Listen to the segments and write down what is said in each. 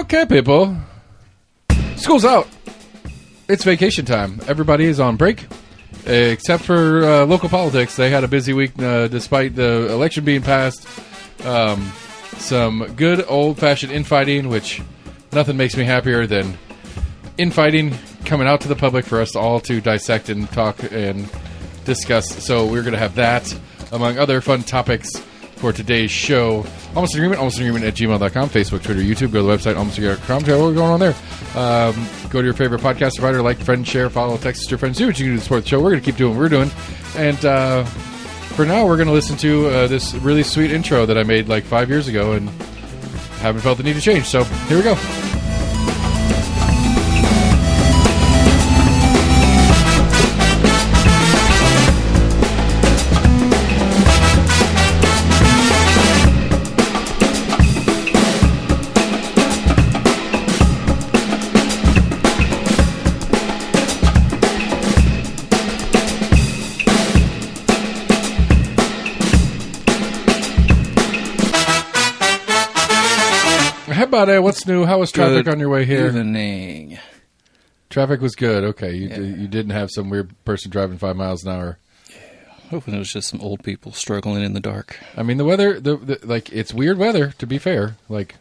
Okay, people. School's out. It's vacation time. Everybody is on break, except for local politics. They had a busy week despite the election being passed. Some good old-fashioned infighting, which nothing makes me happier than infighting coming out to the public for us all to dissect and talk and discuss. So we're going to have that, among other fun topics, for today's show. Almost an Agreement at gmail.com, Facebook, Twitter, YouTube. Go to the website, almostagreement.com. Tell what's going on there. Go to your favorite podcast provider, like, friend, share, follow, text your friends. Do what you can do to support the show. We're going to keep doing what we're doing. And for now, we're going to listen to this really sweet intro that I made like 5 years ago and haven't felt the need to change. So here we go. What's new? How was traffic on your way here? Good evening. Traffic was good. Okay, you didn't have some weird person driving 5 miles an hour. Yeah, hoping it was just some old people struggling in the dark. I mean, the weather, like, it's weird weather. To be fair, like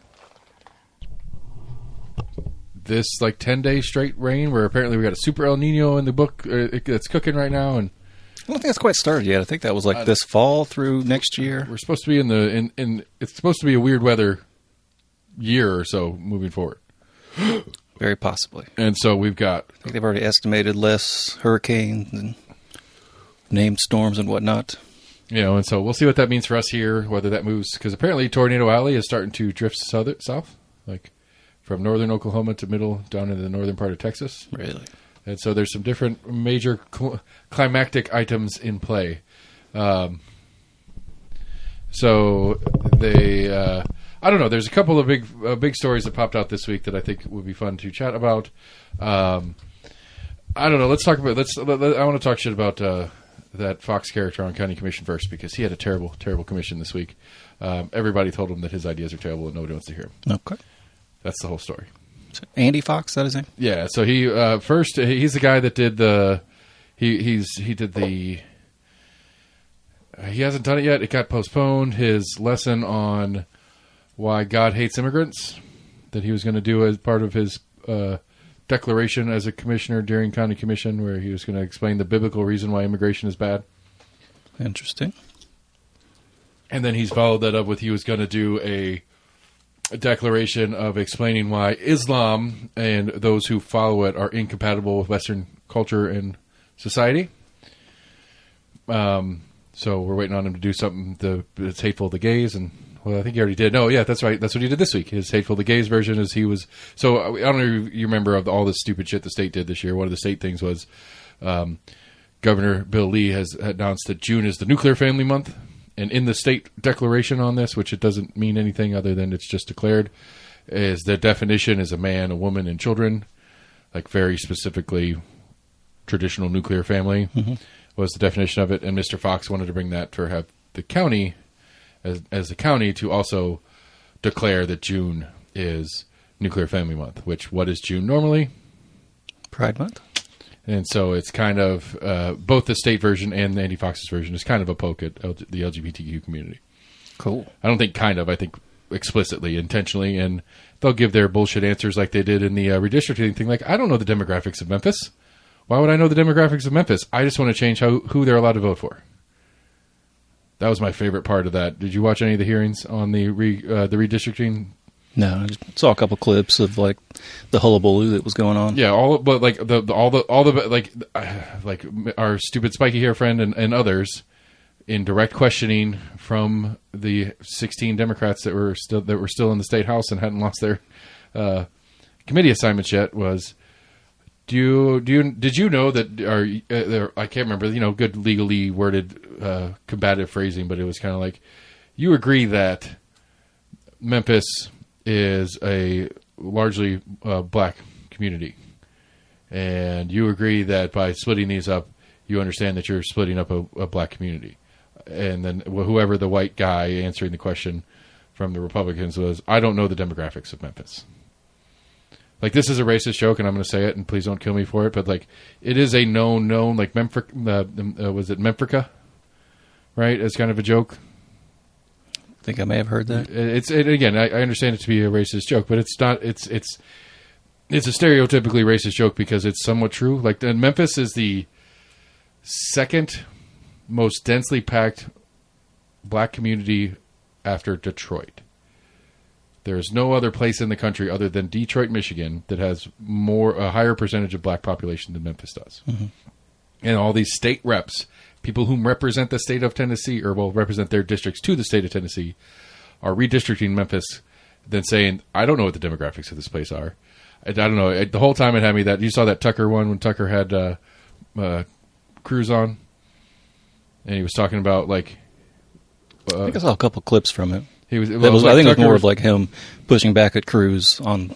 this, like 10-day straight rain, where apparently we got a super El Nino in the book that's cooking right now, and I don't think it's quite started yet. I think that was like this fall through next year. We're supposed to be in it's supposed to be a weird weather year or so moving forward. Very possibly. And so we've got... I think they've already estimated less hurricanes and named storms and whatnot. You know, and so we'll see what that means for us here, whether that moves... Because apparently Tornado Alley is starting to drift south, like from northern Oklahoma to middle down into the northern part of Texas. Really? And so there's some different major climactic items in play. So they... I don't know. There's a couple of big stories that popped out this week that I think would be fun to chat about. I don't know. Let's talk about. I want to talk shit about that Fox character on County Commission first, because he had a terrible, terrible commission this week. Everybody told him that his ideas are terrible and nobody wants to hear him. Okay, that's the whole story. So Andy Fox, is that his name? Yeah. So he first he's the guy that did the he did the. He hasn't done it yet. It got postponed. His lesson on why God hates immigrants, that he was going to do as part of his declaration as a commissioner during county commission, where he was going to explain the biblical reason why immigration is bad. Interesting. And then he's followed that up with he was going to do a declaration of explaining why Islam and those who follow it are incompatible with Western culture and society. So we're waiting on him to do something that's hateful to gays, and well, I think he already did. No, yeah, that's right. That's what he did this week. His Hateful to Gays version is he was... So I don't know if you remember of all the stupid shit the state did this year. One of the state things was Governor Bill Lee has announced that June is the Nuclear Family Month. And in the state declaration on this, which it doesn't mean anything other than it's just declared, is the definition is a man, a woman, and children. Like very specifically traditional nuclear family was the definition of it. And Mr. Fox wanted to bring that to have the county... As the county to also declare that June is Nuclear Family Month, which what is June normally? Pride Month. And so it's kind of both the state version and Andy Fox's version is kind of a poke at the LGBTQ community. Cool. I don't think kind of. I think explicitly, intentionally, and they'll give their bullshit answers like they did in the redistricting thing. Like, I don't know the demographics of Memphis. Why would I know the demographics of Memphis? I just want to change who they're allowed to vote for. That was my favorite part of that. Did you watch any of the hearings on the redistricting? No, I just saw a couple clips of like the hullabaloo that was going on. Yeah, but like all the like our stupid spiky hair friend and others in direct questioning from the 16 Democrats that were still in the state house and hadn't lost their committee assignments yet was. Did you know that I can't remember, good legally worded combative phrasing, but it was kind of like, you agree that Memphis is a largely black community, and you agree that by splitting these up, you understand that you're splitting up a black community. And then whoever the white guy answering the question from the Republicans was, I don't know the demographics of Memphis. like, this is a racist joke, and I'm going to say it, and please don't kill me for it, but, like, it is a known, like, was it Memphrica? Right? It's kind of a joke. I think I may have heard that. Again, I understand it to be a racist joke, but it's not, it's a stereotypically racist joke because it's somewhat true. Like, Memphis is the second most densely packed black community after Detroit. There is no other place in the country other than Detroit, Michigan, that has a higher percentage of black population than Memphis does. Mm-hmm. And all these state reps, people who represent the state of Tennessee, or will represent their districts to the state of Tennessee, are redistricting Memphis, then saying, I don't know what the demographics of this place are. I don't know. The whole time it had me that, you saw that Tucker one when Tucker had Cruz on, and he was talking about, like... I think I saw a couple clips from it. I think it was more of like him pushing back at Cruz on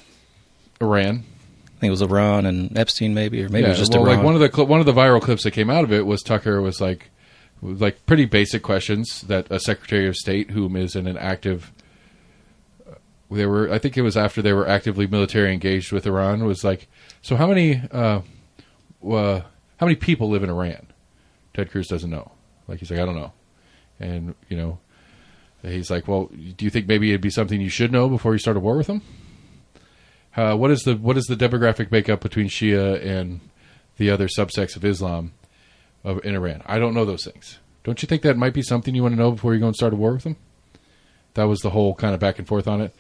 Iran. I think it was Iran and Epstein, maybe, or maybe it was just Iran. Like one of the viral clips that came out of it was Tucker was like pretty basic questions that a Secretary of State, whom is in an active, I think it was after they were actively military engaged with Iran, was like, so how many people live in Iran? Ted Cruz doesn't know. Like, he's like, I don't know, and he's like, well, do you think maybe it'd be something you should know before you start a war with them? What is the demographic makeup between Shia and the other subsects of Islam in Iran? I don't know those things. Don't you think that might be something you want to know before you go and start a war with them? That was the whole kind of back and forth on it.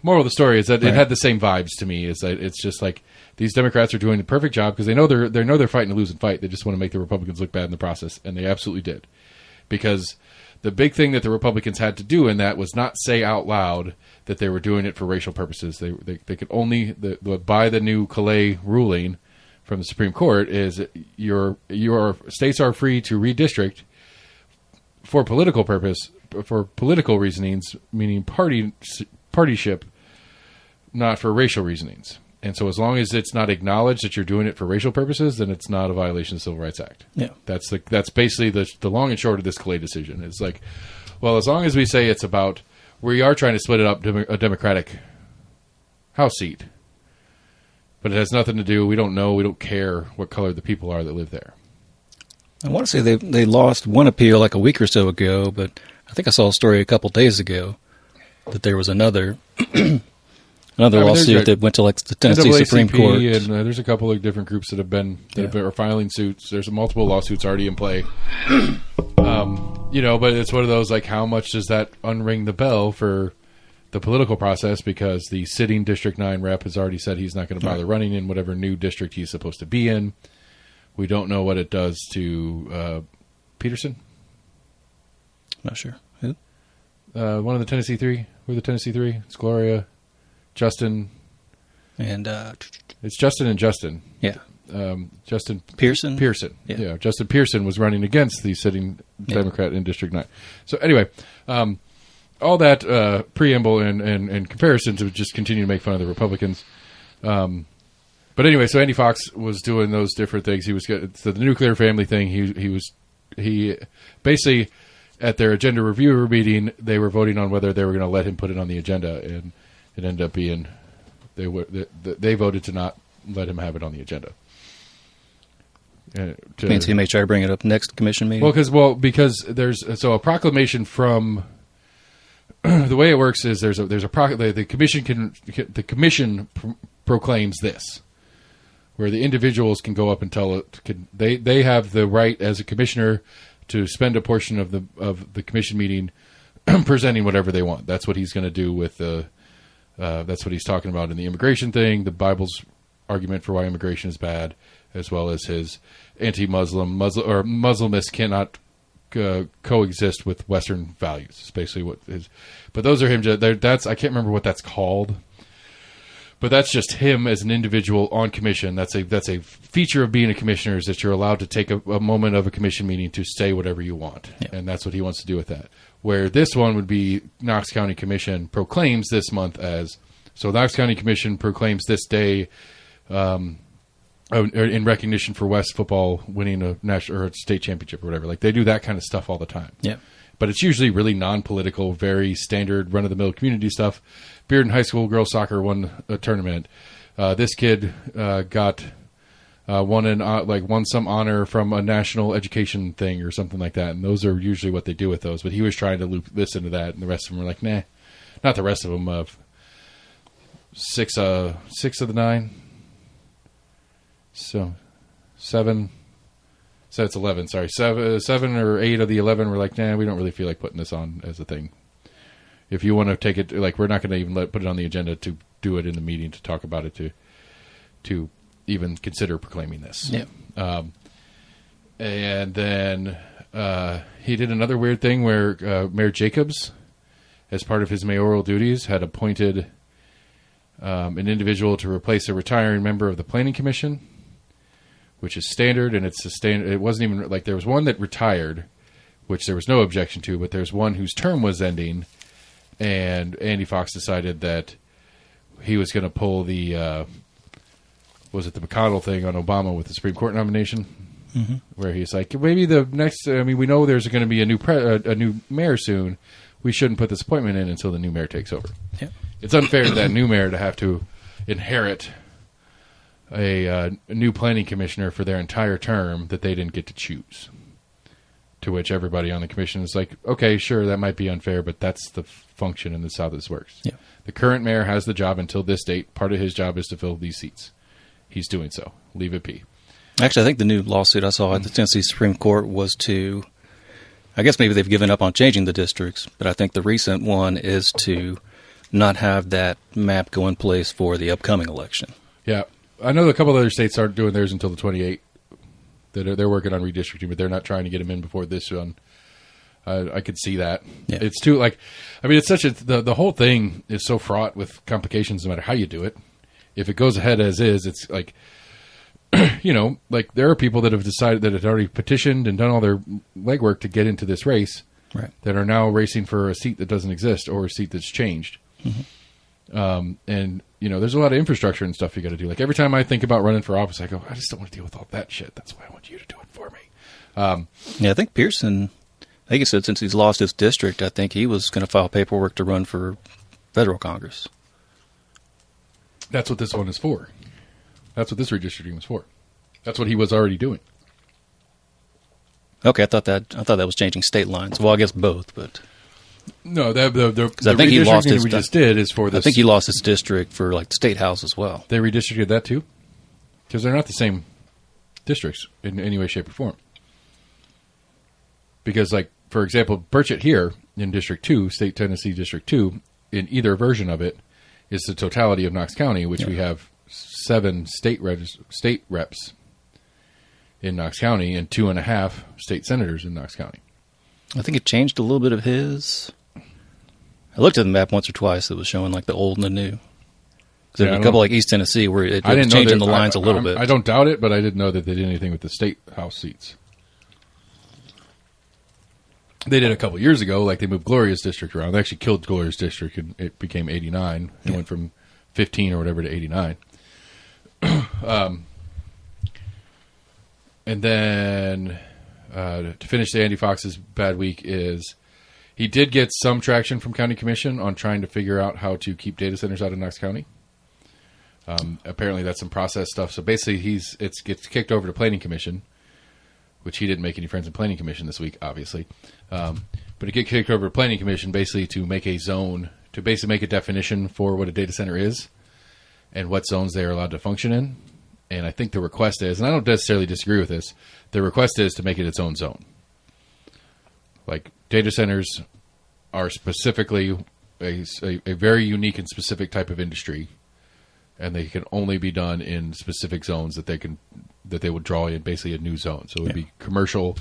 Moral of the story is that It had the same vibes to me. Is that it's just like these Democrats are doing the perfect job because they know they're fighting a losing fight. They just want to make the Republicans look bad in the process, and they absolutely did. Because the big thing that the Republicans had to do in that was not say out loud that they were doing it for racial purposes. They could only by the new Calais ruling from the Supreme Court is your states are free to redistrict for political purpose, for political reasonings, meaning partyship, not for racial reasonings. And so as long as it's not acknowledged that you're doing it for racial purposes, then it's not a violation of the Civil Rights Act. Yeah. That's basically the long and short of this Calais decision. It's like, well, as long as we say it's about, we are trying to split it up a Democratic House seat, but it has nothing to do, we don't care what color the people are that live there. I want to say they lost one appeal like a week or so ago, but I think I saw a story a couple days ago that there was another lawsuit that went to like the Tennessee NAACP, Supreme Court, and there's a couple of different groups that are filing suits. There's multiple lawsuits already in play. But it's one of those, like, how much does that unring the bell for the political process? Because the sitting District 9 rep has already said he's not going to bother running in whatever new district he's supposed to be in. We don't know what it does to Peterson. Not sure. Who? One of the Tennessee Three. Who are the Tennessee Three? It's Gloria, Justin, and it's Justin and Justin. Yeah. Justin Pearson. Yeah. Justin Pearson was running against the sitting Democrat in District 9. So anyway, all that preamble and comparison to just continue to make fun of the Republicans. But anyway, so Andy Fox was doing those different things. He was the nuclear family thing. He basically, at their agenda review meeting, they were voting on whether they were going to let him put it on the agenda, and it ended up being they voted to not let him have it on the agenda. Means he may try to bring it up next commission meeting. Because there's a proclamation from the way it works is the commission proclaims this, where the individuals can go up and tell it. They have the right as a commissioner to spend a portion of the commission meeting presenting whatever they want. That's what he's going to do with the. That's what he's talking about in the immigration thing. The Bible's argument for why immigration is bad, as well as his Muslimists cannot coexist with Western values. It's basically what is. But those are him. That's I can't remember what that's called. But that's just him as an individual on commission. That's a feature of being a commissioner, is that you're allowed to take a moment of a commission meeting to say whatever you want. Yeah. And that's what he wants to do with that. Where this one would be Knox County Commission proclaims this month as... So Knox County Commission proclaims this day in recognition for West football winning a national or a state championship or whatever. Like, they do that kind of stuff all the time. Yeah. But it's usually really non-political, very standard run-of-the-mill community stuff. Bearden High School girls soccer won a tournament. This kid won some honor from a national education thing or something like that. And those are usually what they do with those. But he was trying to loop this into that, and the rest of them were like, nah. Not the rest of them. Six of the 9. So 7. So it's 11. Sorry, 7 or 8 of the 11 were like, nah, we don't really feel like putting this on as a thing. If you want to take it, like, we're not going to even put it on the agenda to do it in the meeting to talk about it to even consider proclaiming this. Yeah. And then he did another weird thing where Mayor Jacobs, as part of his mayoral duties, had appointed an individual to replace a retiring member of the Planning Commission, which is standard, and it's a standard. It wasn't even like there was one that retired, which there was no objection to, but there's one whose term was ending, and Andy Fox decided that he was going to pull the was it the McConnell thing on Obama with the Supreme Court nomination, where he's like, maybe the next. I mean, we know there's going to be a new mayor soon. We shouldn't put this appointment in until the new mayor takes over. Yeah. It's unfair to that new mayor to have to inherit a new planning commissioner for their entire term that they didn't get to choose. To which everybody on the commission is like, okay, sure, that might be unfair, but that's the function and that's how this works. Yeah. The current mayor has the job until this date. Part of his job is to fill these seats. He's doing so. Leave it be. Actually, I think the new lawsuit I saw at the Tennessee Supreme Court was to, I guess maybe they've given up on changing the districts, but I think the recent one is to not have that map go in place for the upcoming election. Yeah. I know a couple other states aren't doing theirs until the 28th. They're working on redistricting, but they're not trying to get them in before this one. I could see that. Yeah. It's too, like, I mean, it's such a, the whole thing is so fraught with complications no matter how you do it. If it goes ahead as is, it's like, you know, like there are people that have decided that had already petitioned and done all their legwork to get into this race, right, that are now racing for a seat that doesn't exist or a seat that's changed. And, you know, there's a lot of infrastructure and stuff you got to do. Like every time I think about running for office, I go, I just don't want to deal with all that shit. That's why I want you to do it for me. Yeah, I think Pearson, I think he said since he's lost his district, I think he was going to file paperwork to run for federal Congress. That's what this one is for. That's what this redistricting was for. That's what he was already doing. Okay, I thought that was changing state lines. Well, I guess both, but no, the I think he lost his. We just did is for this. I think he lost his district for like the state house as well. They redistricted that too, because they're not the same districts in any way, shape, or form. Because, like, for example, Burchett here in District 2, State Tennessee District 2, in either version of it, is the totality of Knox County, which we have 7 state reps in Knox County and 2.5 state senators in Knox County. I think it changed a little bit of his. I looked at the map once or twice that was showing like the old and the new. Because there's a couple like East Tennessee where it was changing the lines a little bit. I don't doubt it, but I didn't know that they did anything with the state house seats. They did a couple years ago, like they moved Gloria's district around. They actually killed Gloria's district, and it became 89. It went from 15 or whatever to 89. And then to finish the Andy Fox's bad week is he did get some traction from County Commission on trying to figure out how to keep data centers out of Knox County. Apparently that's some process stuff. So basically it gets kicked over to Planning Commission, which he didn't make any friends in Planning Commission this week, obviously. But it gets kicked over to Planning Commission basically to make a zone, to basically make a definition for what a data center is and what zones they are allowed to function in. And I think the request is, and I don't necessarily disagree with this, the request is to make it its own zone. Like, data centers are specifically a very unique and specific type of industry, and they can only be done in specific zones that they would draw in basically a new zone. So it would be commercial,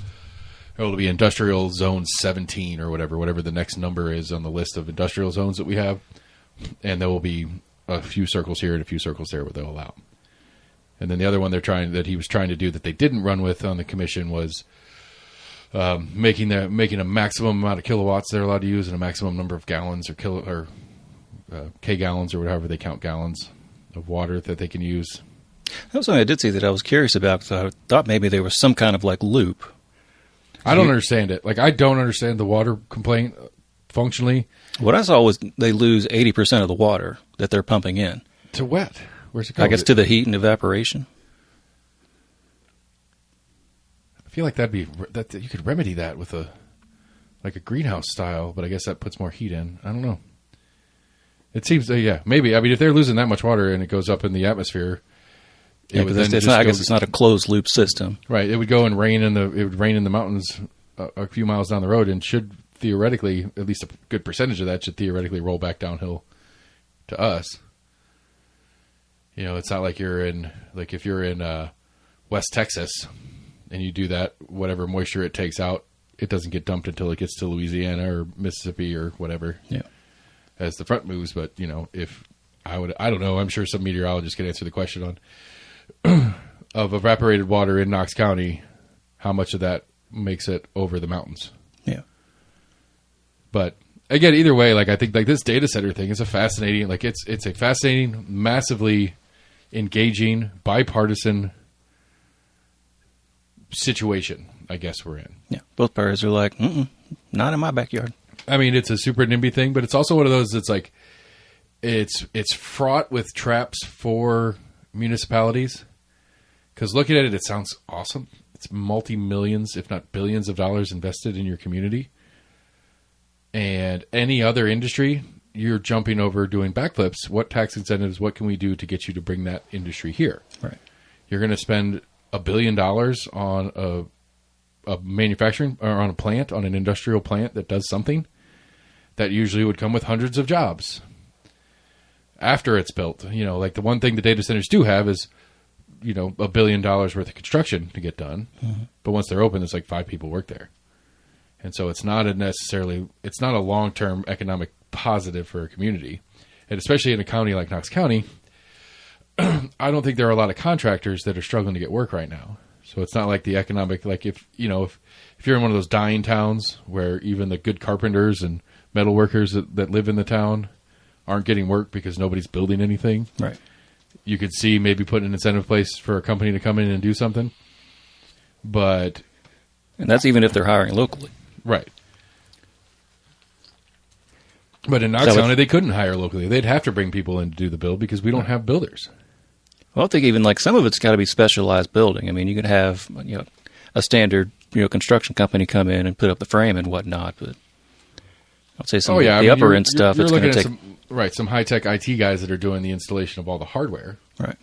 it would be industrial zone 17 or whatever the next number is on the list of industrial zones that we have. And there will be a few circles here and a few circles there where they'll allow. And then the other one that he was trying to do that they didn't run with on the commission was making a maximum amount of kilowatts they're allowed to use and a maximum number of gallons or K gallons or whatever they count gallons of water that they can use. That was something I did see that I was curious about because I thought maybe there was some kind of like loop I don't understand it. Like, I don't understand the water complaint functionally. What I saw was they lose 80% of the water that they're pumping in. To wet. Where's it go? I guess to the heat and evaporation. I feel like that you could remedy that with a greenhouse style, but I guess that puts more heat in. I don't know. It seems, maybe. I mean, if they're losing that much water and it goes up in the atmosphere, I guess it's not a closed loop system, right? It would go and rain in the mountains a few miles down the road, and should theoretically, at least a good percentage of that should theoretically roll back downhill to us. You know, it's not like if you're in West Texas and you do that, whatever moisture it takes out, it doesn't get dumped until it gets to Louisiana or Mississippi or whatever. Yeah. As the front moves. But, you know, I don't know. I'm sure some meteorologist can answer the question on of evaporated water in Knox County, how much of that makes it over the mountains. Yeah. But again, either way, like, I think like this data center thing is a fascinating, like it's a fascinating, massively engaging, bipartisan situation, I guess we're in. Yeah. Both parties are like, not in my backyard. I mean, it's a super NIMBY thing, but it's also one of those that's like, it's fraught with traps for municipalities. Because looking at it, it sounds awesome. It's multi-millions, if not billions of dollars invested in your community. And any other industry, you're jumping over doing backflips. What tax incentives, what can we do to get you to bring that industry here? Right. You're going to spend $1 billion on a manufacturing, or on a plant, on an industrial plant that does something that usually would come with hundreds of jobs after it's built. You know, like the one thing the data centers do have is, you know, $1 billion worth of construction to get done. Mm-hmm. But once they're open, it's like 5 people work there. And so it's not a long-term economic positive for a community. And especially in a county like Knox County, I don't think there are a lot of contractors that are struggling to get work right now. So it's not like the economic, like if you're in one of those dying towns where even the good carpenters and metal workers that live in the town aren't getting work because nobody's building anything. Right. You could see maybe putting an incentive place for a company to come in and do something. And that's even if they're hiring locally. Right. But in Knox County, they couldn't hire locally. They'd have to bring people in to do the build because we don't have builders. Well, I think even like some of it's got to be specialized building. I mean, you could have a standard construction company come in and put up the frame and whatnot, but I'd say some of the upper end stuff. You're looking at some high tech IT guys that are doing the installation of all the hardware. Right.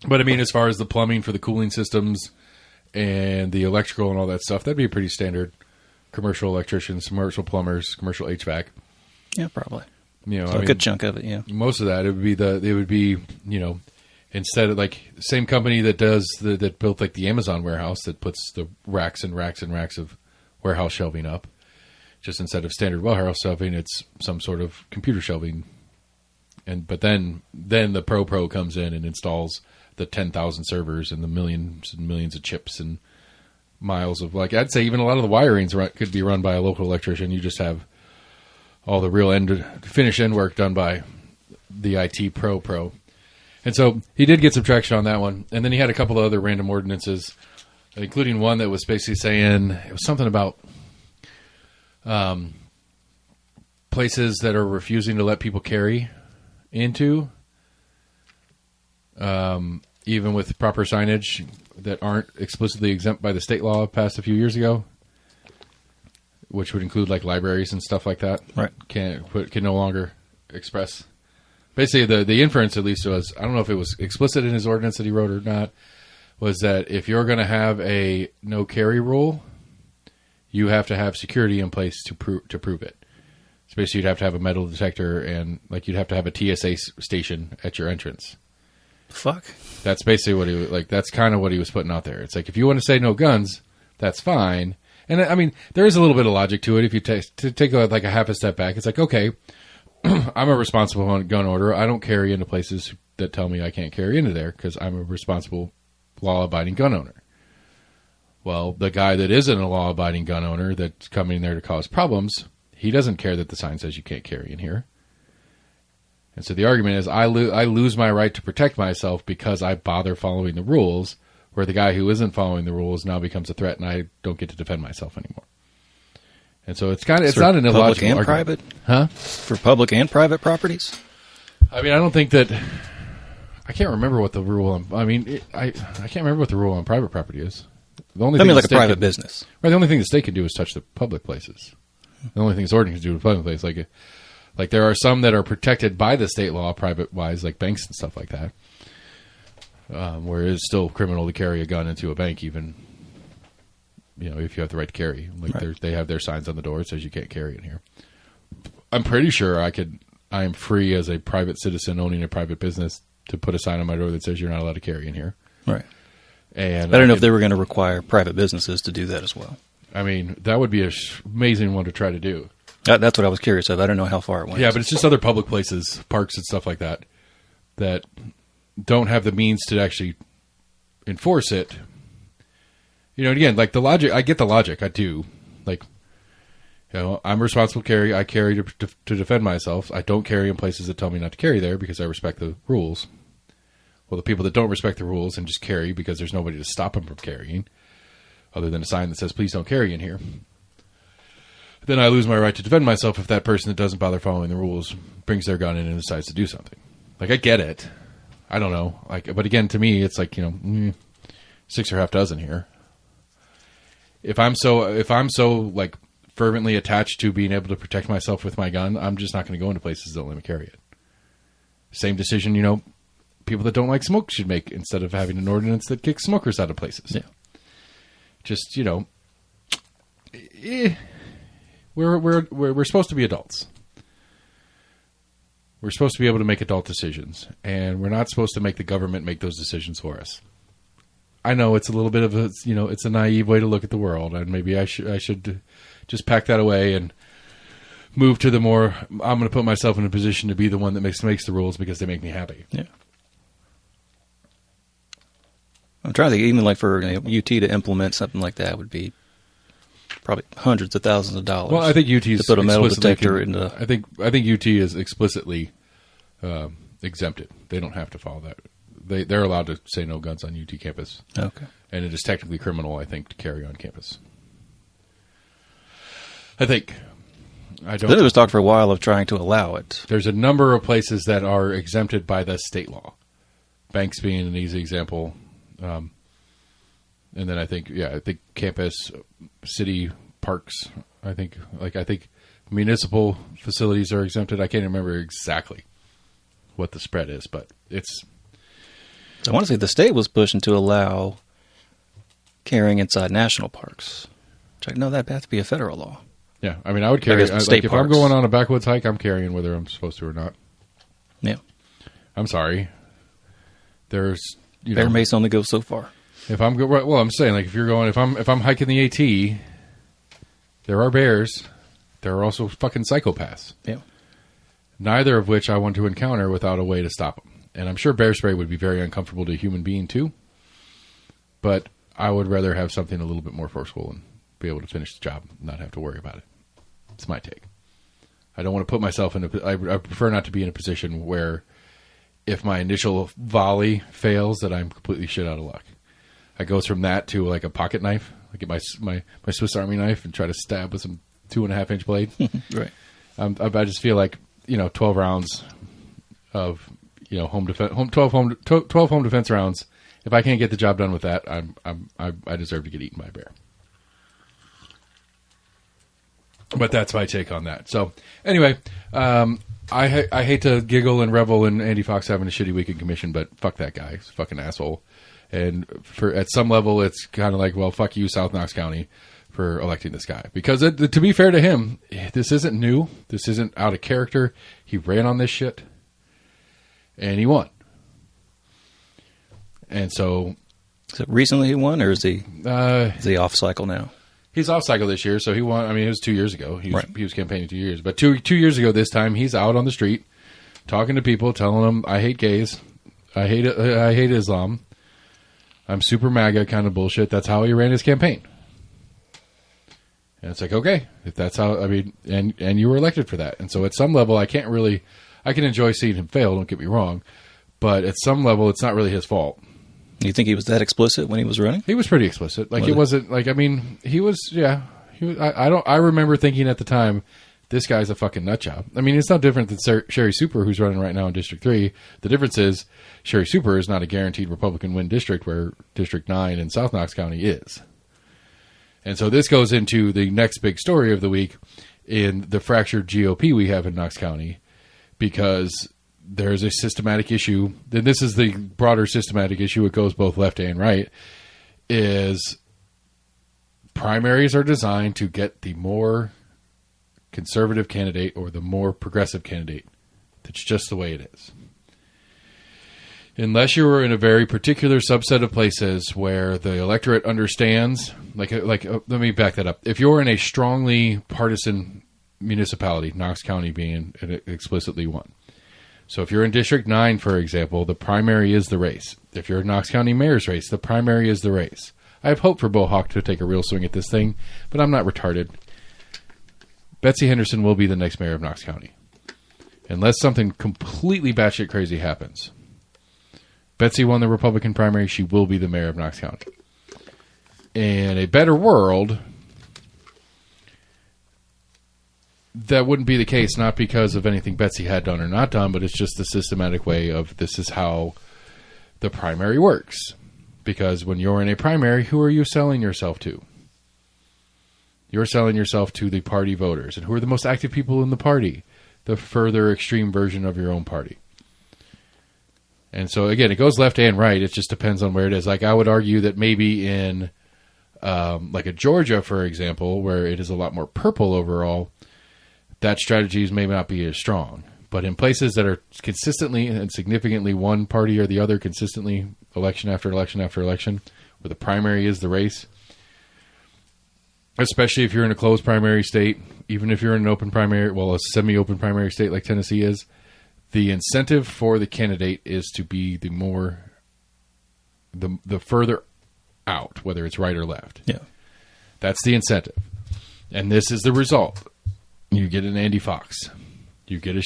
But I mean, as far as the plumbing for the cooling systems and the electrical and all that stuff, that'd be a pretty standard commercial electricians, commercial plumbers, commercial HVAC. Yeah, probably. A good chunk of it, yeah. Most of that, it would be, instead of like same company that built like the Amazon warehouse that puts the racks and racks and racks of warehouse shelving up. Just instead of standard warehouse shelving, it's some sort of computer shelving. But then the Pro comes in and installs the 10,000 servers and the millions and millions of chips and miles of, like, I'd say even a lot of the wirings could be run by a local electrician. You just have all the real finish end work done by the IT Pro. And so he did get some traction on that one. And then he had a couple of other random ordinances, including one that was basically saying, it was something about places that are refusing to let people carry into, even with proper signage that aren't explicitly exempt by the state law passed a few years ago, which would include like libraries and stuff like that. Right. Can no longer express. Basically, the inference, at least, was, I don't know if it was explicit in his ordinance that he wrote or not, was that if you're going to have a no carry rule, you have to have security in place to prove it. So basically, you'd have to have a metal detector and like you'd have to have a TSA station at your entrance. Fuck. That's basically what he like. That's kind of what he was putting out there. It's like, if you want to say no guns, that's fine. And I mean, there is a little bit of logic to it. If you take like a half a step back, it's like, okay, I'm a responsible gun owner. I don't carry into places that tell me I can't carry into there because I'm a responsible, law-abiding gun owner. Well, the guy that isn't a law-abiding gun owner that's coming there to cause problems, he doesn't care that the sign says you can't carry in here. And so the argument is, I lose my right to protect myself because I bother following the rules, where the guy who isn't following the rules now becomes a threat, and I don't get to defend myself anymore. And so it's not an illogical public and argument. private, huh? For public and private properties. I mean, I don't think that. I can't remember what the rule on. I mean, I can't remember what the rule on private property is. The only thing like a the state private can- business. Right. The only thing the state can do is touch the public places. The only thing this ordinance can do with public places, like there are some that are protected by the state law, private wise, like banks and stuff like that, where it's still criminal to carry a gun into a bank, even if you have the right to carry. Like Right. they have their signs on the door that says you can't carry in here. I'm pretty sure I am free as a private citizen owning a private business to put a sign on my door that says you're not allowed to carry in here. Right. And I don't know if they were going to require private businesses to do that as well. I mean, that would be an amazing one to try to do. That's what I was curious of. I don't know how far it went. Yeah, but it's just other public places, parks and stuff like that don't have the means to actually enforce it. Again, like the logic, I get the logic. I do. Like, I'm responsible to carry. I carry to defend myself. I don't carry in places that tell me not to carry there because I respect the rules. Well, the people that don't respect the rules and just carry because there's nobody to stop them from carrying, other than a sign that says, please don't carry in here. Then I lose my right to defend myself if that person that doesn't bother following the rules brings their gun in and decides to do something. Like, I get it. I don't know. But again, to me, it's like, 6 or half dozen here. If I'm so like fervently attached to being able to protect myself with my gun, I'm just not going to go into places that don't let me carry it. Same decision, people that don't like smoke should make instead of having an ordinance that kicks smokers out of places. Yeah. Just, we're supposed to be adults. We're supposed to be able to make adult decisions, and we're not supposed to make the government make those decisions for us. I know it's a little bit of a, it's a naive way to look at the world, and maybe I should just pack that away and move to the more, I'm going to put myself in a position to be the one that makes the rules because they make me happy. Yeah. I'm trying to think, even like for UT to implement something like that would be probably hundreds of thousands of dollars. Well, I think UT is to put a metal detector into. I think UT is explicitly exempted. They don't have to follow that. They're allowed to say no guns on UT campus. Okay. And it is technically criminal, I think, to carry on campus. I think. I don't. There was talk for a while of trying to allow it. There's a number of places that are exempted by the state law. Banks being an easy example. And then I think campus, city parks. I think municipal facilities are exempted. I can't remember exactly what the spread is, but it's. I want to say the state was pushing to allow carrying inside national parks. No, that'd have to be a federal law. Yeah, I mean, I would carry. if I'm going on a backwoods hike, I'm carrying whether I'm supposed to or not. Yeah, I'm sorry. There's bear mace only goes so far. If I'm well, I'm saying like if I'm hiking the AT, there are bears. There are also fucking psychopaths. Yeah. Neither of which I want to encounter without a way to stop them. And I'm sure bear spray would be very uncomfortable to a human being too. But I would rather have something a little bit more forceful and be able to finish the job and not have to worry about it. It's my take. I don't want to put myself in I prefer not to be in a position where if my initial volley fails that I'm completely shit out of luck. I go from that to like a pocket knife. I get my Swiss Army knife and try to stab with some 2.5-inch blade. Right. I just feel like 12 rounds of home defense, 12 home defense rounds. If I can't get the job done with that, I deserve to get eaten by a bear. But that's my take on that. So anyway, I hate to giggle and revel in Andy Fox having a shitty week in commission, but fuck that guy. He's a fucking asshole. And at some level, it's kind of like, well, fuck you, South Knox County, for electing this guy. Because to be fair to him, this isn't new. This isn't out of character. He ran on this shit, and he won. And so... Is it recently he won, or is he off cycle now? He's off cycle this year, so he won. I mean, it was 2 years ago. He was campaigning 2 years. But two years ago this time, he's out on the street talking to people, telling them, I hate gays. I hate Islam. I'm super MAGA kind of bullshit. That's how he ran his campaign. And it's like, okay, if that's how, I mean, and you were elected for that. And so at some level, I can enjoy seeing him fail, don't get me wrong. But at some level, it's not really his fault. You think he was that explicit when he was running? He was pretty explicit. Like, it wasn't like, I mean, he was, yeah. I remember thinking at the time, this guy's a fucking nut job. I mean, it's no different than Sherry Super, who's running right now in District 3. The difference is Sherry Super is not a guaranteed Republican win district where District 9 in South Knox County is. And so this goes into the next big story of the week in the fractured GOP we have in Knox County, because there's a systematic issue, and this is the broader systematic issue, it goes both left and right, is primaries are designed to get the more conservative candidate or the more progressive candidate. That's just the way it is. Unless you're in a very particular subset of places where the electorate understands, let me back that up. If you're in a strongly partisan municipality, Knox County being explicitly one. So if you're in District 9, for example, the primary is the race. If you're in Knox County mayor's race, the primary is the race. I have hope for Bo Hawk to take a real swing at this thing, but I'm not retarded. Betsy Henderson will be the next mayor of Knox County. Unless something completely batshit crazy happens. Betsy won the Republican primary. She will be the mayor of Knox County. In a better world, that wouldn't be the case, not because of anything Betsy had done or not done, but it's just the systematic way of this is how the primary works. Because when you're in a primary, who are you selling yourself to? You're selling yourself to the party voters. And who are the most active people in the party? The further extreme version of your own party. And so, again, it goes left and right. It just depends on where it is. Like, I would argue that maybe in, like a Georgia, for example, where it is a lot more purple overall, that strategies may not be as strong. But in places that are consistently and significantly one party or the other, consistently election after election after election, where the primary is the race, especially if you're in a closed primary state, even if you're in an open primary, well, a semi-open primary state like Tennessee is, the incentive for the candidate is to be the further out, whether it's right or left. Yeah. That's the incentive. And this is the result. You get an Andy Fox. You get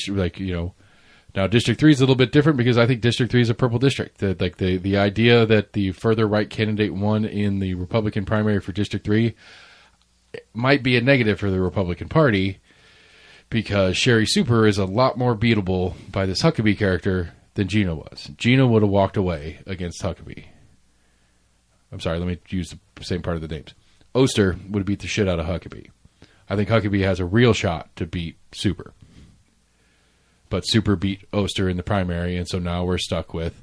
now District 3 is a little bit different because I think District 3 is a purple district. The idea that the further right candidate won in the Republican primary for District 3 might be a negative for the Republican Party, because Sherry Super is a lot more beatable by this Huckabee character than Gina was. Gina would have walked away against Huckabee. I'm sorry, let me use the same part of the names. Oster would have beat the shit out of Huckabee. I think Huckabee has a real shot to beat Super. But Super beat Oster in the primary, and so now we're stuck with,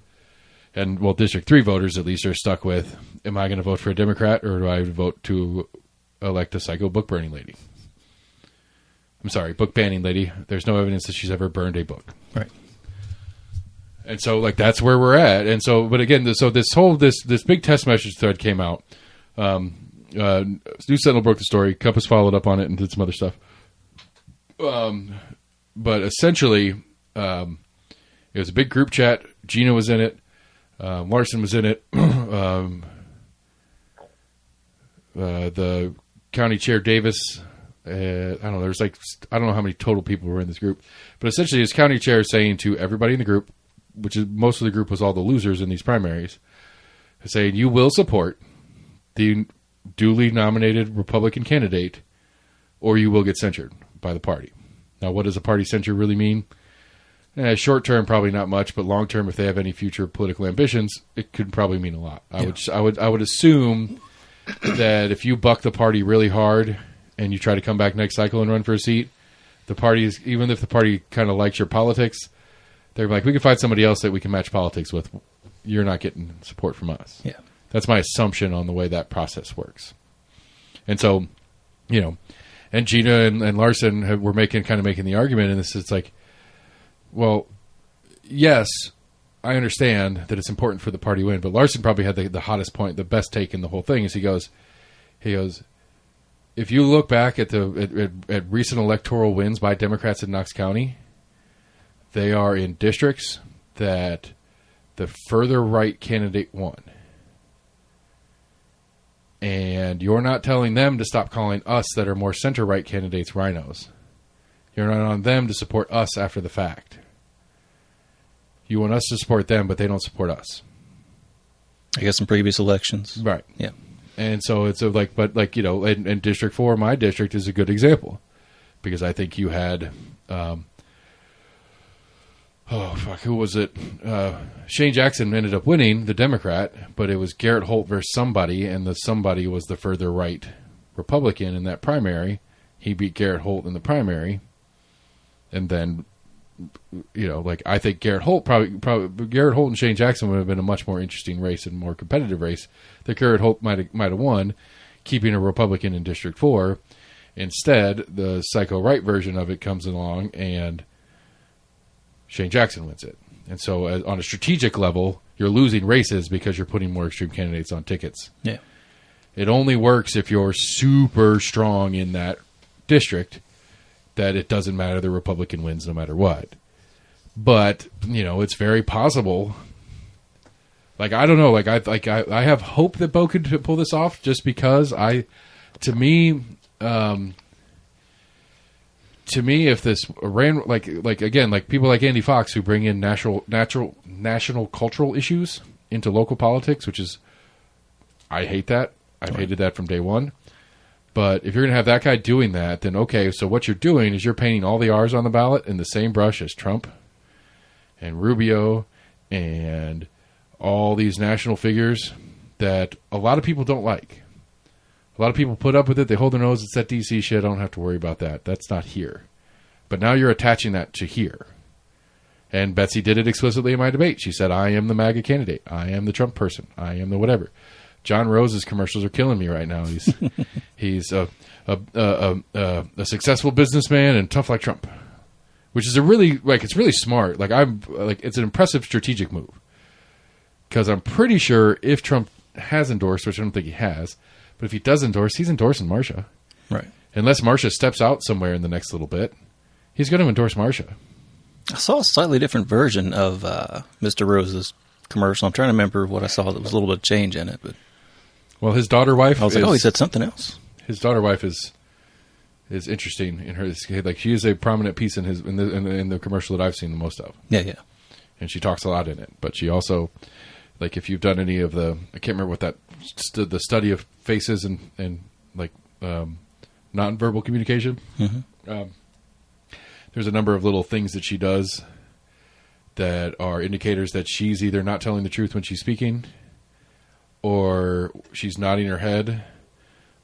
and well, District 3 voters at least are stuck with, am I going to vote for a Democrat or do I vote to elect a psycho book burning lady? I'm sorry, book banning lady. There's no evidence that she's ever burned a book. Right. And so, that's where we're at. And so, but again, so this big test message thread came out. News Sentinel broke the story. Compass followed up on it and did some other stuff. But essentially, it was a big group chat. Gina was in it. Larson was in it. The county chair Davis. I don't know. I don't know how many total people were in this group, but essentially, his county chair saying to everybody in the group, which is most of the group was all the losers in these primaries, saying you will support the duly nominated Republican candidate, or you will get censured by the party. Now, what does a party censure really mean? Short term, probably not much, but long term, if they have any future political ambitions, it could probably mean a lot. I would assume that if you buck the party really hard and you try to come back next cycle and run for a seat, the parties, even if the party kind of likes your politics, they're like, we can find somebody else that we can match politics with. You're not getting support from us. Yeah. That's my assumption on the way that process works. And so, and Gina and Larson were making the argument, and it's like, well, yes, I understand that it's important for the party to win, but Larson probably had the hottest point, the best take in the whole thing, is he goes, if you look back at at recent electoral wins by Democrats in Knox County, they are in districts that the further right candidate won. And you're not telling them to stop calling us that are more center-right candidates rhinos. You're not on them to support us after the fact. You want us to support them, but they don't support us. I guess in previous elections. Right. Yeah. And so it's in District 4, my district is a good example. Because I think you had, who was it? Shane Jackson ended up winning, the Democrat, but it was Garrett Holt versus somebody, and the somebody was the further right Republican in that primary. He beat Garrett Holt in the primary, and then, I think Garrett Holt Garrett Holt and Shane Jackson would have been a much more interesting race and more competitive race that Garrett Holt might have won, keeping a Republican in District 4. Instead, the psycho-right version of it comes along, and Shane Jackson wins it. And so on a strategic level, you're losing races because you're putting more extreme candidates on tickets. Yeah. It only works if you're super strong in that district, that it doesn't matter, the Republican wins no matter what. But, it's very possible. I don't know. I have hope that Bo could pull this off, just because to me, if this ran again, people like Andy Fox, who bring in national cultural issues into local politics, which is, I hate that. I've hated that from day one. But if you're going to have that guy doing that, then okay, so what you're doing is you're painting all the R's on the ballot in the same brush as Trump and Rubio and all these national figures that a lot of people don't like. A lot of people put up with it. They hold their nose. It's that DC shit. I don't have to worry about that. That's not here. But now you're attaching that to here. And Betsy did it explicitly in my debate. She said, I am the MAGA candidate. I am the Trump person. I am the whatever. John Rose's commercials are killing me right now. He's a successful businessman and tough like Trump, which is it's really smart. It's an impressive strategic move, because I'm pretty sure if Trump has endorsed, which I don't think he has, but if he does endorse, he's endorsing Marsha. Right. Unless Marsha steps out somewhere in the next little bit, he's going to endorse Marsha. I saw a slightly different version of Mr. Rose's commercial. I'm trying to remember what I saw. There was a little bit of change in it, but well, his daughter-wife. I was like, oh, he said something else. His daughter-wife is interesting in her. She is a prominent piece in the commercial that I've seen the most of. Yeah. And she talks a lot in it, but she also, if you've done any of the, I can't remember what that the study of faces and nonverbal communication. Mm-hmm. There's a number of little things that she does that are indicators that she's either not telling the truth when she's speaking, or she's nodding her head,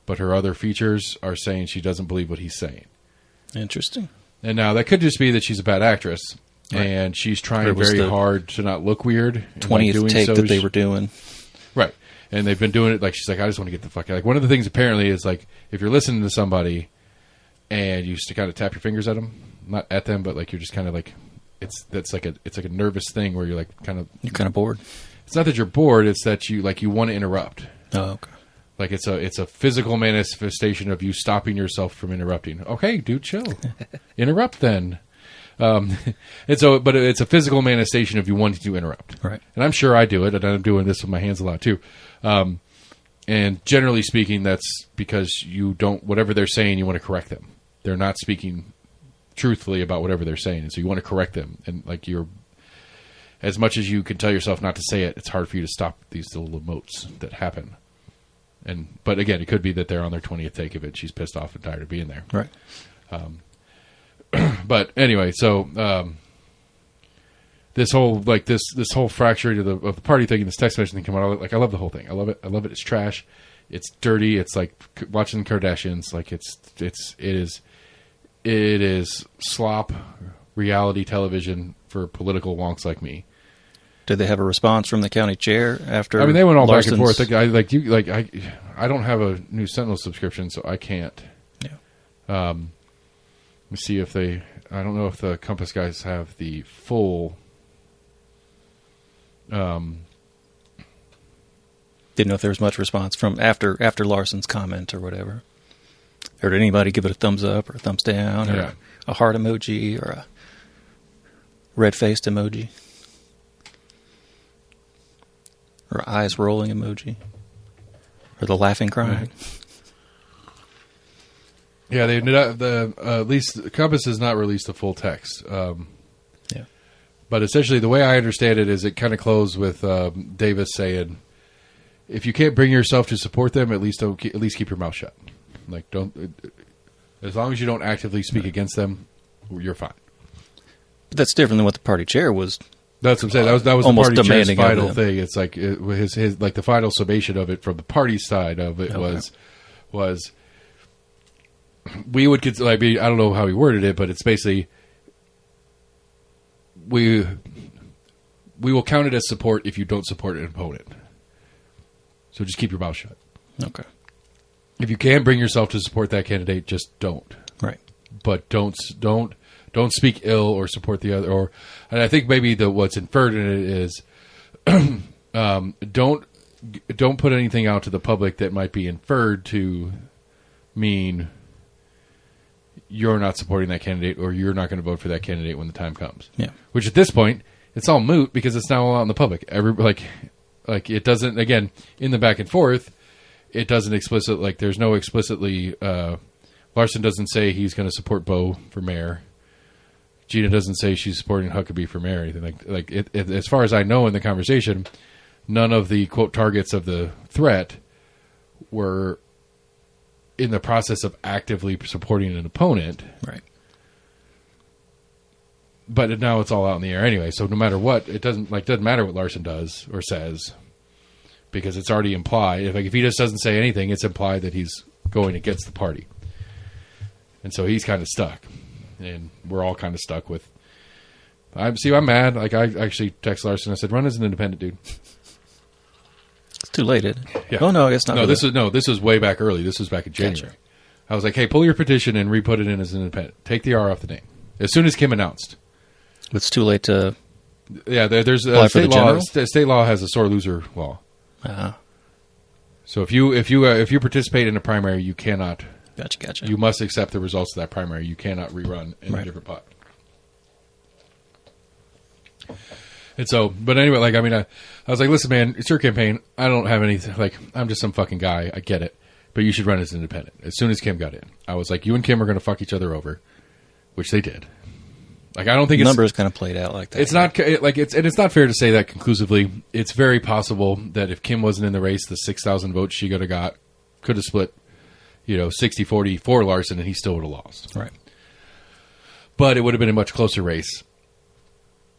but her other features are saying she doesn't believe what he's saying. Interesting. And now that could just be that she's a bad actress, right, and she's trying very hard to not look weird. 20th take that they were doing. Right. And they've been doing it, she's like, I just want to get the fuck out. One of the things apparently is, if you're listening to somebody and you just kind of tap your fingers at them, not at them, but you're just kind of it's like a nervous thing where you're kind of bored. It's not that you're bored, it's that you want to interrupt. Oh, okay. It's a physical manifestation of you stopping yourself from interrupting. Okay, dude, chill. Interrupt then. But it's a physical manifestation of you wanting to interrupt. Right. And I'm sure I do it, and I'm doing this with my hands a lot too. And generally speaking, that's because you don't, whatever they're saying, you want to correct them. They're not speaking truthfully about whatever they're saying, and so you want to correct them. And you're, as much as you can tell yourself not to say it, it's hard for you to stop these little emotes that happen. But again, it could be that they're on their 20th take of it. She's pissed off and tired of being there. Right. But anyway, so this whole this whole fracturing of the party thing and this text message thing come out. I love the whole thing. I love it. I love it. It's trash. It's dirty. It's like watching the Kardashians. It is slop reality television for political wonks like me. Did they have a response from the county chair after? I mean, they went all Larson's... back and forth. I don't have a News Sentinel subscription, so I can't. Yeah. Let me see if I don't know if the Compass guys have the full. Didn't know if there was much response from after Larson's comment or whatever. Or did anybody give it a thumbs up or a thumbs down or a heart emoji or a red-faced emoji? Or eyes rolling emoji? Or the laughing crying? Yeah, they at least Compass has not released the full text. Yeah. But essentially, the way I understand it is it kind of closed with Davis saying, if you can't bring yourself to support them, at least keep your mouth shut. Like, don't. As long as you don't actively speak against them, you're fine. But that's different than what the party chair was. That's what I'm saying. That was the almost party chair's demanding final of them. thing. It's like his like the final summation of it from the party side of it was we would consider. I mean, I don't know how he worded it, but it's basically we will count it as support if you don't support an opponent. So just keep your mouth shut. Okay. If you can't bring yourself to support that candidate, just don't. Right. But don't speak ill or support the other. And I think maybe what's inferred in it is don't put anything out to the public that might be inferred to mean you're not supporting that candidate or you're not going to vote for that candidate when the time comes. Yeah. Which at this point, it's all moot because it's now all out in the public. Like it doesn't, again, in the back and forth, it doesn't there's no explicitly, Larson doesn't say he's going to support Bo for mayor. Gina doesn't say she's supporting Huckabee for mayor or anything. As far as I know in the conversation, none of the, quote, targets of the threat were in the process of actively supporting an opponent. Right. But now it's all out in the air anyway. So no matter what, it doesn't matter what Larson does or says because it's already implied. If he just doesn't say anything, it's implied that he's going against the party. And so he's kind of stuck. And we're all kind of stuck with. I'm mad. Like I actually text Larson. I said, "Run as an independent, dude." It's too late, isn't it? Yeah. Oh no, it's not. This was way back early. This was back in January. Gotcha. I was like, "Hey, pull your petition and re-put it in as an independent. Take the R off the name." As soon as Kim announced, It's too late to. yeah, there's apply for state the law. general? State law has a sore loser law. So if you participate in a primary, you cannot. Gotcha. You must accept the results of that primary. You cannot rerun in a Right. different pot. And so, but anyway, like, I mean, I was like, listen, man, it's your campaign. I don't have anything. Like, I'm just some fucking guy. I get it. But you should run as independent. As soon as Kim got in, I was like, you and Kim are going to fuck each other over, which they did. Like, I don't think numbers kind of played out like that. It's not like it's not fair to say that conclusively. It's very possible that if Kim wasn't in the race, the 6,000 votes she could have split, 60-40 for Larson, and he still would have lost. Right. But it would have been a much closer race.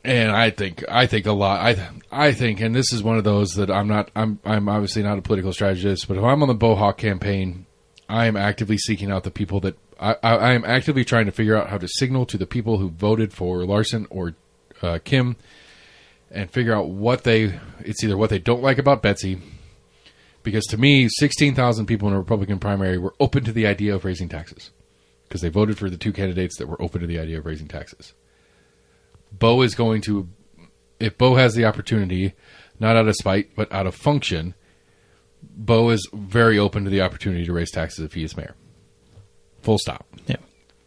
And I think a lot. I think, and this is one of those that I'm obviously not a political strategist, but if I'm on the Bohawk campaign, I am actively seeking out the people that I am actively trying to figure out how to signal to the people who voted for Larson or Kim, and figure out it's either what they don't like about Betsy, because to me, 16,000 people in a Republican primary were open to the idea of raising taxes because they voted for the two candidates that were open to the idea of raising taxes. Bo is going to, if Bo has the opportunity, not out of spite, but out of function, Bo is very open to the opportunity to raise taxes if he is mayor. Full stop. Yeah.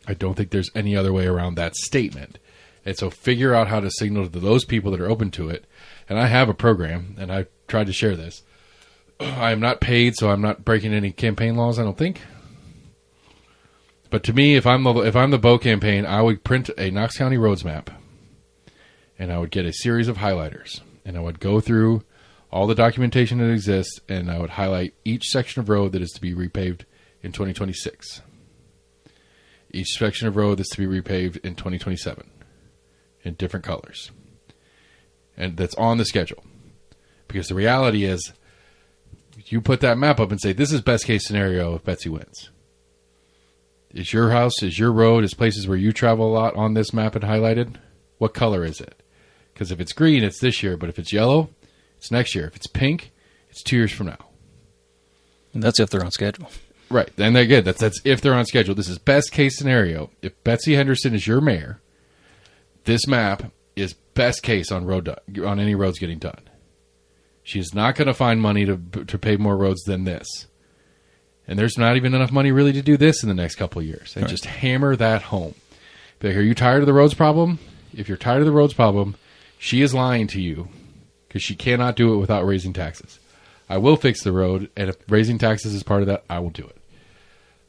I don't think there's any other way around that statement. And so figure out how to signal to those people that are open to it. And I have a program, and I tried to share this. I am not paid, so I'm not breaking any campaign laws, I don't think. But to me, if I'm the Bo campaign, I would print a Knox County roads map. And I would get a series of highlighters. And I would go through all the documentation that exists, and I would highlight each section of road that is to be repaved in 2026. Each section of road that's to be repaved in 2027 in different colors. And that's on the schedule. Because the reality is, you put that map up and say, this is best case scenario if Betsy wins. Is your house, is your road, is places where you travel a lot on this map and highlighted? What color is it? Because if it's green, it's this year. But if it's yellow, it's next year. If it's pink, it's 2 years from now. And that's if they're on schedule. Right. And again, that's if they're on schedule. This is best case scenario. If Betsy Henderson is your mayor, this map is best case on any roads getting done. She's not going to find money to pave more roads than this. And there's not even enough money really to do this in the next couple of years. And right. Just hammer that home. Be like, are you tired of the roads problem? If you're tired of the roads problem, she is lying to you because she cannot do it without raising taxes. I will fix the road, and if raising taxes is part of that, I will do it.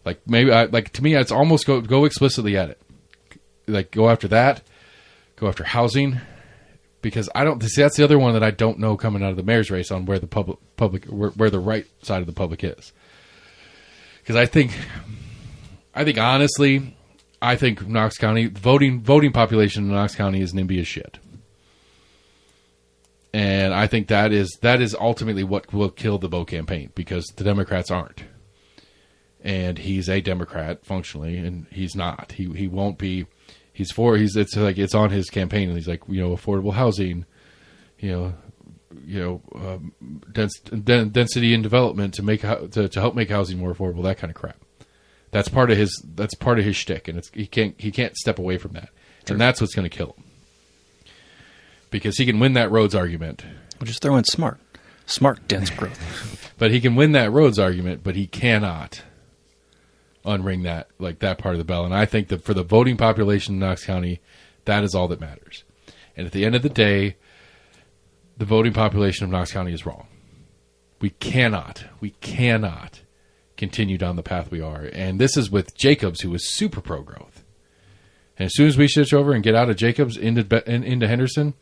Like maybe, to me, it's almost go explicitly at it. Like go after that, go after housing, Because I don't see, that's the other one that I don't know coming out of the mayor's race on where the where the right side of the public is. Because I think honestly, Knox County voting population in Knox County is NIMBY as shit. And I think that is ultimately what will kill the Bo campaign, because the Democrats aren't. And he's a Democrat functionally, and he's not. He won't be. It's on his campaign, and he's like, affordable housing, density and development to help make housing more affordable, that kind of crap. That's part of his shtick, and he can't step away from that. Sure. And that's what's going to kill him. Because he can win that roads argument. We'll just throw in smart dense growth. But he can win that roads argument, but he cannot unring that part of the bell. And I think that for the voting population in Knox County, that is all that matters. And at the end of the day, the voting population of Knox County is wrong. We cannot continue down the path we are. And this is with Jacobs, who is super pro-growth. And as soon as we switch over and get out of Jacobs into Henderson,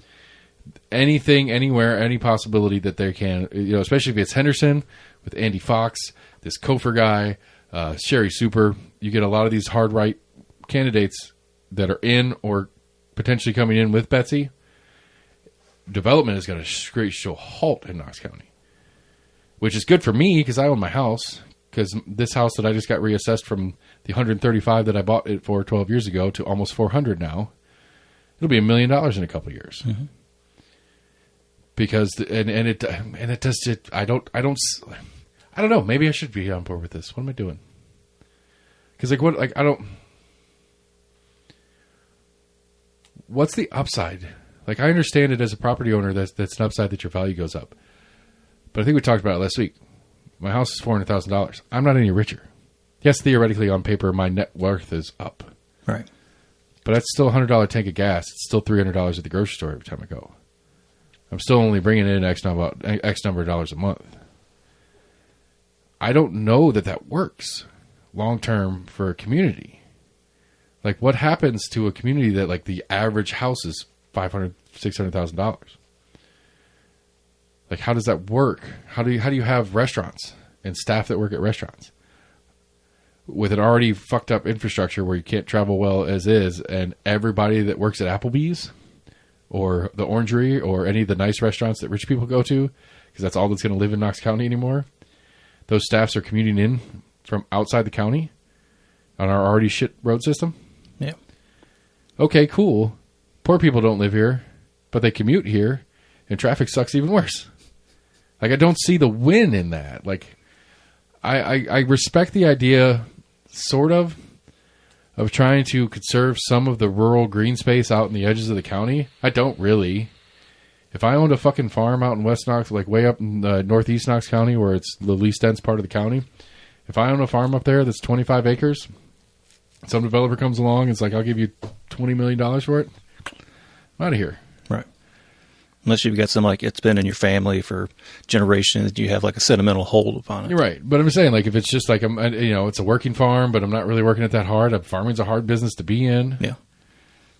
anything, anywhere, any possibility that they can, especially if it's Henderson with Andy Fox, this Kofer guy, Sherry Super, you get a lot of these hard right candidates that are in or potentially coming in with Betsy. Development is going to screech to a halt in Knox County, which is good for me because I own my house. Because this house that I just got reassessed from the $135 that I bought it for 12 years ago to almost $400 now, it'll be $1 million in a couple of years. Mm-hmm. Because it does it. I don't know. Maybe I should be on board with this. What am I doing? Because what's the upside? Like, I understand it as a property owner. That's an upside that your value goes up. But I think we talked about it last week. My house is $400,000. I'm not any richer. Yes, theoretically, on paper, my net worth is up. Right. But that's still a $100 tank of gas. It's still $300 at the grocery store every time I go. I'm still only bringing in X number of dollars a month. I don't know that works long term for a community. Like, what happens to a community that, like, the average house is $500,000, $600,000? Like, how does that work? How do you have restaurants and staff that work at restaurants with an already fucked up infrastructure where you can't travel well as is, and everybody that works at Applebee's or the Orangery or any of the nice restaurants that rich people go to, because that's all that's going to live in Knox County anymore, those staffs are commuting in from outside the county on our already shit road system? Yeah. Okay, cool. Poor people don't live here, but they commute here, and traffic sucks even worse. Like, I don't see the win in that. Like, I respect the idea, sort of trying to conserve some of the rural green space out in the edges of the county. I don't really. If I owned a fucking farm out in West Knox, like way up in northeast Knox County, where it's the least dense part of the county, if I own a farm up there that's 25 acres, some developer comes along and it's like, I'll give you $20 million for it, I'm out of here. Right. Unless you've got some, like, it's been in your family for generations, you have like a sentimental hold upon it. You're right. But I'm saying, like, if it's just like, it's a working farm, but I'm not really working it that hard. Farming's a hard business to be in. Yeah.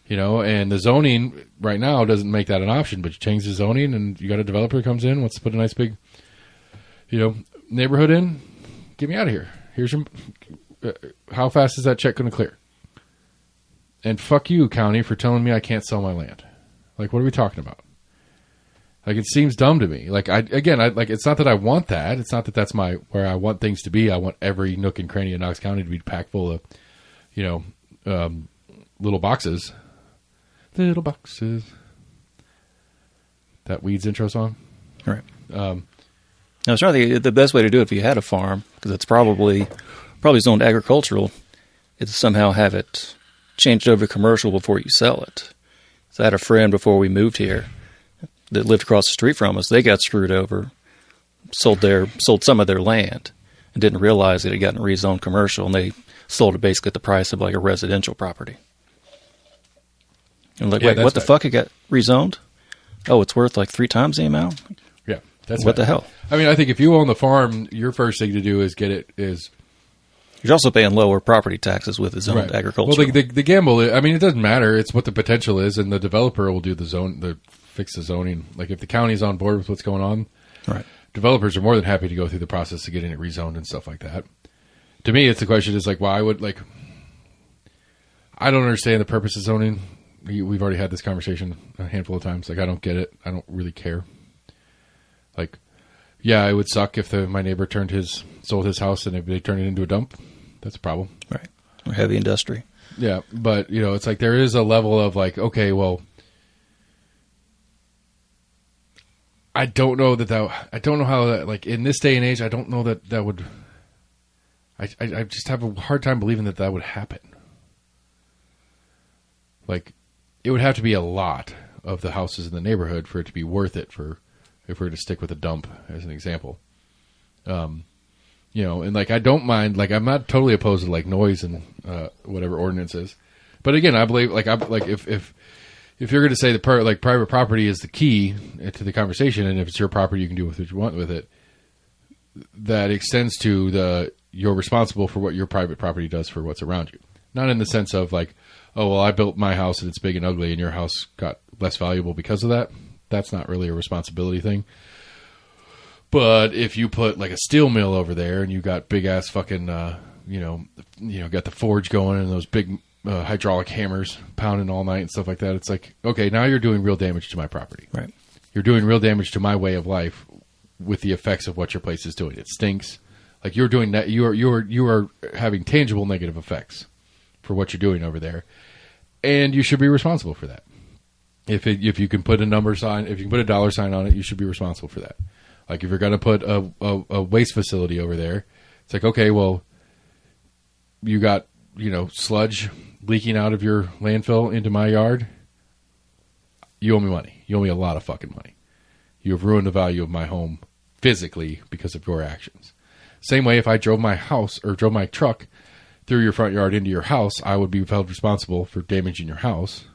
And the zoning right now doesn't make that an option, but you change the zoning and you got a developer who comes in, wants to put a nice big, neighborhood in, get me out of here. Here's your, how fast is that check going to clear? And fuck you, county, for telling me I can't sell my land. Like, what are we talking about? Like, it seems dumb to me. Like, it's not that I want that. It's not that that's where I want things to be. I want every nook and cranny of Knox County to be packed full of, little boxes. Little boxes. That Weeds intro song? Right. I was trying to think the best way to do it if you had a farm, because it's probably zoned agricultural, is to somehow have it changed over to commercial before you sell it. So I had a friend before we moved here that lived across the street from us. They got screwed over, sold some of their land, and didn't realize it had gotten rezoned commercial, and they sold it basically at the price of like a residential property. And like, wait, what the fuck? It got rezoned? Oh, it's worth like 3 times the amount? Yeah. That's what the hell? I mean, I think if you own the farm, your first thing to do is you're also paying lower property taxes with its own agriculture. Well, the gamble, it doesn't matter. It's what the potential is, and the developer will do the fix the zoning. Like if the county's on board with what's going on, Right. developers are more than happy to go through the process of getting it rezoned and stuff like that. To me, it's the question is like, why would like, I don't understand the purpose of zoning. We've already had this conversation a handful of times. Like, I don't get it. I don't really care. Like, yeah, it would suck if my neighbor sold his house and if they turned it into a dump. That's a problem. Right. Or heavy industry. Yeah. But, it's like there is a level of like, okay, well, I don't know I don't know how that, like, in this day and age, I don't know that would, I just have a hard time believing that would happen. Like, it would have to be a lot of the houses in the neighborhood for it to be worth it if we were to stick with a dump as an example. And like, I don't mind, like, I'm not totally opposed to like noise and whatever ordinances. But again, I believe if you're going to say private property is the key to the conversation, and if it's your property, you can do what you want with it. That extends to you're responsible for what your private property does for what's around you. Not in the sense of like, oh, well, I built my house and it's big and ugly and your house got less valuable because of that. That's not really a responsibility thing. But if you put like a steel mill over there and you got big ass fucking, got the forge going and those big hydraulic hammers pounding all night and stuff like that, it's like, okay, now you're doing real damage to my property. Right. You're doing real damage to my way of life with the effects of what your place is doing. It stinks. Like you're doing that. You are having tangible negative effects for what you're doing over there. And you should be responsible for that. If you can put a $, if you can put a $sign on it, you should be responsible for that. Like if you're going to put a waste facility over there, it's like, okay, well, you got, sludge leaking out of your landfill into my yard. You owe me money. You owe me a lot of fucking money. You have ruined the value of my home physically because of your actions. Same way, if I drove my house or drove my truck through your front yard into your house, I would be held responsible for damaging your house.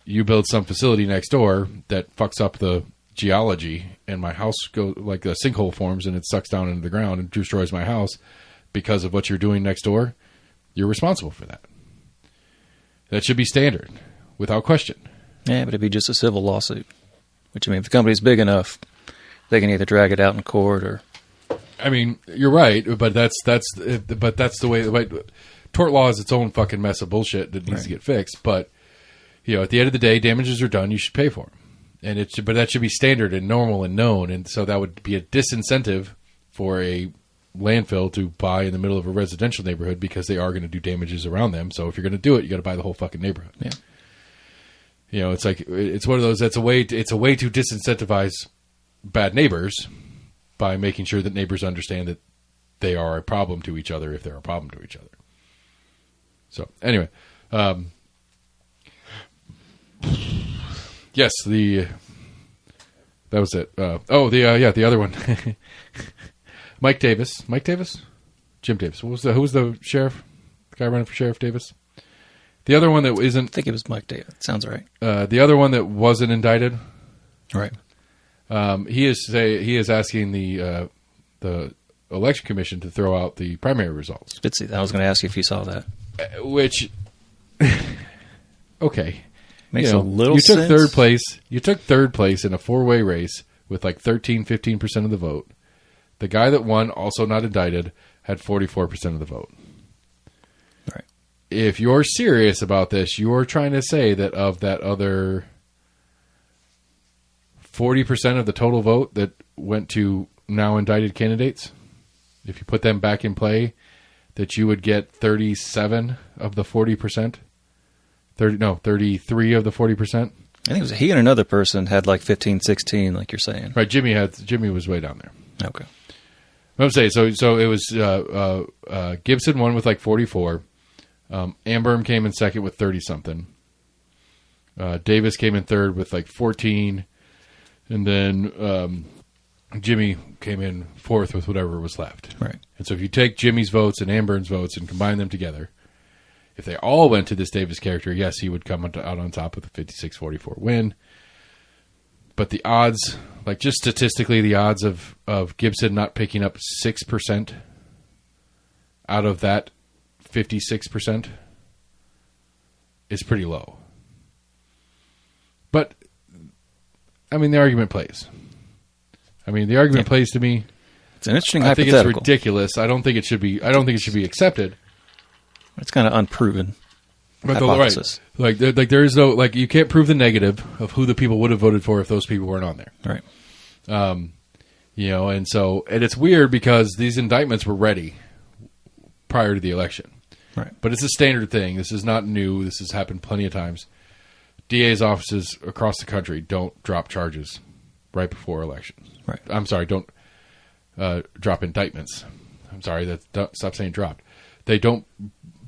You build some facility next door that fucks up the geology and my house goes like a sinkhole forms and it sucks down into the ground and destroys my house because of what you're doing next door. You're responsible for that. That should be standard without question. Yeah, but it'd be just a civil lawsuit. Which, I mean, if the company's big enough, they can either drag it out in court or... I mean, you're right, but that's the way. Like, tort law is its own fucking mess of bullshit that needs to get fixed. But at the end of the day, damages are done. You should pay for them, but that should be standard and normal and known. And so that would be a disincentive for a landfill to buy in the middle of a residential neighborhood because they are going to do damages around them. So if you're going to do it, you got to buy the whole fucking neighborhood. Yeah, it's like it's one of those. It's a way to disincentivize bad neighbors. By making sure that neighbors understand that they are a problem to each other if they're a problem to each other. So, anyway. Yes, that was it. The other one. Mike Davis. Mike Davis? Jim Davis. Who was the sheriff? The guy running for Sheriff Davis? The other one that isn't... I think it was Mike Davis. Sounds right. The other one that wasn't indicted... Right. He is asking the election commission to throw out the primary results. I was going to ask you if you saw that. Which, okay, makes a little sense. You took third place in a 4-way race with like 15% of the vote. The guy that won, also not indicted, had 44% of the vote. Right. If you're serious about this, you are trying to say that of that other 40% of the total vote that went to now indicted candidates, if you put them back in play, that you would get 37 of the 40%. 33 of the 40%. I think it was he and another person had like 15, 16, like you're saying. Right, Jimmy was way down there. Okay. I'm saying so it was Gibson won with like 44. Amberm came in second with 30 something. Davis came in third with like 14. And then Jimmy came in fourth with whatever was left. Right. And so if you take Jimmy's votes and Amburn's votes and combine them together, if they all went to this Davis character, yes, he would come out on top with a 56-44 win. But the odds, like just statistically, the odds of Gibson not picking up 6% out of that 56% is pretty low. But I mean, the argument plays. I mean, the argument plays to me. It's an interesting I think hypothetical. it's ridiculous. I don't think it should be. I don't think it should be accepted. It's kind of unproven. But Hypothesis. Right, like there is no like you can't prove the negative of who the people would have voted for if those people weren't on there. Right. You know, and it's weird because these indictments were ready prior to the election. Right. But it's a standard thing. This is not new. This has happened plenty of times. DA's offices across the country don't drop charges right before elections. Right. I'm sorry, don't drop indictments. I'm sorry, stop saying dropped. They don't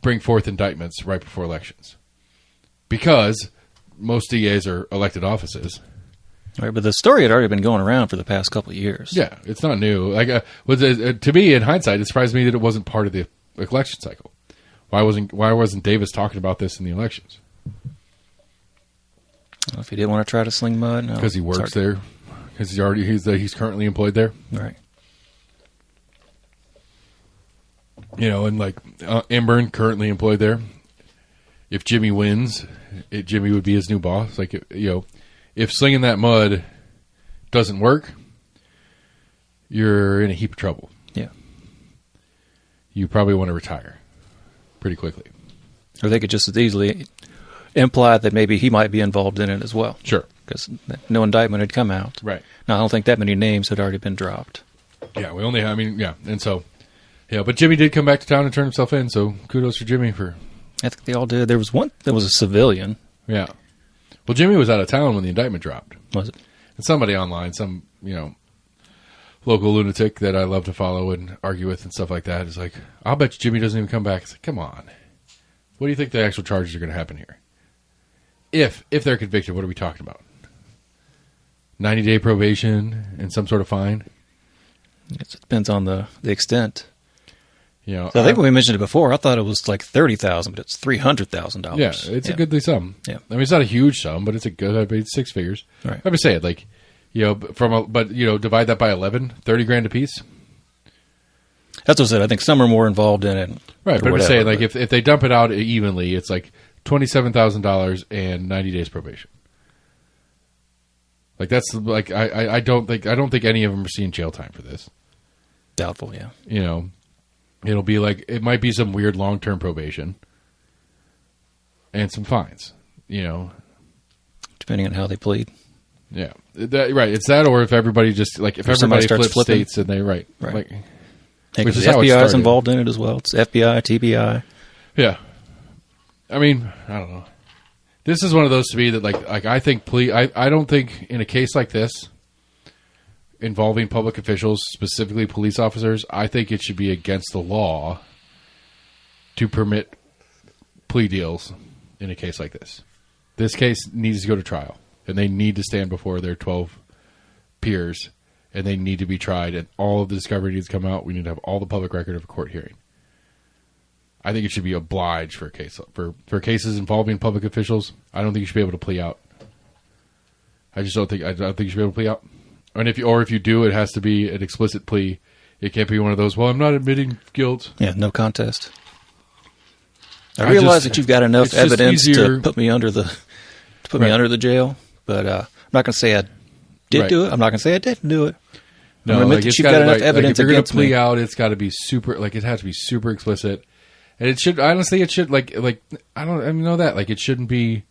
bring forth indictments right before elections because most DAs are elected offices. Right, but the story had already been going around for the past couple of years. Yeah, it's not new. Like, to me, in hindsight, it surprised me that it wasn't part of the election cycle. Why wasn't Davis talking about this in the elections? Well, if he didn't want to try to sling mud, no. Because he works there. Because he's currently employed there. Right. You know, and like Emburn currently employed there. If Jimmy wins, Jimmy would be his new boss. Like, you know, if slinging that mud doesn't work, you're in a heap of trouble. Yeah. You probably want to retire pretty quickly. Or they could just as easily imply that maybe he might be involved in it as well. Sure. Because no indictment had come out. Right. Now, I don't think that many names had already been dropped. Yeah, and so, yeah, but Jimmy did come back to town and turn himself in, so kudos for Jimmy for... I think they all did. There was one that was a civilian. Yeah. Well, Jimmy was out of town when the indictment dropped. Was it? And somebody online, some, you know, local lunatic that I love to follow and argue with and stuff like that is like, I'll bet you Jimmy doesn't even come back. It's like, come on. What do you think the actual charges are going to happen here? If they're convicted, what are we talking about? 90-day probation and some sort of fine? It depends on the extent. You know, So I think when we mentioned it before, I thought it was like $30,000, but it's $300,000. yeah, it's a goodly sum. Yeah. I mean, it's not a huge sum, but it's a good, I mean, it's six figures. Right. I'm just saying, like, you know, but you know, divide that by 11, 30 grand a piece. That's what I said. I think some are more involved in it. Right, but I'm just saying, like, if they dump it out evenly, it's like $27,000 and 90 days probation. Like, that's like I don't think any of them are seeing jail time for this. Doubtful, yeah. You know, it'll be like it might be some weird long-term probation and some fines. You know, Depending on how they plead. yeah, right. It's that, or if everybody just like if everybody starts flips flipping. states and they Right. like, Because is the how it FBI is started. involved in it as well. It's FBI, TBI. yeah. I mean, I don't know. This is one of those to me that like I think I don't think in a case like this involving public officials, specifically police officers, I think it should be against the law to permit plea deals in a case like this. This case needs to go to trial, and they need to stand before their 12 peers, and they need to be tried, and all of the discovery needs to come out. We need to have all the public record of a court hearing. I think it should be obliged for a case for cases involving public officials. I don't think you should be able to plea out. I don't think you should be able to plea out. And if you do, it has to be an explicit plea. It can't be one of those, well, I'm not admitting guilt. Yeah, no contest. I realize that you've got enough evidence to put me under the me under the jail, but I'm not going to say I did do it. I'm not going to say I didn't do it. No, I'm admit that you've got enough evidence if you're going to against me. plea out, it's got to be super. Like it has to be super explicit, and it should honestly. It should like I know that like it shouldn't be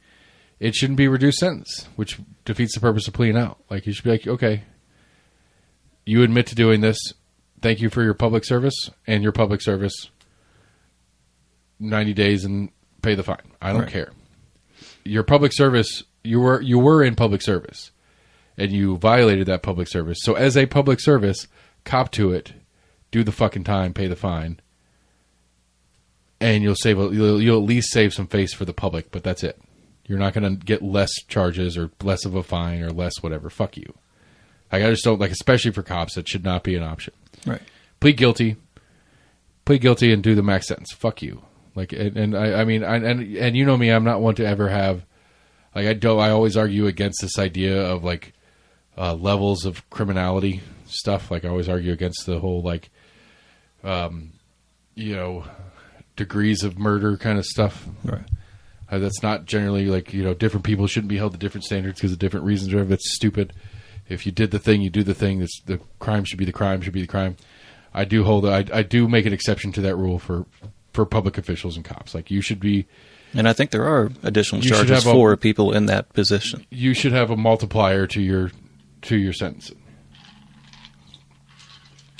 reduced sentence, which defeats the purpose of pleading out. Like you should be like, okay, you admit to doing this. Thank you for your public service and your public service. 90 days and pay the fine. I don't care. Your public service, you were in public service, and you violated that public service. So as a public service, cop to it, do the fucking time, pay the fine, and you'll at least save some face for the public. But that's it. You're not going to get less charges or less of a fine or less whatever. Fuck you. Like, I just don't like, especially for cops, that should not be an option. Right. Plead guilty, and do the max sentence. Fuck you. Like, and I mean, and you know me, I'm not one to ever have, like, I always argue against this idea of like levels of criminality stuff. Like, I always argue against the whole like, degrees of murder kind of stuff. Right. That's not generally like, different people shouldn't be held to different standards because of different reasons. Or if it's stupid. If you did the thing, you do the thing. The crime should be the crime. Should be the crime. I do make an exception to that rule for public officials and cops. Like you should be. And I think there are additional charges for people in that position. You should have a multiplier to your sentence.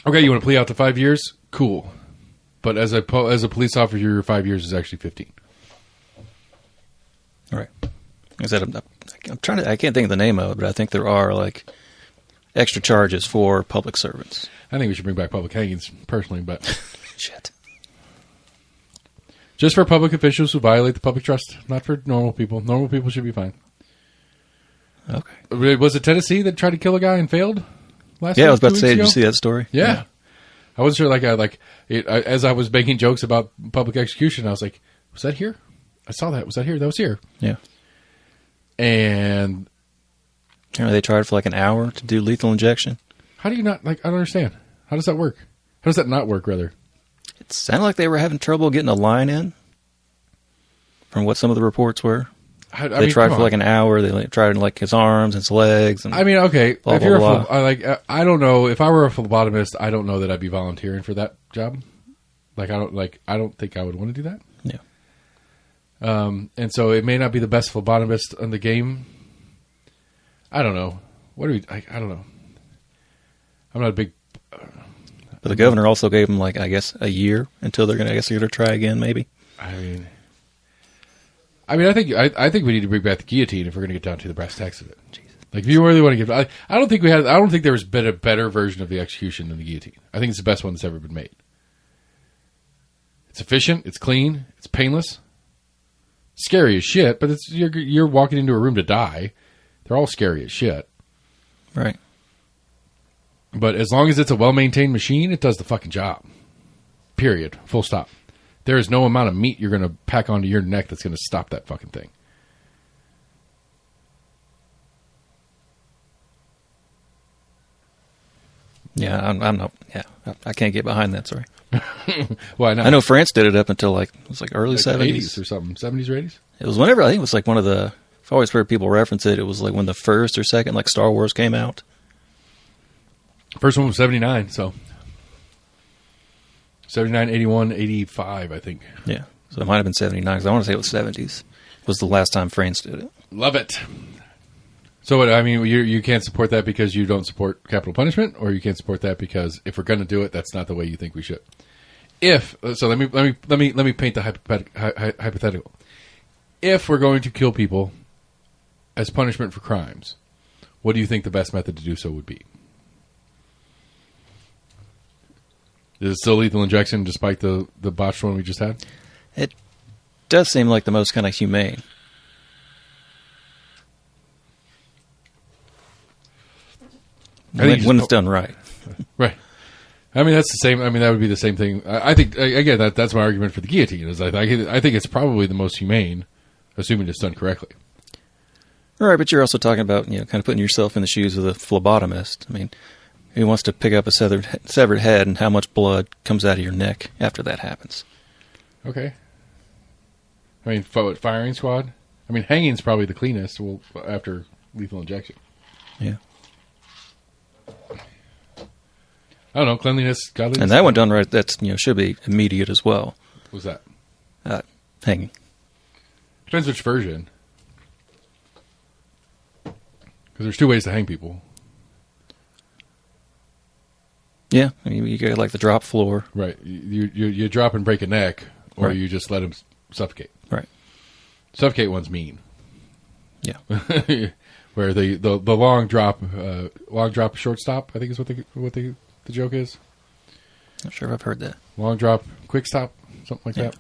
Okay, you want to plea out to 5 years? Cool. But as a police officer, your 5 years is actually 15. All right. I can't think of the name of it, but I think there are like extra charges for public servants. I think we should bring back public hangings personally, but shit. Just for public officials who violate the public trust, not for normal people. Normal people should be fine. Okay. Was it Tennessee that tried to kill a guy and failed last Yeah, week, I was about to say, ago? did you see that story? Yeah. I wasn't sure, as I was making jokes about public execution, I was like, was that here? I saw that. Was that here? That was here. Yeah. And they tried for like an hour to do lethal injection. How do you not, I don't understand. How does that work? How does that not work, rather? It sounded like they were having trouble getting a line in, from what some of the reports were. They tried for like an hour. They tried like his arms and his legs. And okay. Blah, if you're blah, blah. I don't know. If I were a phlebotomist, I don't know that I'd be volunteering for that job. I don't think I would want to do that. Yeah. And so it may not be the best phlebotomist in the game. I don't know. I don't know. I'm not a big. But the governor also gave him a year until they're going to try again, maybe. I think we need to bring back the guillotine if we're going to get down to the brass tacks of it. Jesus. If you really want to get, I don't think there was been a better version of the execution than the guillotine. I think it's the best one that's ever been made. It's efficient. It's clean. It's painless. Scary as shit, but you're walking into a room to die. They're all scary as shit. Right. But as long as it's a well-maintained machine, it does the fucking job. Period. Full stop. There is no amount of meat you're going to pack onto your neck that's going to stop that fucking thing. Yeah, I'm not. Yeah, I can't get behind that. Sorry. Why not? I know France did it up until early 70s or something. 70s or 80s? It was whenever, I think it was one of the, I've always heard people reference it, it was when the first or second Star Wars came out. First one was 79, so 79, 81, 85, I think. Yeah, so it might have been 79, because I want to say it was 70s. Was the last time France did it. Love it. So, you can't support that because you don't support capital punishment, or you can't support that because if we're going to do it, that's not the way you think we should. Let me paint the hypothetical. If we're going to kill people as punishment for crimes, what do you think the best method to do so would be? Is it still lethal injection despite the botched one we just had? It does seem like the most kind of humane. When it's done right. Right. That's the same. That would be the same thing. I think, again, that's my argument for the guillotine. Is I think it's probably the most humane, assuming it's done correctly. Right, but you're also talking about, kind of putting yourself in the shoes of the phlebotomist. Who wants to pick up a severed head and how much blood comes out of your neck after that happens? Okay. Firing squad? Hanging's probably the cleanest after lethal injection. Yeah. I don't know, cleanliness, godliness. And that one done right, that's should be immediate as well. What's that? Hanging. Depends which version. Because there's two ways to hang people. Yeah, you got the drop floor. Right. You drop and break a neck, or right. you just let him suffocate. Right. Suffocate one's mean. Yeah. Where the long drop, short stop, I think is what the joke is. Not sure if I've heard that. Long drop, quick stop, something like that.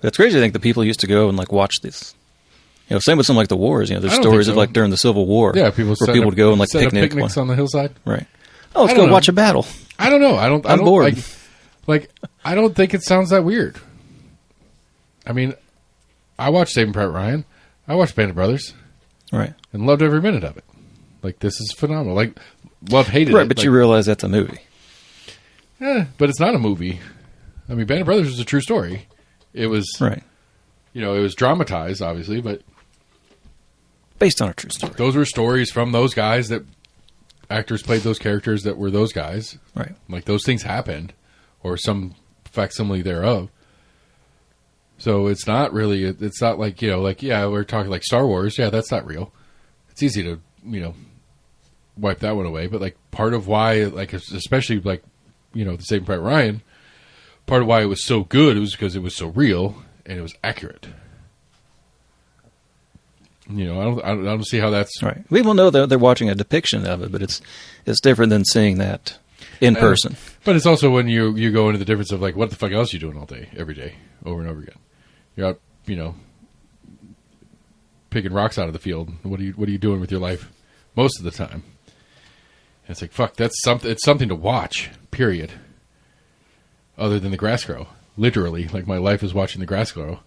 That's crazy. I think the people used to go and watch this. Same with something like the wars. There's stories of during the Civil War. Yeah, people would go and picnics on the hillside. Right. Oh, let's go watch a battle. I don't know. I'm bored. I don't think it sounds that weird. I watched Saving Private Ryan. I watched Band of Brothers. Right. And loved every minute of it. This is phenomenal. Hated it. Right, but you realize that's a movie. Yeah, but it's not a movie. Band of Brothers was a true story. It was... Right. it was dramatized, obviously, but Based on a true story. those were stories from those guys that actors played those characters that were those guys. Right. Like, those things happened, or some facsimile thereof. So it's not really, it's not like, we're talking like Star Wars. Yeah, that's not real. It's easy to, wipe that one away. But, like, part of why, like, especially, like, the Saving Private Ryan, part of why it was so good was because it was so real and it was accurate. I don't see how that's Right. We will know that they're watching a depiction of it, but it's different than seeing that in person. But it's also when you go into the difference of, like, what the fuck else are you doing all day, every day, over and over again. You're out, picking rocks out of the field. What are you doing with your life most of the time? And it's like, fuck, that's something. It's something to watch. Period. Other than the grass grow, literally, like, my life is watching the grass grow.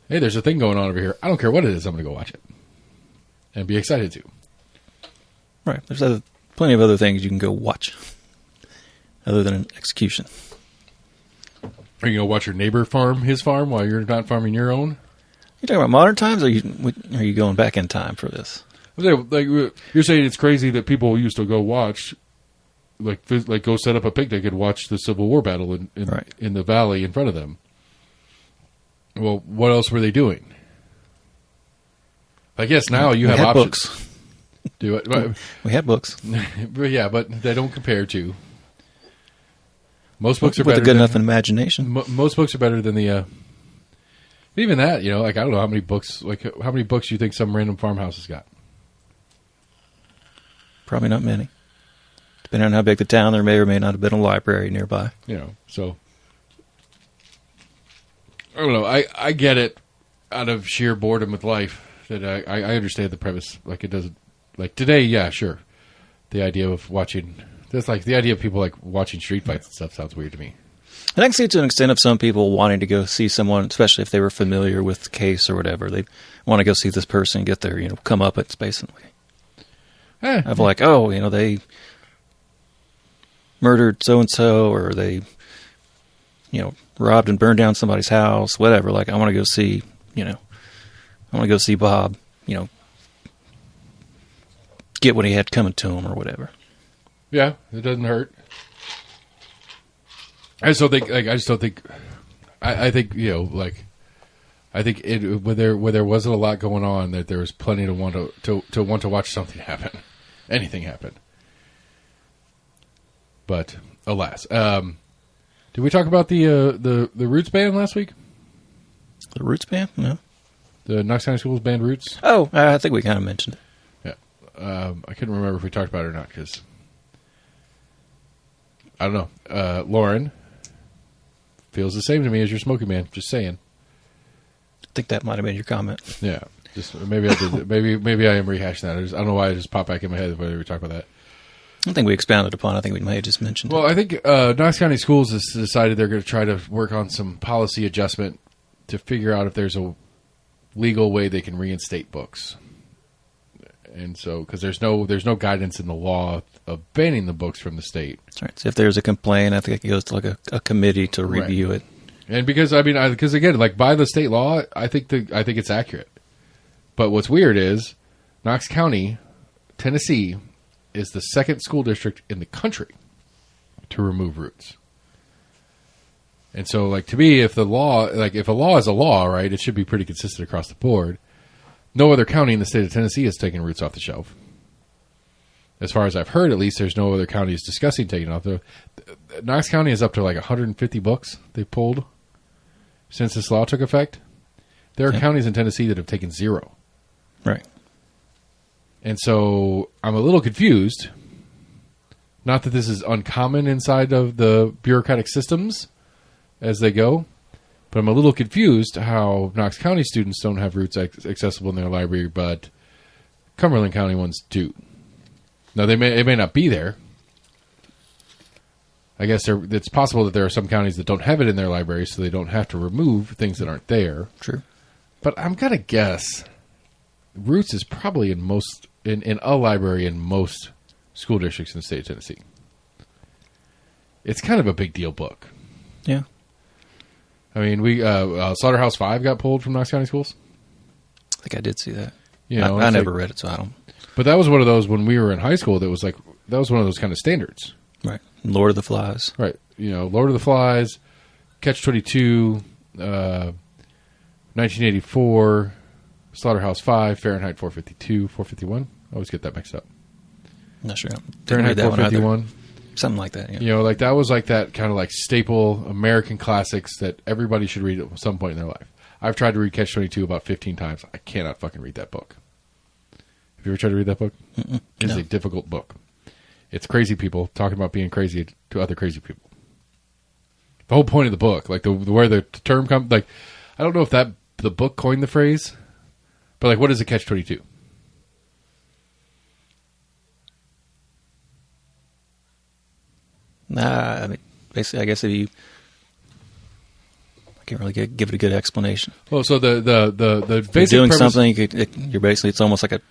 Hey, there's a thing going on over here. I don't care what it is. I'm going to go watch it and be excited to. Right. There's plenty of other things you can go watch other than an execution. Are you going to watch your neighbor farm his farm while you're not farming your own? You talking about modern times, or are you going back in time for this? Like, you're saying it's crazy that people used to go watch, like go set up a picnic and watch the Civil War battle in the valley in front of them. Well, what else were they doing? I guess now you have options. Books. Do it. We had books. Yeah, but they don't compare to. Most books are with better. a good enough imagination. Most books are better than the. Even that, like, I don't know how many books. Like, how many books you think some random farmhouse has got? Probably not many. Depending on how big the town, there may or may not have been a library nearby. So I don't know. I get it out of sheer boredom with life that I understand the premise. Like, it doesn't, like, today, yeah, sure. The idea of watching, that's like the idea of people, like, watching street fights and stuff sounds weird to me. And I can see it to an extent of some people wanting to go see someone, especially if they were familiar with the case or whatever. They want to go see this person, get their, come up at basically. Of like, they murdered so-and-so, or they, robbed and burned down somebody's house, whatever. Like, I want to go see, Bob, get what he had coming to him or whatever. Yeah, it doesn't hurt. I just don't think, I think, I think where there wasn't a lot going on, that there was plenty to want to watch something happen. Anything happen. But, alas. Did we talk about the Roots band last week? The Roots band? No. The Knox County Schools band Roots? Oh, I think we kind of mentioned it. Yeah. I couldn't remember if we talked about it or not, because I don't know. Lauren feels the same to me as your Smoky Man. Just saying. I think that might have been your comment. Yeah. Just maybe I did. maybe I am rehashing that. I don't know why it just popped back in my head whether we talked about that. I don't think we expounded upon. I think we may have just mentioned it. Well, I think Knox County Schools has decided they're going to try to work on some policy adjustment to figure out if there's a legal way they can reinstate books. And so, because there's no guidance in the law of banning the books from the state. That's right. So if there's a complaint, I think it goes to like a committee to review it. And because because again, like, by the state law, I think it's accurate. But what's weird is Knox County, Tennessee, is the second school district in the country to remove Roots. And so, like, to me, if a law is a law, right, it should be pretty consistent across the board. No other county in the state of Tennessee has taken Roots off the shelf. As far as I've heard, at least, there's no other counties discussing taking it off. Knox County is up to like 150 books they pulled since this law took effect. There are counties in Tennessee that have taken 0. Right. And so I'm a little confused. Not that this is uncommon inside of the bureaucratic systems as they go, but I'm a little confused how Knox County students don't have Roots accessible in their library, but Cumberland County ones do. Now, it may not be there. I guess it's possible that there are some counties that don't have it in their library, so they don't have to remove things that aren't there. True. But I'm going to guess Roots is probably in a library in most school districts in the state of Tennessee. It's kind of a big deal book. Yeah. I mean, we Slaughterhouse 5 got pulled from Knox County Schools. I think I did see that. You know, I never read it, so I don't. But that was one of those when we were in high school. That was one of those kind of standards. Right. Lord of the Flies. Right. You know, Lord of the Flies, Catch-22, 1984, Slaughterhouse 5, Fahrenheit 452, 451. I always get that mixed up. Not sure. Fahrenheit 451. Something like that, yeah. You know, like that was like that kind of like staple American classics that everybody should read at some point in their life. I've tried to read Catch-22 about 15 times. I cannot fucking read that book. Have you ever tried to read that book? It's a difficult book. It's crazy people talking about being crazy to other crazy people. The whole point of the book, like where the term comes, like I don't know if the book coined the phrase, but like what is a Catch-22? I mean, basically, I guess if you, I can't really give it a good explanation. Well, so the basic you're doing premise, something, you're basically, it's almost like a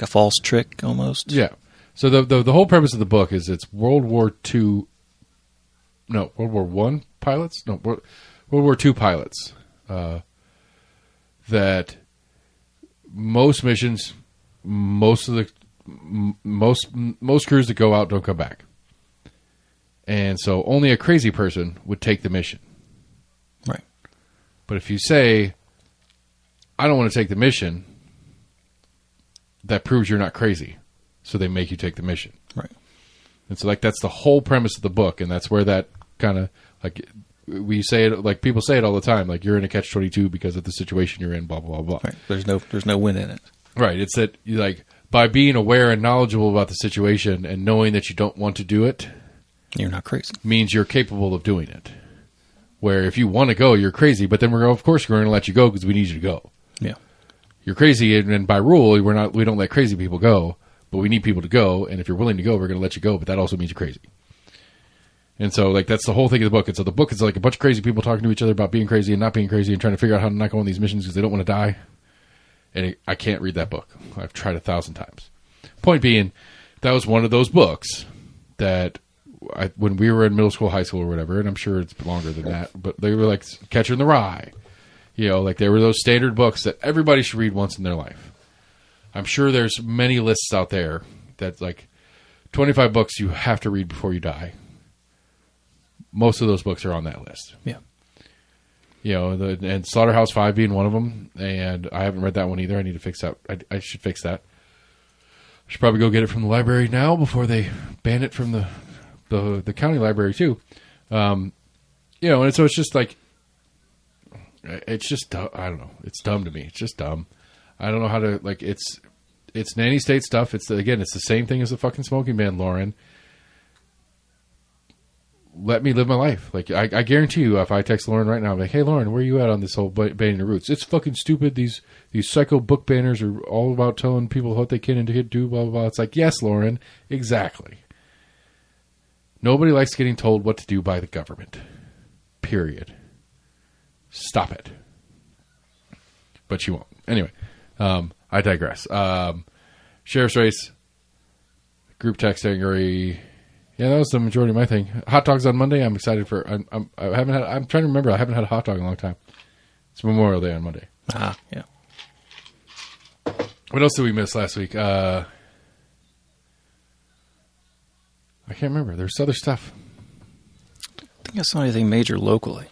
false trick, almost. Yeah. So the whole premise of the book is it's World War I pilots? No, World War II pilots. That most missions, most crews that go out don't come back. And so only a crazy person would take the mission. Right. But if you say, I don't want to take the mission, that proves you're not crazy. So they make you take the mission. Right. And so like that's the whole premise of the book, and that's where that kind of like we say it, like people say it all the time, like you're in a Catch-22 because of the situation you're in, blah blah blah. Right. There's no win in it. Right. It's that you like by being aware and knowledgeable about the situation and knowing that you don't want to do it, you're not crazy. Means you're capable of doing it. Where if you want to go, you're crazy, but then of course we're going to let you go because we need you to go. Yeah. You're crazy, and by rule we don't let crazy people go. But we need people to go, and if you're willing to go, we're going to let you go, but that also means you're crazy. And so, like, that's the whole thing of the book. And so the book is like a bunch of crazy people talking to each other about being crazy and not being crazy and trying to figure out how to not go on these missions because they don't want to die. And I can't read that book. I've tried 1,000 times. Point being, that was one of those books that when we were in middle school, high school, or whatever, and I'm sure it's longer than that, but they were like Catcher in the Rye. You know, like they were those standard books that everybody should read once in their life. I'm sure there's many lists out there that's like 25 books you have to read before you die. Most of those books are on that list. Yeah. You know, and Slaughterhouse 5 being one of them, and I haven't read that one either. I need to fix that. I should fix that. I should probably go get it from the library now before they ban it from the county library too. You know, and so it's just like, it's just, I don't know. It's dumb to me. It's just dumb. I don't know how to, like, it's nanny state stuff. It's the same thing as the fucking smoking ban, Lauren. Let me live my life. Like, I guarantee you, if I text Lauren right now, I'm like, hey, Lauren, where are you at on this whole banning the roots? It's fucking stupid. These psycho book banners are all about telling people what they can and can't do, blah, blah, blah. It's like, yes, Lauren, exactly. Nobody likes getting told what to do by the government. Period. Stop it. But you won't. Anyway. I digress. Sheriff's race, group text angry. Yeah, that was the majority of my thing. Hot dogs on Monday. I'm excited for. I'm trying to remember. I haven't had a hot dog in a long time. It's Memorial Day on Monday. Yeah. What else did we miss last week? I can't remember. There's other stuff. I think I saw anything major locally.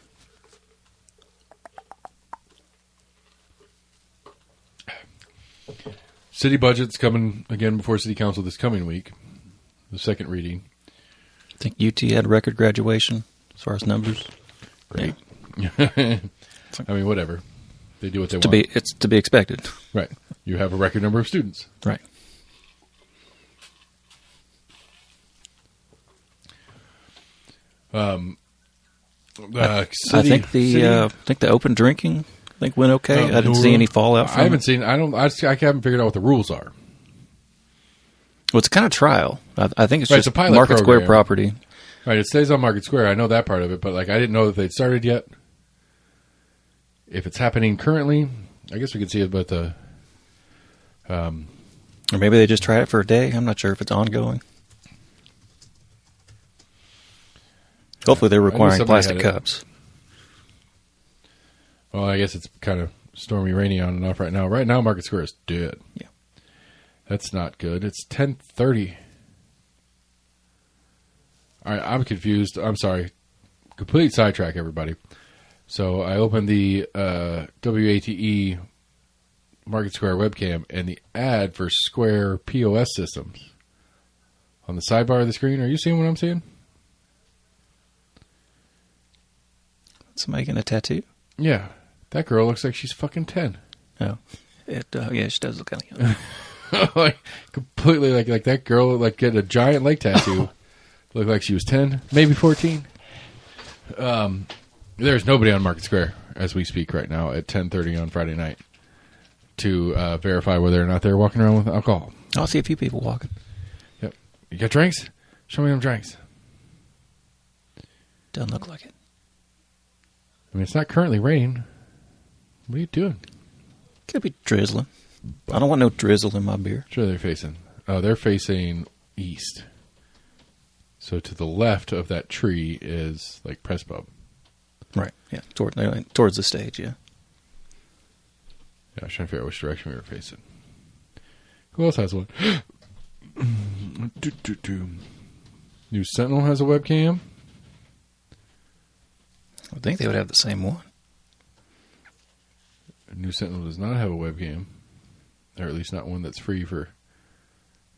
City budget's coming again before City Council this coming week. The second reading. I think UT had record graduation as far as numbers. Great. Yeah. I mean, whatever. They do what they want. It's to be expected. Right. You have a record number of students. Right. I think the open drinking went okay. I didn't see any fallout from it. I haven't figured out what the rules are. Well, it's kind of trial. I think it's right, just it's a pilot Market program. Square property. Right, it stays on Market Square. I know that part of it, but like I didn't know that they'd started yet. If it's happening currently, I guess we could see it, but or maybe they just tried it for a day. I'm not sure if it's ongoing. Hopefully, they're requiring plastic cups. Well, I guess it's kind of stormy, rainy on and off right now. Right now, Market Square is dead. Yeah. That's not good. It's 10:30. All right, I'm confused. I'm sorry. Complete sidetrack, everybody. So I opened the WATE Market Square webcam, and the ad for Square POS systems on the sidebar of the screen. Are you seeing what I'm seeing? Somebody getting a tattoo? Yeah. That girl looks like she's fucking 10. Oh. Yeah, she does look kind of young. Like, completely like that girl like get a giant leg tattoo. Looked like she was 10, maybe 14. There's nobody on Market Square as we speak right now at 10:30 on Friday night to verify whether or not they're walking around with alcohol. I'll see a few people walking. Yep. You got drinks? Show me them drinks. Doesn't look like it. I mean, it's not currently raining. What are you doing? Could be drizzling. I don't want no drizzle in my beer. Which are they facing? Oh, they're facing east. So to the left of that tree is like Press Pub. Right. Yeah. Towards the stage. Yeah. Yeah, I was trying to figure out which direction we were facing. Who else has one? New Sentinel has a webcam. I would think they would have the same one. New Sentinel does not have a webcam. Or at least not one that's free for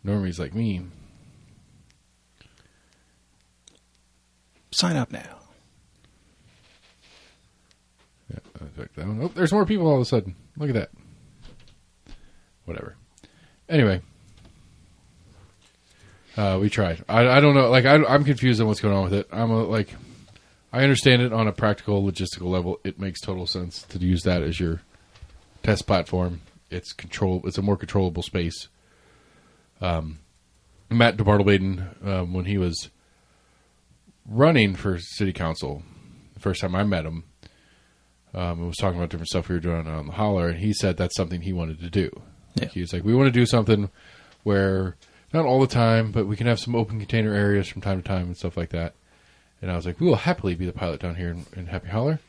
normies like me. Sign up now. Yeah, I took that one. Oh, there's more people all of a sudden. Look at that. Whatever. Anyway. We tried. I don't know. Like, I'm confused on what's going on with it. I understand it on a practical, logistical level. It makes total sense to use that as your test platform. It's a more controllable space. Matt DeBartlebaden, when he was running for city council, the first time I met him, was talking about different stuff we were doing on the Holler, and he said that's something he wanted to do. Yeah. He was like, we want to do something where, not all the time, but we can have some open container areas from time to time and stuff like that. And I was like, we will happily be the pilot down here in Happy Holler.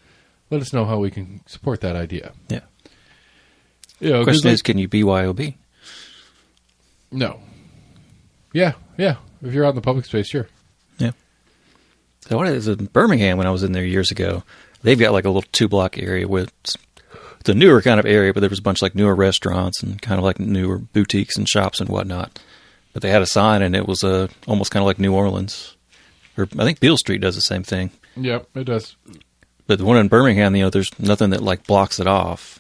Let us know how we can support that idea. Yeah. You know, the question is, can you BYOB? No. Yeah. If you're out in the public space, sure. Yeah. So what is in Birmingham when I was in there years ago? They've got like a little 2-block area with it's a newer kind of area, but there was a bunch of like newer restaurants and kind of like newer boutiques and shops and whatnot. But they had a sign and it was almost kind of like New Orleans. Or I think Beale Street does the same thing. Yep, it does. But the one in Birmingham, there's nothing that like blocks it off.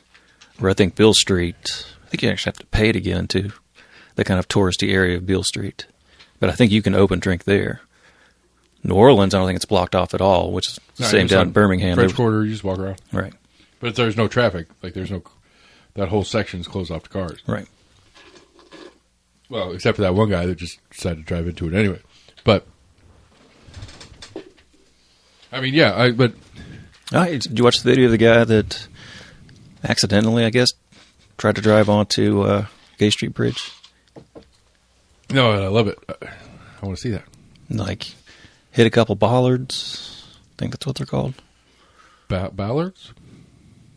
Where I think Beale Street, I think you actually have to pay to get into the kind of touristy area of Beale Street. But I think you can open drink there. New Orleans, I don't think it's blocked off at all, which is the same down in Birmingham. French Quarter, you just walk around. Right. But there's no traffic. Like that whole section's closed off to cars. Right. Well, except for that one guy that just decided to drive into it anyway. But I mean, yeah, did you watch the video of the guy that accidentally, I guess, tried to drive onto Gay Street Bridge? No, I love it. I want to see that. Like, hit a couple bollards. I think that's what they're called. Ballards?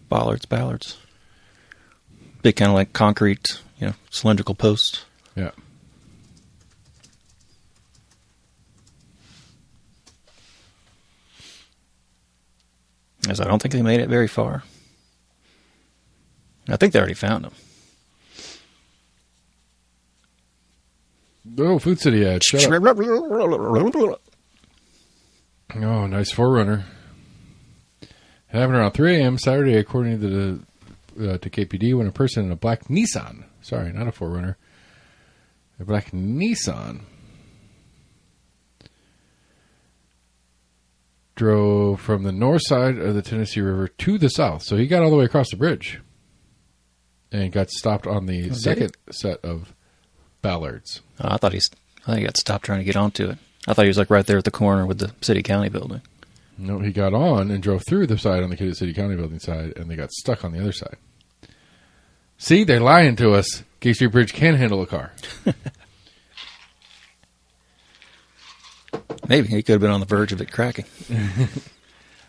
Ballards. Big kind of like concrete, cylindrical posts. Yeah. As I don't think they made it very far. I think they already found them. Oh, Food City ad. Shut up. Oh, nice Forerunner. It happened around 3 a.m. Saturday, according to KPD, when a person in a black Nissan, sorry, not a Forerunner, a black Nissan, drove from the north side of the Tennessee River to the south. So he got all the way across the bridge and got stopped on the second set of Ballards. Oh, I thought he got stopped trying to get onto it. I thought he was like right there at the corner with the city-county building. No, he got on and drove through the side on the city-county building side, and they got stuck on the other side. See, they're lying to us. Gay Street Bridge can handle a car. Maybe he could have been on the verge of it cracking.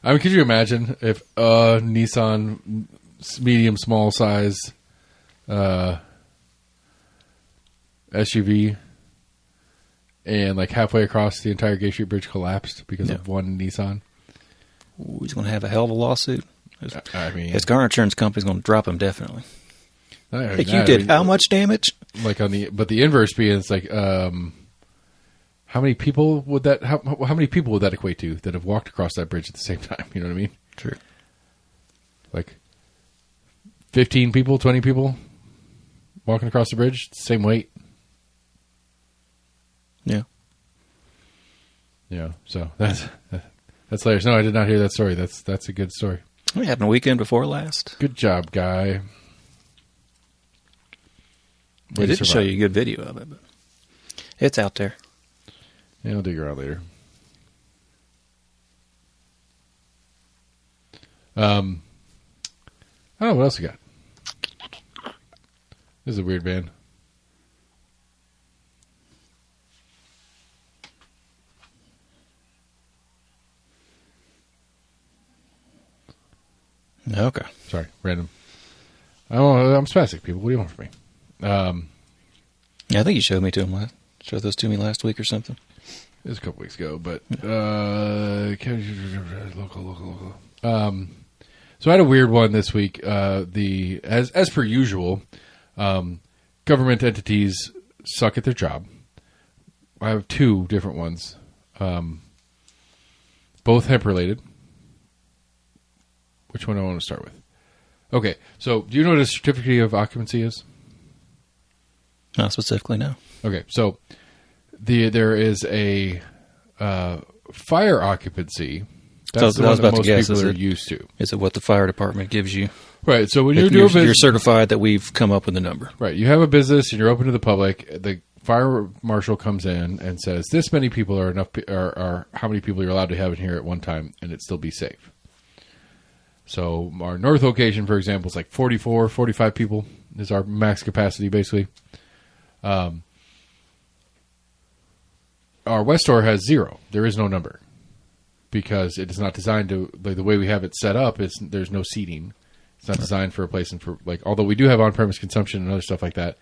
I mean, could you imagine if a Nissan medium small size SUV and like halfway across the entire Gay Street Bridge collapsed because of one Nissan? Ooh, he's going to have a hell of a lawsuit. I mean, his car insurance company's going to drop him definitely. Like you did how much damage? Like but the inverse being it's like how many people would that how many people would that equate to that have walked across that bridge at the same time? You know what I mean? True. Like 15 people, 20 people walking across the bridge, same weight. Yeah. Yeah. So that's hilarious. No, I did not hear that story. That's a good story. It happened a weekend before last. Good job, guy. They didn't show you a good video of it, but it's out there. Yeah, I'll dig around later. I don't know what else we got. This is a weird band. Okay. Sorry, random. I'm spastic, people. What do you want from me? Yeah, I think you showed those to me last week or something. It was a couple weeks ago, but local. So I had a weird one this week. As per usual, government entities suck at their job. I have two different ones, both hemp related. Which one do I want to start with? Okay, so do you know what a certificate of occupancy is? Not specifically, no. Okay, so there is a fire occupancy. That's the one that most people are used to. Is it what the fire department gives you? Right, so when you're doing business, you're certified that we've come up with a number. Right, you have a business and you're open to the public. The fire marshal comes in and says, this many people are enough, are how many people you're allowed to have in here at one time and it still be safe. So our north location, for example, is like 44, 45 people is our max capacity, basically. Our west store has 0. There is no number because it is not designed to, like the way we have it set up, there's no seating. It's not designed for a place and for like, although we do have on-premise consumption and other stuff like that,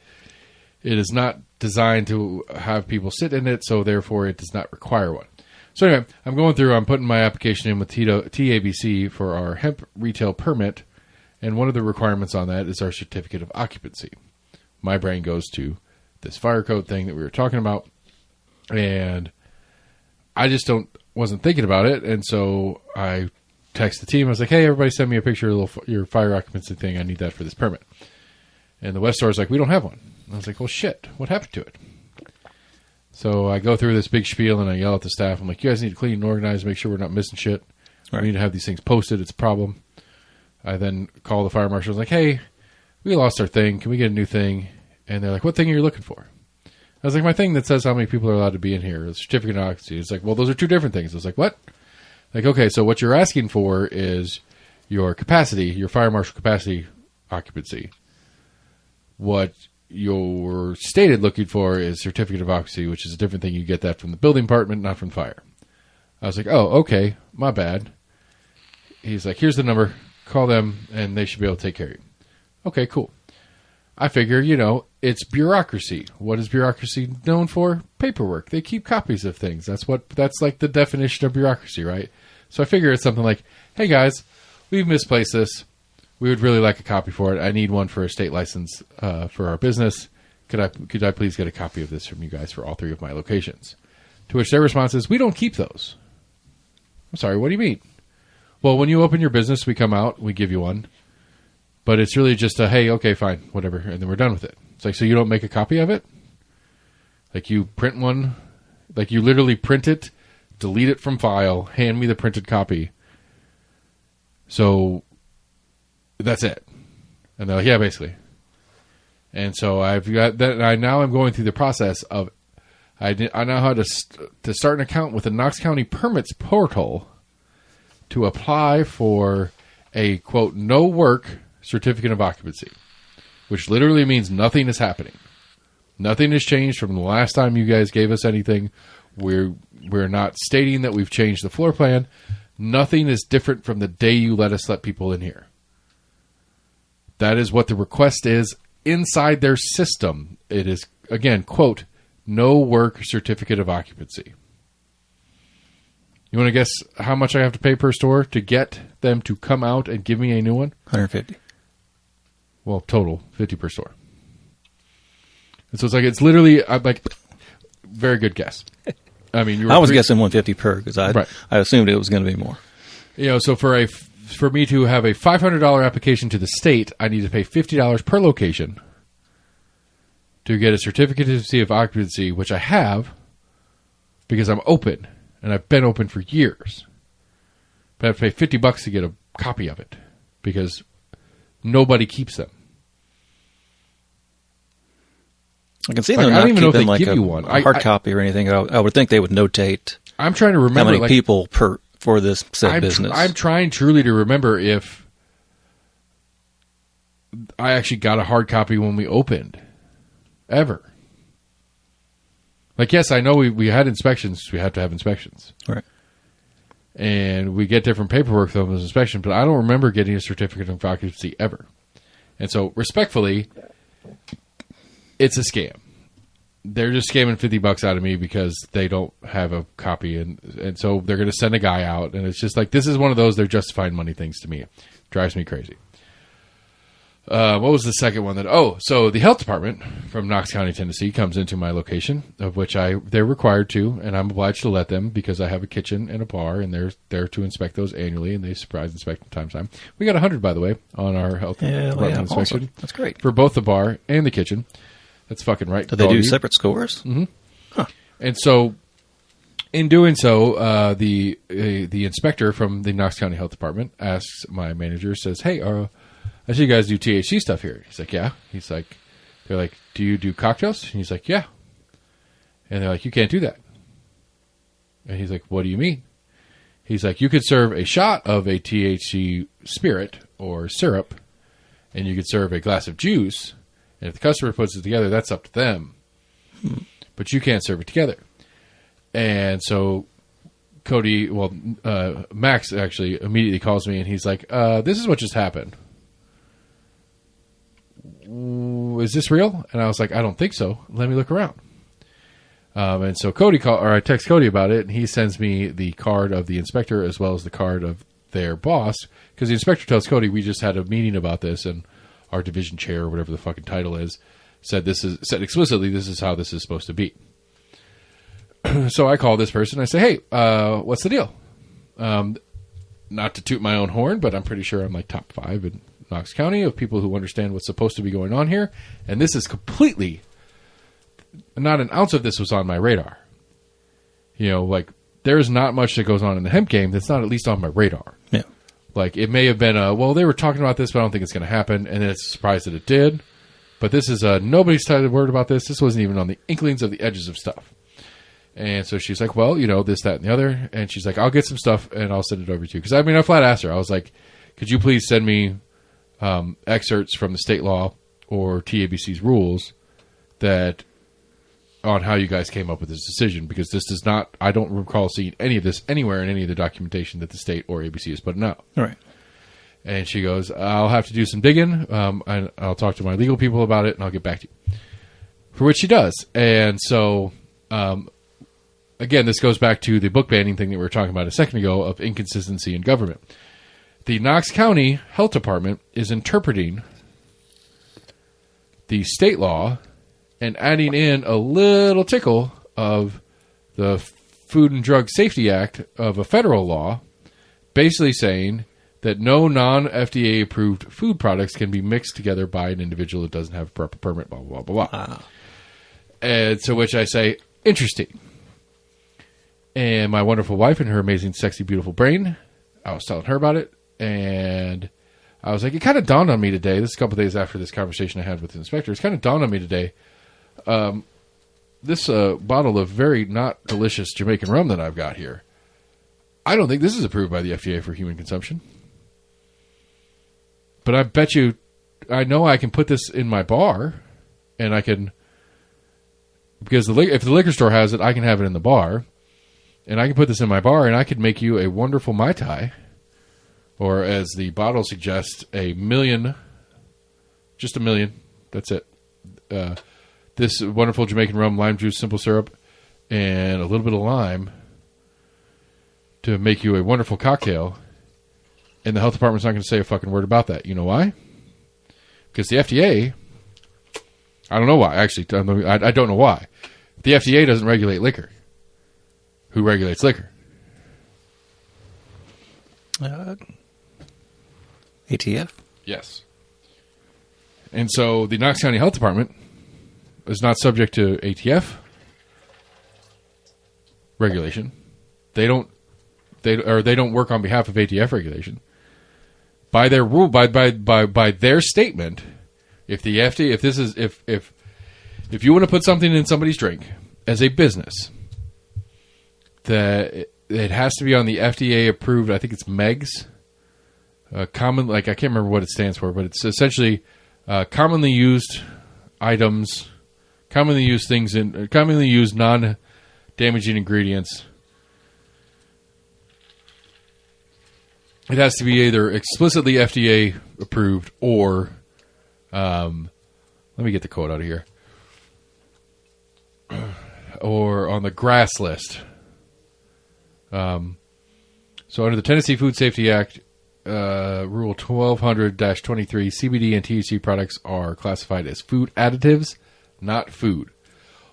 it is not designed to have people sit in it, so therefore it does not require one. So anyway, I'm putting my application in with TABC for our hemp retail permit, and one of the requirements on that is our certificate of occupancy. My brain goes to this fire code thing that we were talking about, and I just wasn't thinking about it, and so I text the team. I was like, hey, everybody send me a picture of your fire occupancy thing. I need that for this permit. And the West Store is like, we don't have one. I was like, well, shit, what happened to it? So I go through this big spiel and I yell at the staff. I'm like, you guys need to clean and organize, make sure we're not missing shit. Right. We need to have these things posted. It's a problem. I then call the fire marshal. I was like, hey, we lost our thing. Can we get a new thing? And they're like, what thing are you looking for? I was like, my thing that says how many people are allowed to be in here, the certificate of occupancy. It's like, well, those are two different things. I was like, what? Like, okay, so what you're asking for is your capacity, your fire marshal capacity occupancy. What your stated looking for is certificate of occupancy, which is a different thing. You get that from the building department, not from fire. I was like, oh, okay, my bad. He's like, here's the number. Call them, and they should be able to take care of you. Okay, cool. I figure, it's bureaucracy. What is bureaucracy known for? Paperwork. They keep copies of things. That's like the definition of bureaucracy, right? So I figure it's something like, hey guys, we've misplaced this. We would really like a copy for it. I need one for a state license for our business. Could I please get a copy of this from you guys for all 3 of my locations? To which their response is, we don't keep those. I'm sorry, what do you mean? Well, when you open your business, we come out, we give you one. But it's really just a, hey, okay, fine, whatever, and then we're done with it. It's like, so you don't make a copy of it? Like you print one? Like you literally print it, delete it from file, hand me the printed copy. So that's it. And they're like, yeah, basically. And so I've got that. And I'm going through the process of, I know how to start an account with the Knox County Permits portal to apply for a, quote, no work certificate of occupancy, which literally means nothing is happening. Nothing has changed from the last time you guys gave us anything. We're not stating that we've changed the floor plan. Nothing is different from the day you let us let people in here. That is what the request is inside their system. It is, again, quote, no work certificate of occupancy. You want to guess how much I have to pay per store to get them to come out and give me a new one? $150. Well, total, 50 per store. And so it's literally, I'm like, very good guess. I mean, I was guessing $150 per because I assumed it was going to be more. So for me to have a $500 application to the state, I need to pay $50 per location to get a certificate of occupancy, which I have because I'm open and I've been open for years. But I have to pay $50 to get a copy of it because nobody keeps them. I can see them not keeping like a hard copy or anything. I would think they would notate. I'm trying to remember how many people for this said business. I'm trying truly to remember if I actually got a hard copy when we opened, ever. Like, yes, I know we had inspections. We have to have inspections, right? And we get different paperwork from those inspections, but I don't remember getting a certificate of occupancy ever. And so, respectfully, it's a scam. They're just scamming $50 out of me because they don't have a copy, and so they're going to send a guy out, and it's just like, this is one of those they're justifying money things to me. It drives me crazy. What was the second one? So the health department from Knox County, Tennessee, comes into my location, of which they're required to, and I'm obliged to let them because I have a kitchen and a bar, and they're there to inspect those annually, and they surprise inspect from time to time. We got 100, by the way, on our health department inspection. Awesome. That's great for both the bar and the kitchen. That's fucking right. Do they do separate scores? Mm-hmm. Huh. And so, in doing so, the inspector from the Knox County Health Department asks my manager, says, "Hey, I see you guys do THC stuff here." He's like, "Yeah." He's like, "They're like, do you do cocktails?" And he's like, "Yeah." And they're like, "You can't do that." And he's like, "What do you mean?" He's like, "You could serve a shot of a THC spirit or syrup, and you could serve a glass of juice. And if the customer puts it together, that's up to them. But you can't serve it together." And so Max actually immediately calls me, and he's like, "This is what just happened. Is this real?" And I was like, "I don't think so. Let me look around." And so I text Cody about it, and he sends me the card of the inspector as well as the card of their boss, because the inspector tells Cody, "We just had a meeting about this, and our division chair," or whatever the fucking title is, said explicitly, this is how this is supposed to be. So I call this person. I say, "Hey, what's the deal?" Not to toot my own horn, but I'm pretty sure I'm like top 5 in Knox County of people who understand what's supposed to be going on here. And this is completely, not an ounce of this was on my radar. There's not much that goes on in the hemp game that's not at least on my radar. Yeah. Like, it may have been they were talking about this, but I don't think it's going to happen. And then it's a surprise that it did. But this is nobody's said a word about this. This wasn't even on the inklings of the edges of stuff. And so she's like, "Well, this, that, and the other." And she's like, "I'll get some stuff and I'll send it over to you." Because I flat asked her. I was like, "Could you please send me excerpts from the state law or TABC's rules on how you guys came up with this decision? Because this does not, I don't recall seeing any of this anywhere in any of the documentation that the state or ABC is putting out." All right. And she goes, "I'll have to do some digging. And I'll talk to my legal people about it, and I'll get back to you." For which she does. And so, again, this goes back to the book banning thing that we were talking about a second ago of inconsistency in government. The Knox County Health Department is interpreting the state law and adding in a little tickle of the Food and Drug Safety Act of a federal law, basically saying that no non-FDA approved food products can be mixed together by an individual that doesn't have a proper permit, blah, blah, blah, blah. And so which I say, interesting. And my wonderful wife and her amazing, sexy, beautiful brain, I was telling her about it, and I was like, it kind of dawned on me today, this is a couple of days after this conversation I had with the inspector, it's kind of dawned on me today, this bottle of very not delicious Jamaican rum that I've got here, I don't think this is approved by the FDA for human consumption. But I bet you, I know I can put this in my bar, and I can, because if the liquor store has it, I can have it in the bar. And I can put this in my bar, and I could make you a wonderful Mai Tai, or as the bottle suggests, a million, just a million. That's it. This wonderful Jamaican rum, lime juice, simple syrup, and a little bit of lime to make you a wonderful cocktail. And the health department's not going to say a fucking word about that. You know why? Because the FDA, I don't know why. Actually, I don't know why. The FDA doesn't regulate liquor. Who regulates liquor? ATF? Yes. And so the Knox County Health Department is not subject to ATF regulation. They don't work on behalf of ATF regulation. By their rule, by their statement, if the FDA, if you want to put something in somebody's drink as a business, that it has to be on the FDA approved. I think it's MEGS. Common, like I can't remember what it stands for, but it's essentially commonly used items, commonly used things in, commonly used non-damaging ingredients. It has to be either explicitly FDA approved or, let me get the quote out of here, or on the GRAS list. So under the Tennessee Food Safety Act, Rule 1200-23, CBD and THC products are classified as food additives, not food.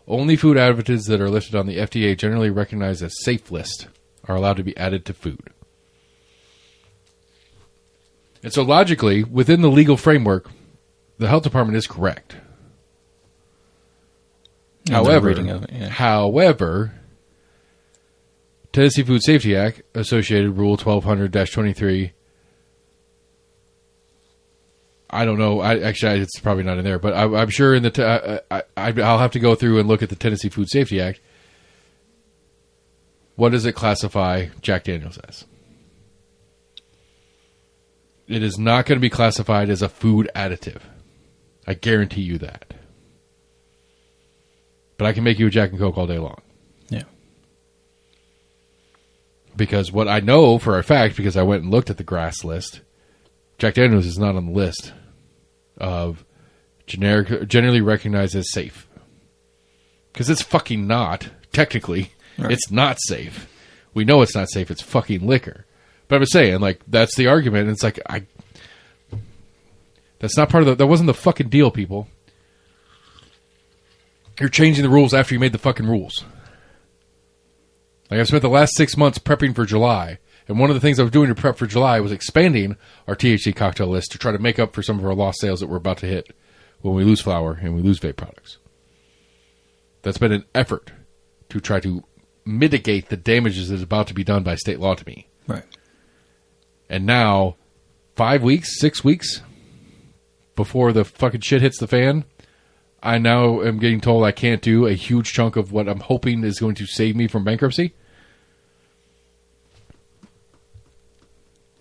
Only food additives that are listed on the FDA generally recognized as safe list are allowed to be added to food. And so logically, within the legal framework, the health department is correct. However, Tennessee Food Safety Act, Associated Rule 1200-23. I don't know. Actually, it's probably not in there, but I'm sure in the. I'll have to go through and look at the Tennessee Food Safety Act. What does it classify Jack Daniels as? It is not going to be classified as a food additive. I guarantee you that. But I can make you a Jack and Coke all day long. Yeah. Because what I know for a fact, because I went and looked at the GRAS list, Jack Daniels is not on the list of generally recognized as safe. Because it's fucking not. Technically, right. It's not safe. We know it's not safe. It's fucking liquor. But I was saying, like, that's the argument. And it's like, that's not part of that wasn't the fucking deal, people. You're changing the rules after you made the fucking rules. Like, I've spent the last 6 months prepping for July. And one of the things I was doing to prep for July was expanding our THC cocktail list to try to make up for some of our lost sales that we're about to hit when we lose flower and we lose vape products. That's been an effort to try to mitigate the damages that is about to be done by state law to me. Right. And now, 5 weeks, 6 weeks before the fucking shit hits the fan, I now am getting told I can't do a huge chunk of what I'm hoping is going to save me from bankruptcy.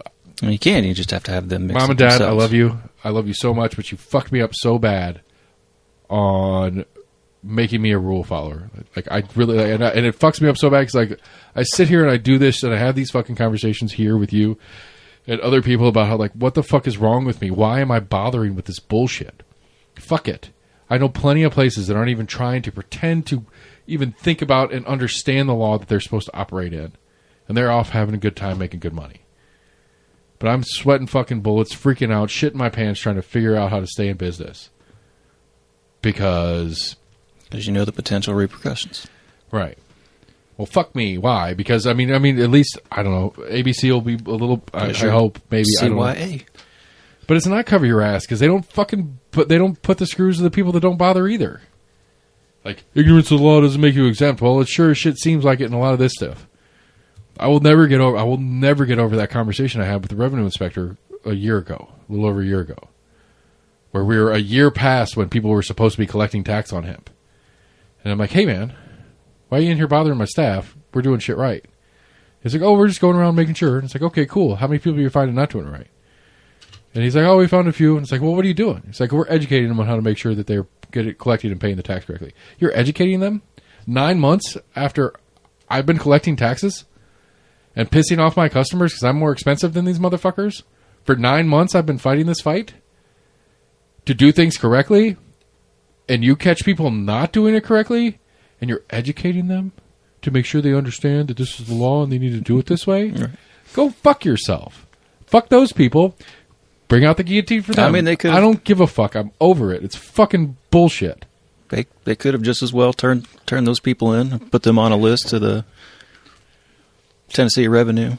I mean, you can. You just have to have them mix Mom and Dad, themselves. I love you. I love you so much, but you fucked me up so bad on making me a rule follower. Like, I really, and it fucks me up so bad because, like, I sit here and I do this and I have these fucking conversations here with you and other people about how, like, what the fuck is wrong with me? Why am I bothering with this bullshit? Fuck it. I know plenty of places that aren't even trying to pretend to even think about and understand the law that they're supposed to operate in. And they're off having a good time making good money. But I'm sweating fucking bullets, freaking out, shitting my pants, trying to figure out how to stay in business. Because you know the potential repercussions. Right. Well, fuck me. Why? Because, I mean, at least, I don't know, ABC will be a little, I hope, maybe, CYA. I don't know. But it's not cover your ass, because they don't fucking put the screws to the people that don't bother either. Like, ignorance of the law doesn't make you exempt. Well, it sure as shit seems like it in a lot of this stuff. I will never get over that conversation I had with the revenue inspector a little over a year ago, where we were a year past when people were supposed to be collecting tax on hemp. And I'm like, hey man, why are you in here bothering my staff? We're doing shit right. He's like, oh, we're just going around making sure. And it's like, okay, cool. How many people are you finding not doing it right? And he's like, oh, we found a few. And it's like, well, what are you doing? It's like, we're educating them on how to make sure that they're getting collecting and paying the tax correctly. You're educating them 9 months after I've been collecting taxes and pissing off my customers because I'm more expensive than these motherfuckers. For 9 months, I've been fighting this fight to do things correctly, and you catch people not doing it correctly, and you're educating them to make sure they understand that this is the law and they need to do it this way. Right. Go fuck yourself. Fuck those people. Bring out the guillotine for them. I mean, they could. I don't give a fuck. I'm over it. It's fucking bullshit. They could have just as well turned those people in, put them on a list to the Tennessee Revenue.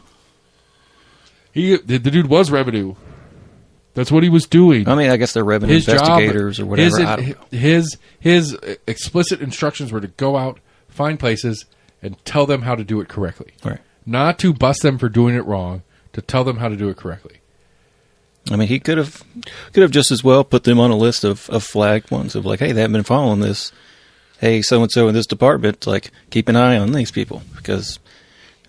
The dude was revenue. That's what he was doing. I mean, I guess they're revenue investigators or whatever. I don't know. His explicit instructions were to go out, find places, and tell them how to do it correctly. Right. Not to bust them for doing it wrong, to tell them how to do it correctly. I mean, he could have just as well put them on a list of flagged ones of like, hey, they haven't been following this. Hey, so-and-so in this department, like, keep an eye on these people because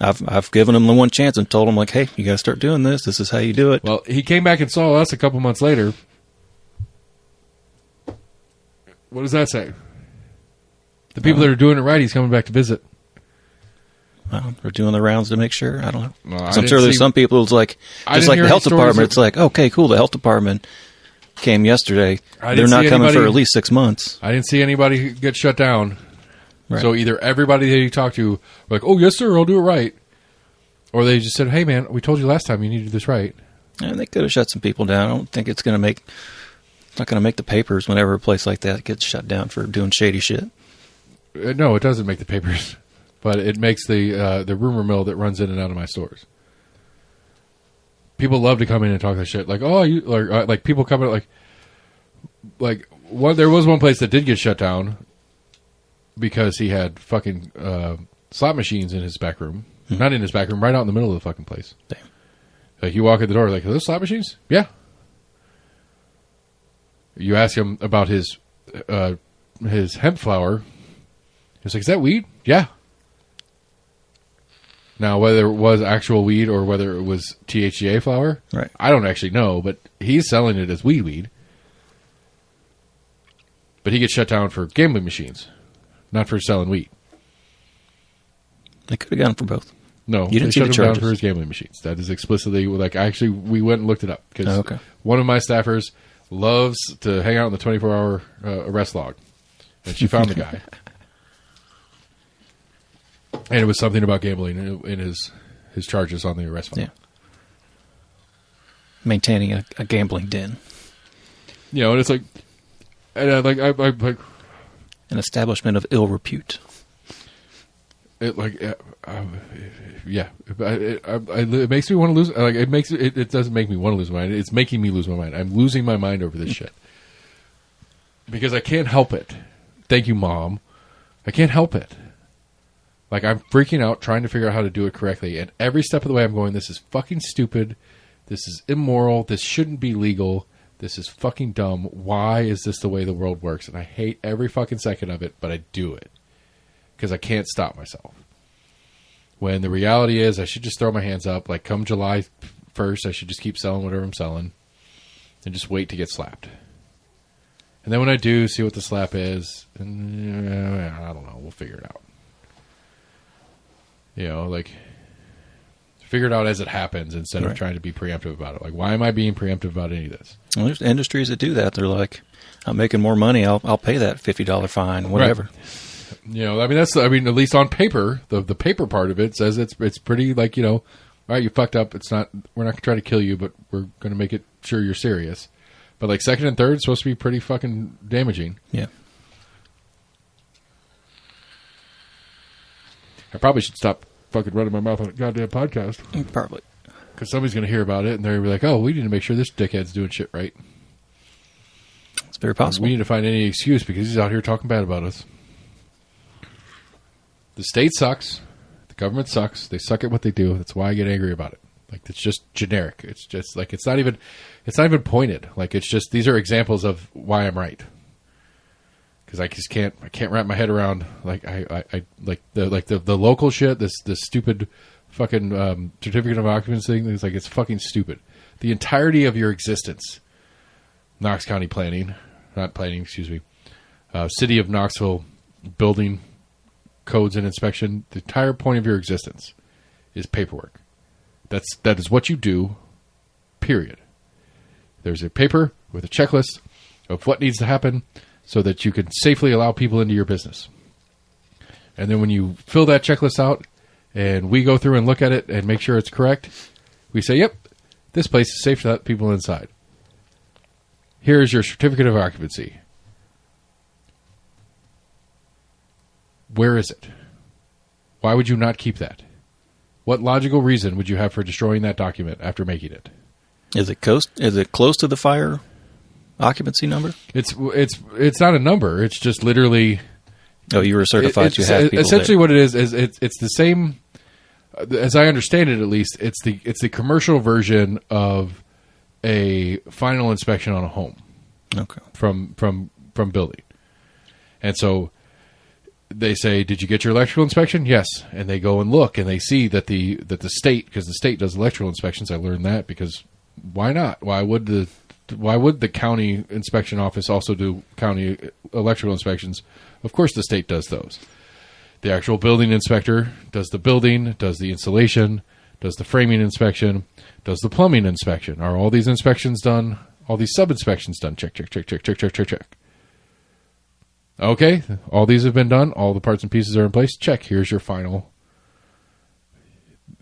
I've given them the one chance and told them, like, hey, you got to start doing this. This is how you do it. Well, he came back and saw us a couple months later. What does that say? The people that are doing it right, he's coming back to visit. Well, they're doing the rounds to make sure. I don't know. Well, I'm sure there's some people who's like, just like the health department, it's like, okay, cool, the health department came yesterday. They're not coming for at least 6 months. I didn't see anybody get shut down. Right. So either everybody that you talk to, like, oh, yes, sir, I'll do it right. Or they just said, hey, man, we told you last time you need to do this right. And they could have shut some people down. I don't think it's not going to make the papers whenever a place like that gets shut down for doing shady shit. No, it doesn't make the papers. But it makes the rumor mill that runs in and out of my stores. People love to come in and talk that shit. Like, oh, you like people come in like one. There was one place that did get shut down because he had fucking slot machines in his back room. Mm-hmm. Not in his back room, right out in the middle of the fucking place. Damn. Like you walk in the door, like, are those slot machines? Yeah. You ask him about his hemp flower. He's like, is that weed? Yeah. Now, whether it was actual weed or whether it was THCA flower, right. I don't actually know, but he's selling it as weed. But he gets shut down for gambling machines, not for selling weed. They could have gone for both. No, you didn't they shut him charges. down for his gambling machines. That is explicitly, like, actually, we went and looked it up. Because one of my staffers loves to hang out in the 24-hour arrest log. And she found the guy. And it was something about gambling in his charges on the arrest file. Yeah. Maintaining a gambling den. You know, and it's like, and like an establishment of ill repute. It like, yeah, it makes me want to lose. Like it doesn't make me want to lose my mind. It's making me lose my mind. I'm losing my mind over this shit because I can't help it. Thank you, Mom. I can't help it. Like, I'm freaking out trying to figure out how to do it correctly. And every step of the way I'm going, this is fucking stupid. This is immoral. This shouldn't be legal. This is fucking dumb. Why is this the way the world works? And I hate every fucking second of it, but I do it. Because I can't stop myself. When the reality is, I should just throw my hands up. Like, come July 1st, I should just keep selling whatever I'm selling. And just wait to get slapped. And then when I do, see what the slap is. And, I don't know. We'll figure it out. You know, like, figure it out as it happens instead of trying to be preemptive about it. Like, why am I being preemptive about any of this? Well, there's industries that do that. They're like, I'm making more money. I'll pay that $50 fine, whatever. Right. You know, at least on paper, the paper part of it says it's pretty, like, you know, all right, you fucked up. We're not going to try to kill you, but we're going to make it sure you're serious. But, like, second and third is supposed to be pretty fucking damaging. Yeah. I probably should stop fucking running my mouth on a goddamn podcast. Probably. Because somebody's going to hear about it, and they're going to be like, oh, we need to make sure this dickhead's doing shit right. It's very possible. We need to find any excuse because he's out here talking bad about us. The state sucks. The government sucks. They suck at what they do. That's why I get angry about it. Like, it's just generic. It's just, like, it's not even pointed. Like, it's just, these are examples of why I'm right. Because I just can't wrap my head around like the local shit. This stupid fucking certificate of occupancy thing. It's like, it's fucking stupid. The entirety of your existence, Knox County City of Knoxville building codes and inspection, the entire point of your existence is paperwork. That is what you do, period. There's a paper with a checklist of what needs to happen so that you can safely allow people into your business. And then when you fill that checklist out and we go through and look at it and make sure it's correct, we say, yep, this place is safe to let people inside. Here's your certificate of occupancy. Where is it? Why would you not keep that? What logical reason would you have for destroying that document after making it? Is it close to the fire occupancy number? It's not a number. It's just literally. Oh, you were certified. You have people essentially there. What it is it's the same. As I understand it, at least, it's the commercial version of a final inspection on a home. Okay. From building, and so they say, "Did you get your electrical inspection?" Yes, and they go and look, and they see that the state, because the state does electrical inspections. I learned that because why not? Why would the county inspection office also do county electrical inspections? Of course, the state does those. The actual building inspector does the building, does the insulation, does the framing inspection, does the plumbing inspection. Are all these inspections done? All these sub-inspections done? Check, check, check, check, check, check, check, check. Okay, all these have been done. All the parts and pieces are in place. Check. Here's your final.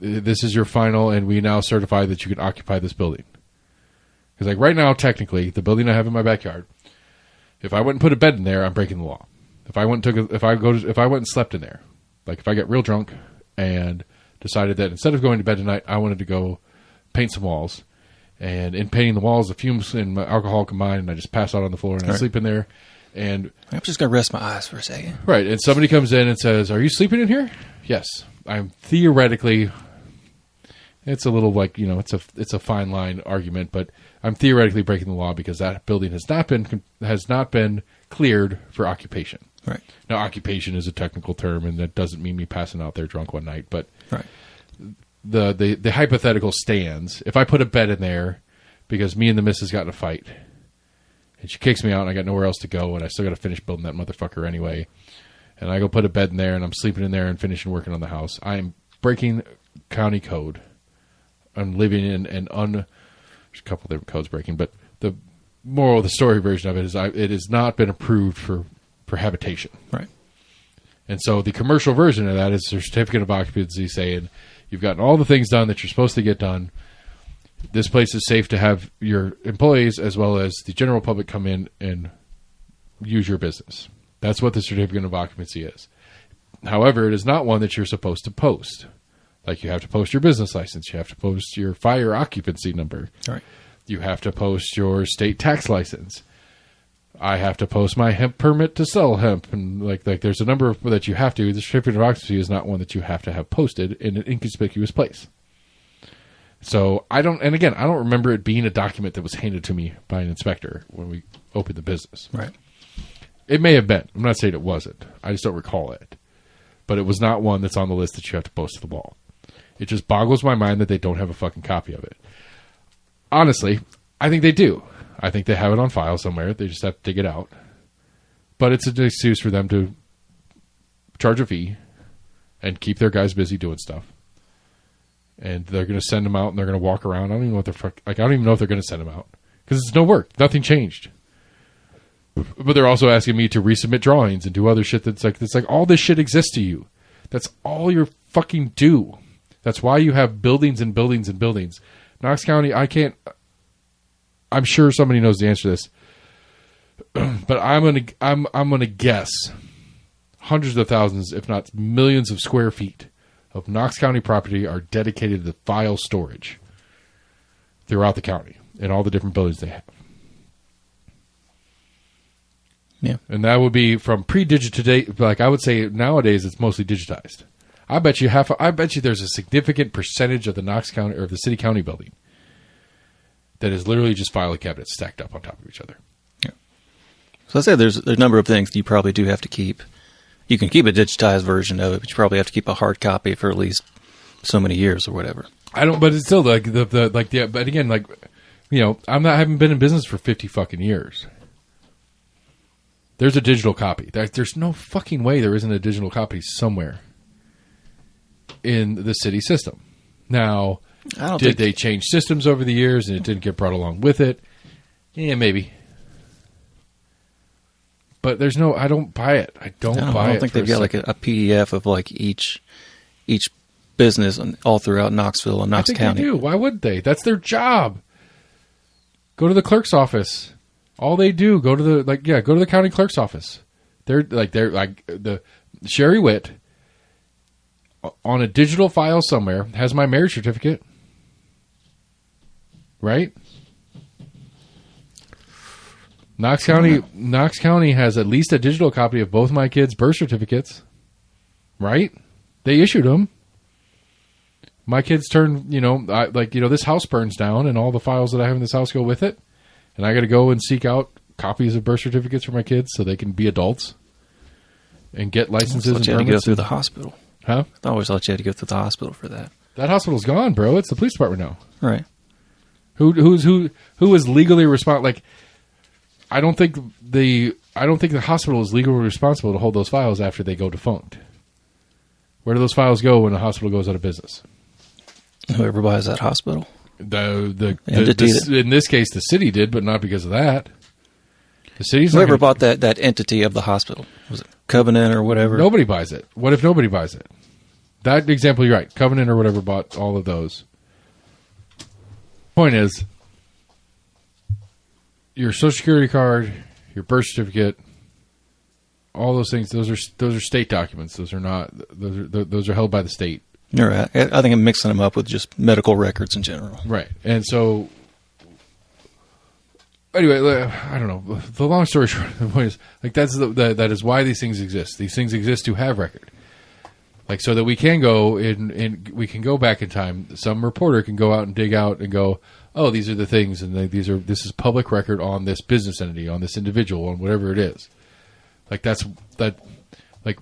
This is your final, and we now certify that you can occupy this building. Because like right now, technically, the building I have in my backyard, if I went and put a bed in there, I'm breaking the law. If I went and slept in there, like if I get real drunk and decided that instead of going to bed tonight, I wanted to go paint some walls, and in painting the walls, the fumes and alcohol combine, and I just pass out on the floor and I sleep in there. And I'm just going to rest my eyes for a second. Right, and somebody comes in and says, "Are you sleeping in here?" Yes, I'm theoretically. It's a little like, it's a fine line argument, but I'm theoretically breaking the law because that building has not been cleared for occupation. Right. Now, occupation is a technical term, and that doesn't mean me passing out there drunk one night. But right. the hypothetical stands. If I put a bed in there because me and the missus got in a fight, and she kicks me out, and I got nowhere else to go, and I still got to finish building that motherfucker anyway, and I go put a bed in there, and I'm sleeping in there and finishing working on the house, I am breaking county code. I'm living in there's a couple of different codes breaking, but the moral of the story version of it is it has not been approved for habitation. Right. And so the commercial version of that is a certificate of occupancy saying you've gotten all the things done that you're supposed to get done. This place is safe to have your employees as well as the general public come in and use your business. That's what the certificate of occupancy is. However, it is not one that you're supposed to post. Like you have to post your business license. You have to post your fire occupancy number. Right. You have to post your state tax license. I have to post my hemp permit to sell hemp. And like there's a number of that you have to. The certificate of occupancy is not one that you have to have posted in an inconspicuous place. So I don't remember it being a document that was handed to me by an inspector when we opened the business. Right. It may have been. I'm not saying it wasn't. I just don't recall it. But it was not one that's on the list that you have to post to the wall. It just boggles my mind that they don't have a fucking copy of it. Honestly, I think they do. I think they have it on file somewhere. They just have to dig it out. But it's an excuse for them to charge a fee and keep their guys busy doing stuff. And they're going to send them out and they're going to walk around. I don't even know what the fuck. Like, I don't even know if they're going to send them out because it's no work. Nothing changed. But they're also asking me to resubmit drawings and do other shit that's like all this shit exists to you. That's all you fucking do. That's why you have buildings and buildings and buildings. Knox County, I'm sure somebody knows the answer to this. But I'm gonna guess hundreds of thousands, if not millions of square feet of Knox County property are dedicated to file storage throughout the county in all the different buildings they have. Yeah. And that would be from pre-digit to date. Like I would say nowadays it's mostly digitized. I bet you there's a significant percentage of the Knox County or the city county building that is literally just filing cabinets stacked up on top of each other. Yeah. So I said there's a number of things you probably do have to keep. You can keep a digitized version of it, but you probably have to keep a hard copy for at least so many years or whatever. But it's still but again, I haven't been in business for 50 fucking years. There's a digital copy. There's no fucking way there isn't a digital copy somewhere in the city system. Now, did they change systems over the years and it didn't get brought along with it? Yeah, maybe. But there's no, I don't buy it. I don't buy it. I don't think they've got like a PDF of like each business all throughout Knoxville and Knox County. They do. Why would they? That's their job. Go to the clerk's office. All they do, go to the county clerk's office. They're like the Sherry Witt on a digital file somewhere has my marriage certificate. Right? Knox County has at least a digital copy of both my kids' birth certificates. Right? They issued them. My kids turn, this house burns down and all the files that I have in this house go with it. And I got to go and seek out copies of birth certificates for my kids so they can be adults and get licenses and permits. You had to go through the hospital. Huh? I always thought you had to go through the hospital for that. That hospital's gone, bro. It's the police department now. Right. Who is legally responsible? Like, I don't think the hospital is legally responsible to hold those files after they go defunct. Where do those files go when a hospital goes out of business? Whoever buys that hospital. In this case, the city did, but not because of that. The city's whoever bought that entity of the hospital. Was it Covenant or whatever? Nobody buys it. What if nobody buys it? That example, you're right. Covenant or whatever bought all of those. Point is, your Social Security card, your birth certificate, all those things. Those are state documents. Those are not. Those are held by the state. You're right. I think I'm mixing them up with just medical records in general. Right. And so, anyway, I don't know. The long story short, the point is, like, that is why these things exist. These things exist to have record. Like, so that we can go and we can go back in time. Some reporter can go out and dig out and go, oh, these are the things, and this is public record on this business entity, on this individual, on whatever it is. Like, like,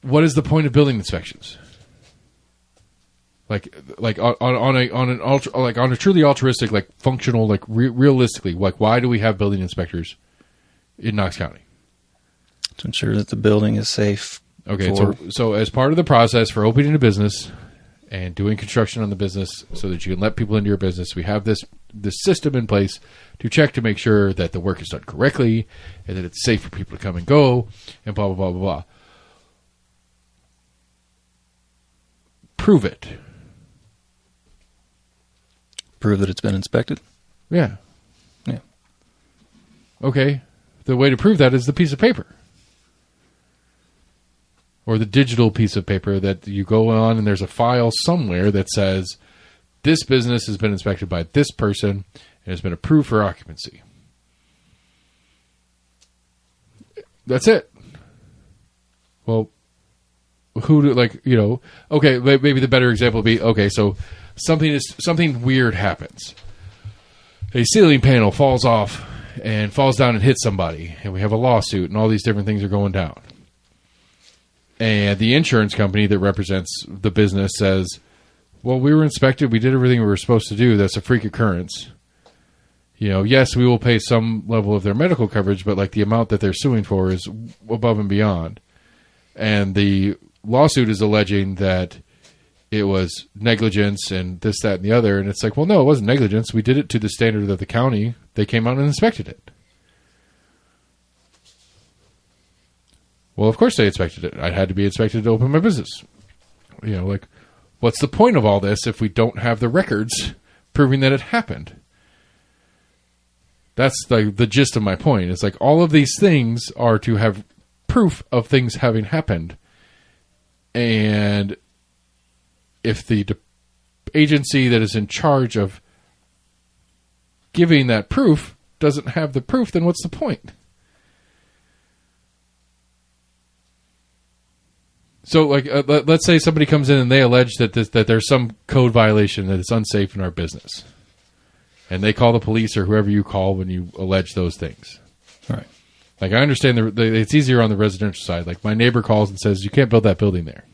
what is the point of building inspections? Like on a truly altruistic, like functional, like realistically, like, why do we have building inspectors in Knox County? To ensure that the building is safe. Okay, so as part of the process for opening a business and doing construction on the business so that you can let people into your business, we have this system in place to check to make sure that the work is done correctly and that it's safe for people to come and go and blah, blah, blah, blah, blah. Prove it. Prove that it's been inspected? Yeah. Yeah. Okay. The way to prove that is the piece of paper. Or the digital piece of paper that you go on and there's a file somewhere that says this business has been inspected by this person and has been approved for occupancy. That's it. Well, okay, maybe the better example would be, okay, so something weird happens. A ceiling panel falls off and falls down and hits somebody, and we have a lawsuit and all these different things are going down. And the insurance company that represents the business says, well, we were inspected. We did everything we were supposed to do. That's a freak occurrence. Yes, we will pay some level of their medical coverage, but like the amount that they're suing for is above and beyond. And the lawsuit is alleging that it was negligence and this, that, and the other. And it's like, well, no, it wasn't negligence. We did it to the standard of the county. They came out and inspected it. Well, of course they inspected it. I had to be inspected to open my business. What's the point of all this if we don't have the records proving that it happened? That's the gist of my point. It's like all of these things are to have proof of things having happened. And if the agency that is in charge of giving that proof doesn't have the proof, then what's the point? So, let's say somebody comes in and they allege that there's some code violation, that it's unsafe in our business. And they call the police or whoever you call when you allege those things. All right. Like, I understand it's easier on the residential side. Like, my neighbor calls and says, you can't build that building there.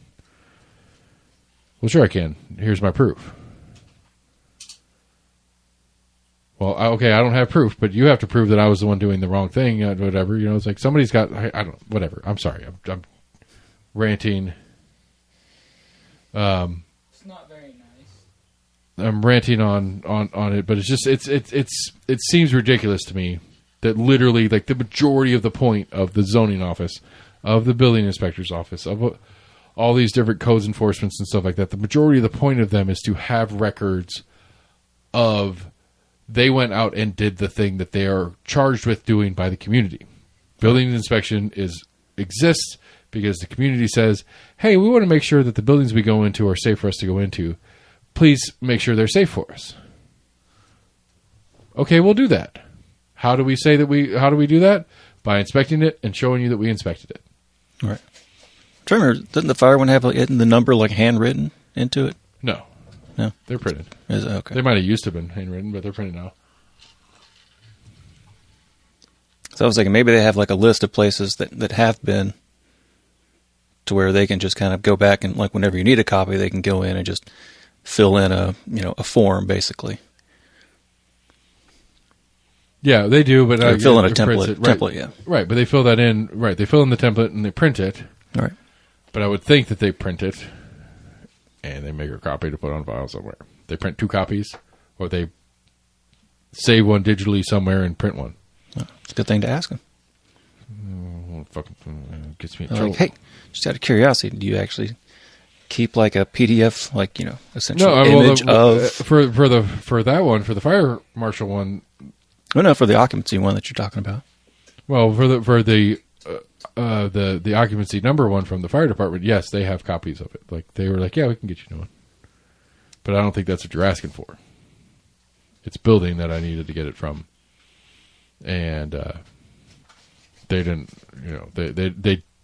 Well, sure I can. Here's my proof. Well, okay, I don't have proof, but you have to prove that I was the one doing the wrong thing, whatever. You know, it's like somebody's got, I don't, whatever. I'm sorry. I'm ranting. It's not very nice. I'm ranting on it, but it's just, it seems ridiculous to me that literally, like, the majority of the point of the zoning office, of the building inspector's office, of all these different codes enforcements and stuff like that, the majority of the point of them is to have records of they went out and did the thing that they are charged with doing by the community. Building inspection exists because the community says, hey, we want to make sure that the buildings we go into are safe for us to go into. Please make sure they're safe for us. Okay, we'll do that. How do we do that? By inspecting it and showing you that we inspected it. All right. I'm trying to remember, doesn't the fire one have the number like handwritten into it? No. No? They're printed. Is it? Okay. They might have used to have been handwritten, but they're printed now. So I was thinking maybe they have like a list of places that have been to where they can just kind of go back and like whenever you need a copy, they can go in and just fill in a form basically. Yeah, they do, but or fill in a template. Right. Template, yeah. Right, but they fill that in. Right, they fill in the template and they print it. All right. But I would think that they print it and they make a copy to put on file somewhere. They print 2 copies, or they save one digitally somewhere and print one. Well, it's a good thing to ask them. Fucking gets me in trouble. Like, hey, just out of curiosity, do you actually keep like a PDF, like essentially image of for that one, for the fire marshal one? Oh no, for the occupancy one that you're talking about. Well, for the occupancy number one from the fire department, yes, they have copies of it. Like they were like, yeah, we can get you a new one. But I don't think that's what you're asking for. It's building that I needed to get it from, and they didn't.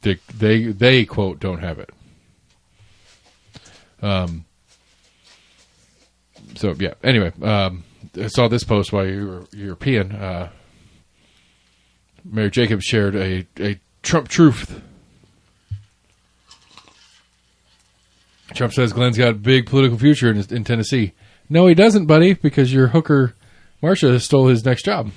They quote don't have it. So yeah. Anyway, I saw this post while you were European. Mayor Jacobs shared a Trump truth. Trump says Glenn's got a big political future in Tennessee. No, he doesn't, buddy, because your hooker, Marcia, stole his next job.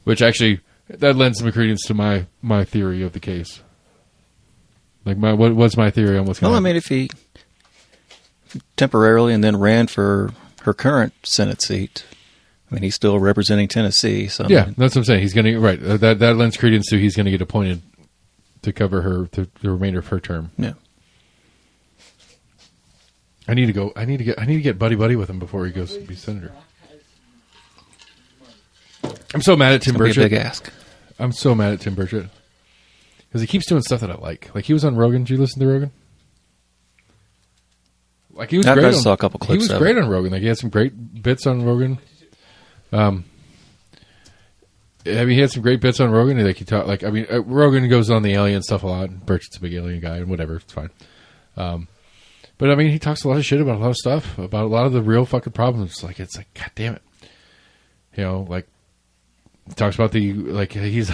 Which actually, that lends some credence to my theory of the case. Like, what's my theory on what's going on? Well, I mean, if he temporarily and then ran for her current Senate seat, I mean, he's still representing Tennessee. So yeah, that's what I'm saying. He's going to right. That lends credence to he's going to get appointed to cover the remainder of her term. Yeah. I need to get buddy with him before he goes to be senator. I'm so mad at Tim Burchett. Big ask. I'm so mad at Tim Burchett because he keeps doing stuff that I like. Like he was on Rogan. Did you listen to Rogan? Like he was great. I saw a couple clips. He was great on Rogan. Like he had some great bits on Rogan. I mean, he had some great bits on Rogan. Like he talked, like I mean, Rogan goes on the alien stuff a lot. Burchett's a big alien guy, and whatever, it's fine. But I mean, he talks a lot of shit about a lot of stuff, about a lot of the real fucking problems. Like it's like, god damn it, like he talks about he's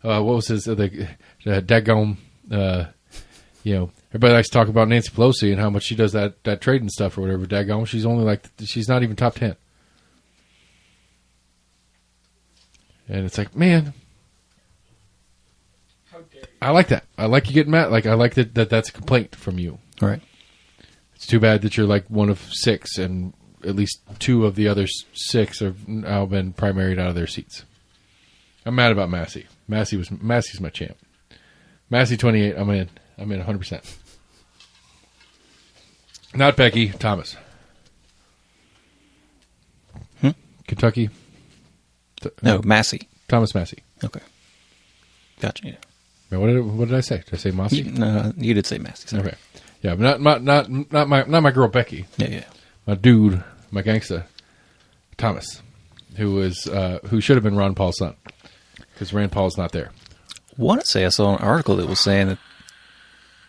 what was his daggone, everybody likes to talk about Nancy Pelosi and how much she does that trading stuff or whatever. Daggone, she's not even top 10. And it's like, man, I like that. I like you getting mad. Like I like that's a complaint from you. All right. It's too bad that you're like one of 6, and at least 2 of the other 6 have now been primaried out of their seats. I'm mad about Massey. Massey's my champ. Massey 28. I'm in 100%. Not Becky. Thomas. Kentucky. No, Massey. Thomas Massey. Okay. Gotcha. Yeah. Now, what did I say? Did I say Massey? No, you did say Massey. Sorry. Okay. Yeah, but not my girl Becky. Yeah. My dude, my gangsta, Thomas, who should have been Ron Paul's son, because Rand Paul's not there. I want to say I saw an article that was saying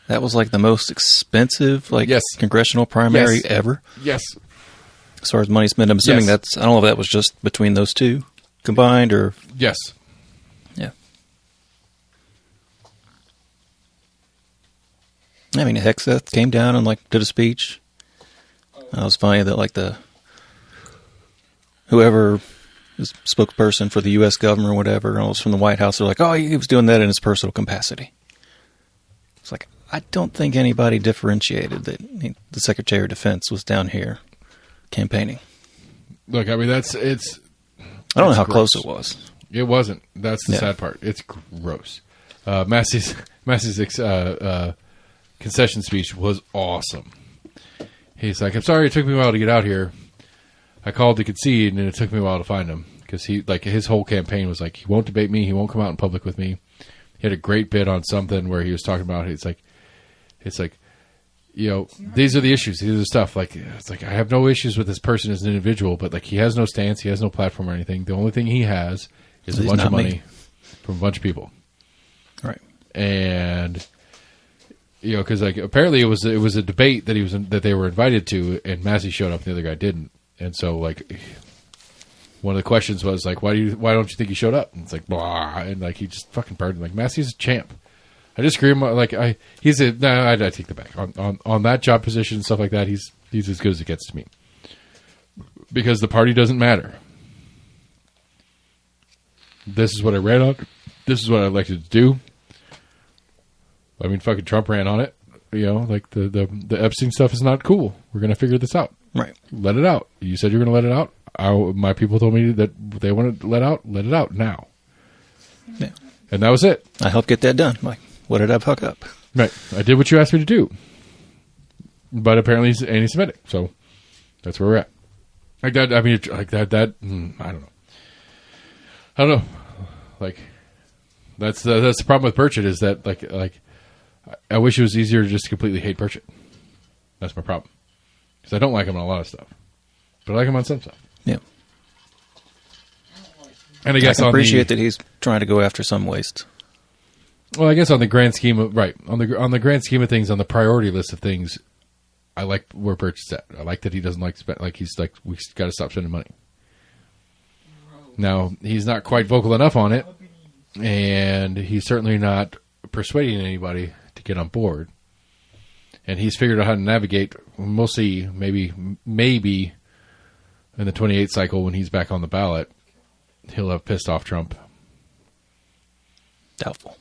that was like the most expensive congressional primary ever. Yes. As far as money spent, I'm assuming I don't know if that was just between those two combined or. Yes. Yeah. I mean, Hexeth came down and did a speech. It was funny that like whoever is spokesperson for the U.S. government or whatever, and was from the White House, they're like, oh, he was doing that in his personal capacity. It's like, I don't think anybody differentiated that the Secretary of Defense was down here campaigning. Look, I mean, it's. I don't know how close it was. It wasn't. That's the sad part. It's gross. Massey's concession speech was awesome. He's like, I'm sorry it took me a while to get out here. I called to concede, and it took me a while to find him. Because his whole campaign was like, he won't debate me, he won't come out in public with me. He had a great bit on something where he was talking about, it's like, you know, these are the issues, these are the stuff. Like, it's like, I have no issues with this person as an individual, but like, he has no stance, he has no platform or anything. The only thing he has is a bunch of money from a bunch of people. Right. And, you know, because like, apparently it was a debate that they were invited to, and Massey showed up and the other guy didn't. And so, like, one of the questions was like, why don't you think he showed up? And it's like, blah, and like he just fucking pardoned. Like, Massey's a champ. I just agree. Like, I take that back on that job position and stuff like that. He's as good as it gets to me, because the party doesn't matter. This is what I ran on. This is what I elected to do. I mean, fucking Trump ran on it. You know, like the Epstein stuff is not cool. We're gonna figure this out. Right. Let it out. You said you're going to let it out. My people told me that they want to let it out now. Yeah. And that was it. I helped get that done. Like, what did I fuck up? Right. I did what you asked me to do. But apparently he's anti-Semitic. So that's where we're at. Like that, I mean, like that, I don't know. Like, that's the problem with Burchett is that, like, I wish it was easier to just completely hate Burchett. That's my problem. Because I don't like him on a lot of stuff. But I like him on some stuff. Yeah. And I guess I can appreciate that he's trying to go after some waste. Well, I guess on the grand scheme of on the grand scheme of things, on the priority list of things, I like where Burchett's at. I like that he doesn't he's like, we got to stop spending money. Now, he's not quite vocal enough on it, and he's certainly not persuading anybody to get on board. And he's figured out how to navigate. We'll see. Maybe in the 28th cycle, when he's back on the ballot, he'll have pissed off Trump. Doubtful.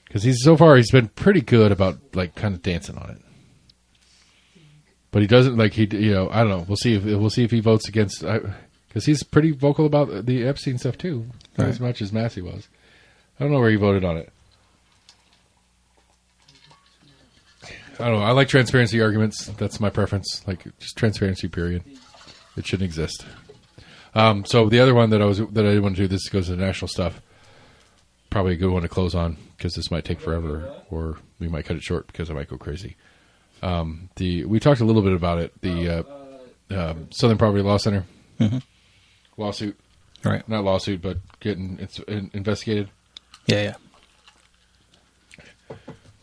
Because so far he's been pretty good about like kind of dancing on it. But he doesn't like I don't know. We'll see if he votes against, because he's pretty vocal about the Epstein stuff too, not as much as Massey was. I don't know where he voted on it. I don't know. I like transparency arguments. That's my preference. Like, just transparency, period. It shouldn't exist. So the other one that I didn't want to do, this goes to the national stuff. Probably a good one to close on, because this might take forever, or we might cut it short because I might go crazy. We talked a little bit about it. The Southern Poverty Law Center lawsuit. Right. Not lawsuit, but getting investigated. Yeah.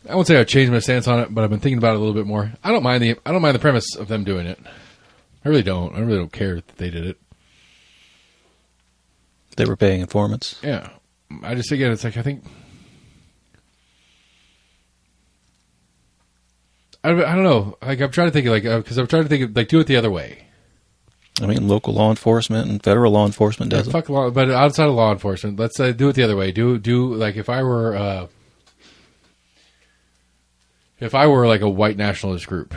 I won't say I've changed my stance on it, but I've been thinking about it a little bit more. I don't mind the premise of them doing it. I really don't. I really don't care that they did it. They were paying informants. Yeah. I just, again, it's like, I think, I don't know. Like, I'm trying to think, because I'm trying to think of, like, do it the other way. I mean, local law enforcement and federal law enforcement does it. Fuck law, but outside of law enforcement, let's do it the other way. Do like, if I were like a white nationalist group,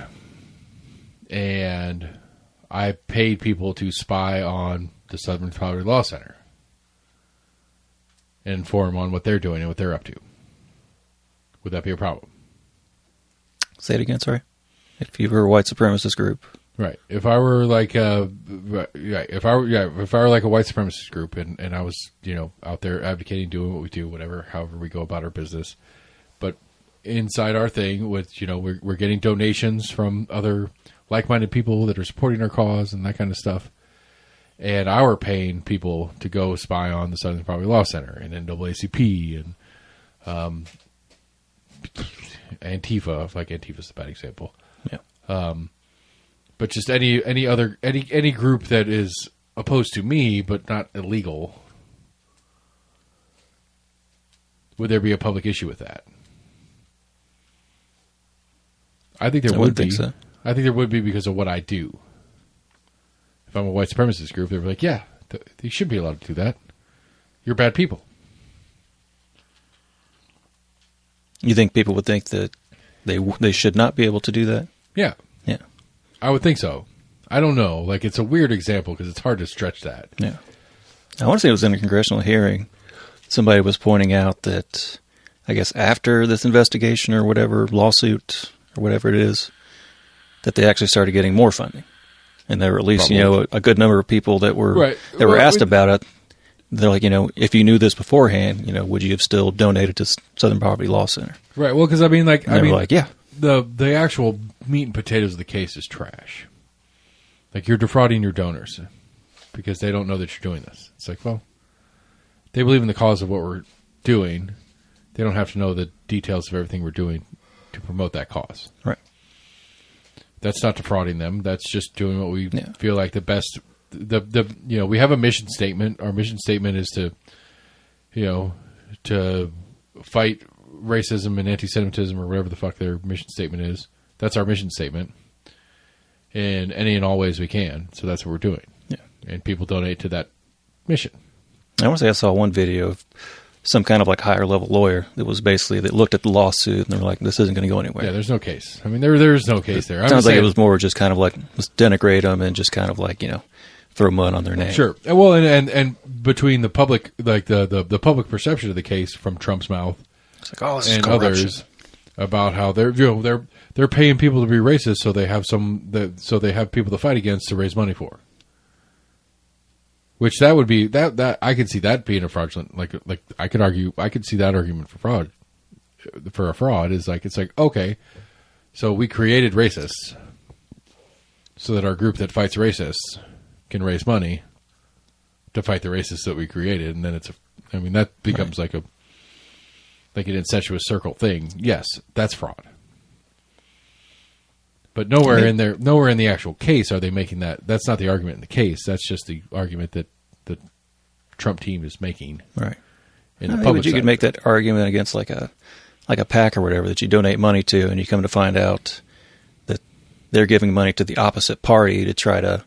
and I paid people to spy on the Southern Poverty Law Center and inform on what they're doing and what they're up to, would that be a problem? Say it again, sorry. If you were a white supremacist group. Right. If I were like if I were like a white supremacist group, and I was, out there advocating, doing what we do, whatever, however we go about our business, but inside our thing with, we're getting donations from other like-minded people that are supporting our cause and that kind of stuff. And I were paying people to go spy on the Southern Poverty Law Center and NAACP and Antifa. Like, Antifa's a bad example. Yeah. But just any group that is opposed to me but not illegal, would there be a public issue with that? I think there would be. So. I think there would be because of what I do. If I'm a white supremacist group, they're like, yeah, they should be allowed to do that. You're bad people. You think people would think that they should not be able to do that? Yeah. Yeah. I would think so. I don't know. Like, it's a weird example because it's hard to stretch that. Yeah. I want to say it was in a congressional hearing. Somebody was pointing out that, I guess after this investigation or whatever, lawsuit or whatever it is, that they actually started getting more funding. And there were at least, a good number of people that were were asked about it. They're like, if you knew this beforehand, would you have still donated to Southern Poverty Law Center? Right. Well, because like, yeah. The actual meat and potatoes of the case is trash. Like, you're defrauding your donors because they don't know that you're doing this. It's like, well, they believe in the cause of what we're doing. They don't have to know the details of everything we're doing to promote that cause. Right. That's not defrauding them. That's just doing what we feel like the best. We have a mission statement. Our mission statement is to fight racism and anti-Semitism or whatever the fuck their mission statement is. That's our mission statement. In any and all ways we can. So that's what we're doing. Yeah. And people donate to that mission. I want to say I saw one video of some kind of like higher level lawyer that looked at the lawsuit and they were like, this isn't going to go anywhere. Yeah, there's no case. I mean, there's no case there. Sounds like it was more just kind of like, let's denigrate them and just kind of like, throw mud on their name. Sure. Well, and between the public, like the public perception of the case from Trump's mouth it's like, this and is others about how they're paying people to be racist so they have people to fight against to raise money for. Which that would be that I could see that being a fraudulent like I could see that argument for a fraud is like it's like okay, so we created racists so that our group that fights racists can raise money to fight the racists that we created, and then that becomes like an incestuous circle thing. Yes, that's fraud. But nowhere in the actual case are they making that. That's not the argument in the case. That's just the argument that the Trump team is making. Right. In the public, you could make that argument against like a PAC or whatever that you donate money to, and you come to find out that they're giving money to the opposite party to try to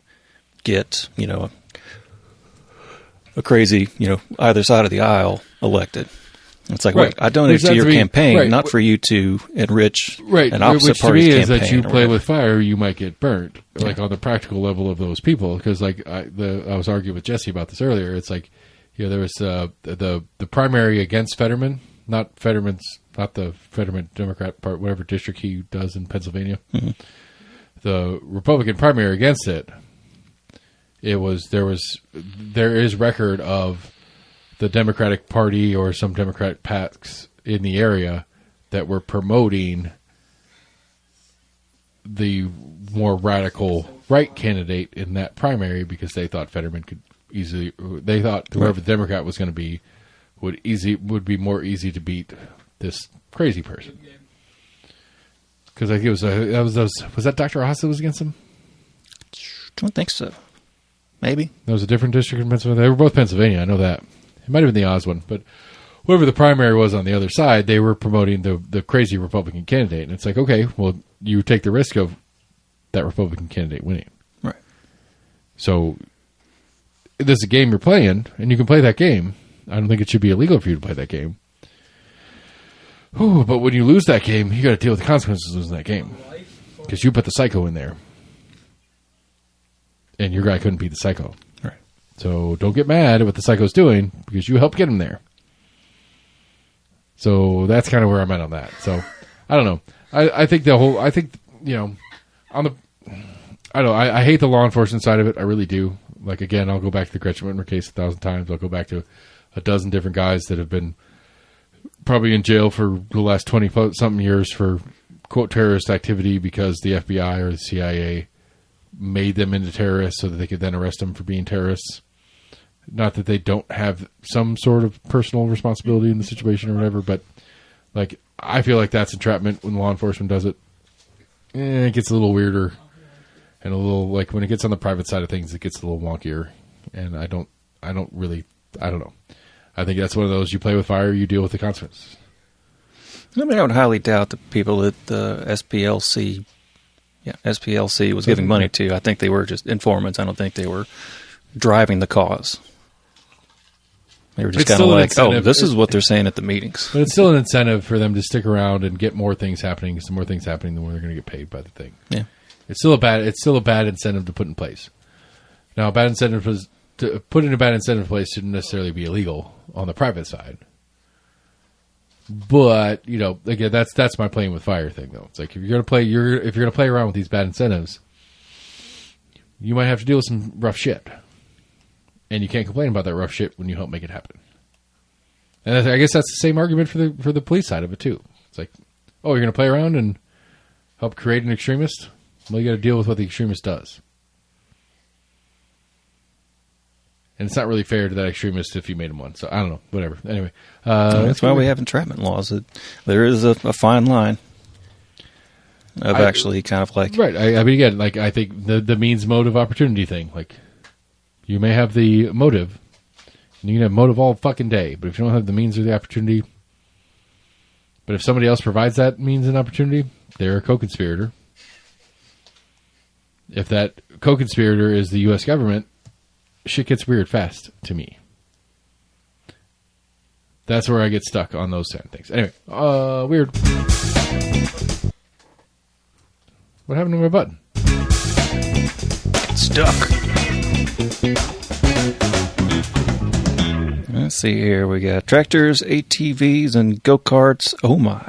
get a crazy either side of the aisle elected. It's like, wait, I donated to your campaign, not for you to enrich an opposite party's campaign. Which to me is that you play with fire, you might get burnt, like on the practical level of those people. Because like I was arguing with Jesse about this earlier. It's like, there was the primary against Fetterman, not the Fetterman Democrat part, whatever district he does in Pennsylvania. Mm-hmm. The Republican primary against it. There is record of the Democratic Party or some Democrat PACs in the area that were promoting the more radical right candidate in that primary because they thought Fetterman whoever the Democrat was going to be would be more easy to beat this crazy person. Because I think was that Dr. Haas that was against him? Don't think so. Maybe. There was a different district in Pennsylvania. They were both Pennsylvania. I know that. It might have been the Oz one, but whoever the primary was on the other side, they were promoting the crazy Republican candidate. And it's like, okay, well, you take the risk of that Republican candidate winning. Right. So this is a game you're playing, and you can play that game. I don't think it should be illegal for you to play that game. But when you lose that game, you got to deal with the consequences of losing that game. Because you put the psycho in there. And your guy couldn't beat the psycho. Right. So don't get mad at what the psycho's doing because you helped get him there. So that's kind of where I'm at on that. So I don't know. I think I hate the law enforcement side of it. I really do. Like, again, I'll go back to the Gretchen Whitmer case 1,000 times. I'll go back to a dozen different guys that have been probably in jail for the last 20-something years for, quote, terrorist activity because the FBI or the CIA made them into terrorists so that they could then arrest them for being terrorists. Not that they don't have some sort of personal responsibility in the situation or whatever, but like I feel like that's entrapment when law enforcement does it. It gets a little weirder and a little like when it gets on the private side of things, it gets a little wonkier. And I don't know. I think that's one of those you play with fire, you deal with the consequences. I mean, I would highly doubt the people at the SPLC Yeah, SPLC was giving money to. I think they were just informants. I don't think they were driving the cause. They were just kind of like, oh, this is what they're saying at the meetings. But it's still an incentive for them to stick around and get more things happening. Because the more things happening, the more they're going to get paid by the thing. Yeah, it's still a bad incentive to put in place. Now, a bad incentive is to put in a bad incentive in place shouldn't necessarily be illegal on the private side. But again, that's my playing with fire thing, though. It's like if you're gonna play around with these bad incentives, you might have to deal with some rough shit. And you can't complain about that rough shit when you help make it happen. And I guess that's the same argument for the police side of it too. It's like, oh, you're going to play around and help create an extremist? Well, you got to deal with what the extremist does. And it's not really fair to that extremist if you made him one. So I don't know, whatever. Anyway, that's why we have entrapment laws. There is a fine line of actually kind of like right. I mean, again, like I think the means, motive, opportunity thing, like. You may have the motive, and you can have motive all fucking day, but if you don't have the means or the opportunity, but if somebody else provides that means and opportunity, they're a co-conspirator. If that co-conspirator is the U.S. government, shit gets weird fast to me. That's where I get stuck on those kind of things. Anyway, weird. What happened to my button? Stuck. Let's see here. We got tractors, ATVs, and go-karts. Oh, my.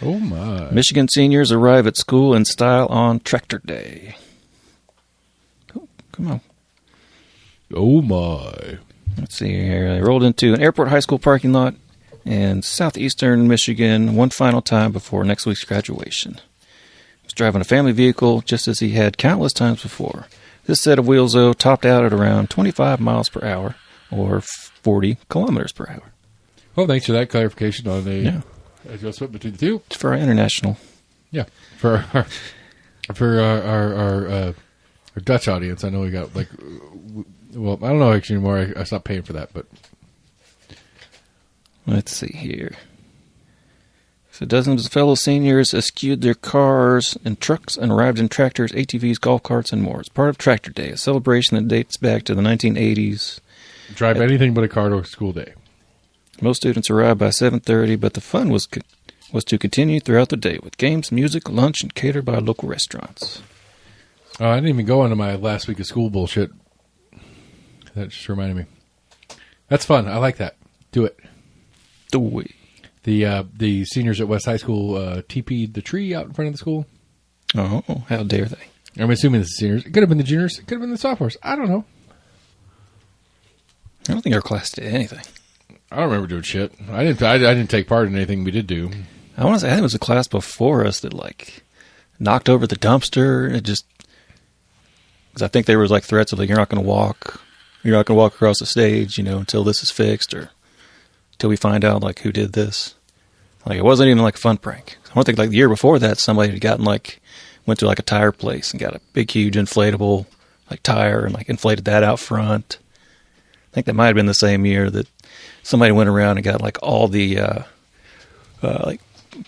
Oh, my. Michigan seniors arrive at school in style on Tractor Day. Oh, come on. Oh, my. Let's see here. They rolled into an airport high school parking lot in southeastern Michigan one final time before next week's graduation. He was driving a family vehicle just as he had countless times before. This set of wheels, though, topped out at around 25 miles per hour, or 40 kilometers per hour. Well, thanks for that clarification on the adjustment between the two. It's for our international. Yeah, for our Dutch audience, I know we got I don't know actually anymore. I stopped paying for that, but let's see here. So dozens of fellow seniors eschewed their cars and trucks and arrived in tractors, ATVs, golf carts, and more. It's part of Tractor Day, a celebration that dates back to the 1980s. Drive anything but a car to a school day. Most students arrived by 7:30, but the fun was to continue throughout the day with games, music, lunch, and catered by local restaurants. Oh, I didn't even go into my last week of school bullshit. That just reminded me. That's fun. I like that. Do it. Do it. The seniors at West High School TP'd the tree out in front of the school. Oh, how dare they? I'm assuming it's the seniors. It could have been the juniors. It could have been the sophomores. I don't know. I don't think our class did anything. I don't remember doing shit. I didn't take part in anything we did do. I want to say I think it was a class before us that knocked over the dumpster. It just because I think there was threats of you're not going to walk across the stage, until this is fixed or until we find out who did this. It wasn't even a fun prank. I don't think the year before that somebody had gotten went to a tire place and got a big huge inflatable tire and inflated that out front. I think that might have been the same year that somebody went around and got all the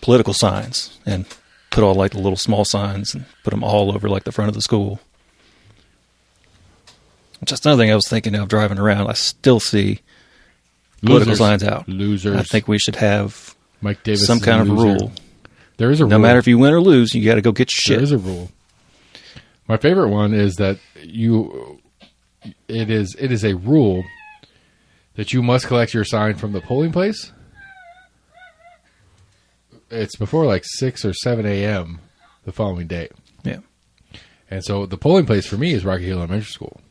political signs and put all the little small signs and put them all over the front of the school. Just another thing I was thinking of driving around. I still see political signs out. Losers. I think we should have Mike Davis some kind of rule. There is a rule. No matter if you win or lose, you got to go get your shit. There is a rule. My favorite one is that it is a rule that you must collect your sign from the polling place. It's before 6 or 7 a.m. the following day. Yeah. And so the polling place for me is Rocky Hill Elementary School.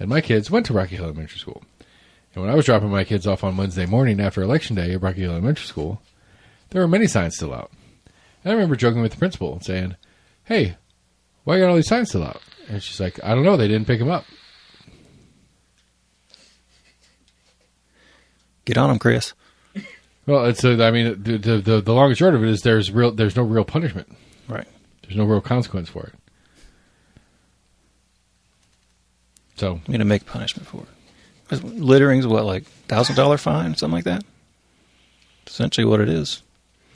And my kids went to Rocky Hill Elementary School. And when I was dropping my kids off on Wednesday morning after Election Day at Rocky Hill Elementary School, there were many signs still out. And I remember joking with the principal and saying, "Hey, why you got all these signs still out?" And she's like, "I don't know. They didn't pick them up." Get on them, Chris. Well, the long and short of it is there's no real punishment. Right. There's no real consequence for it. So I'm going to make punishment for it. Littering's what, $1,000 fine, something like that? Essentially what it is.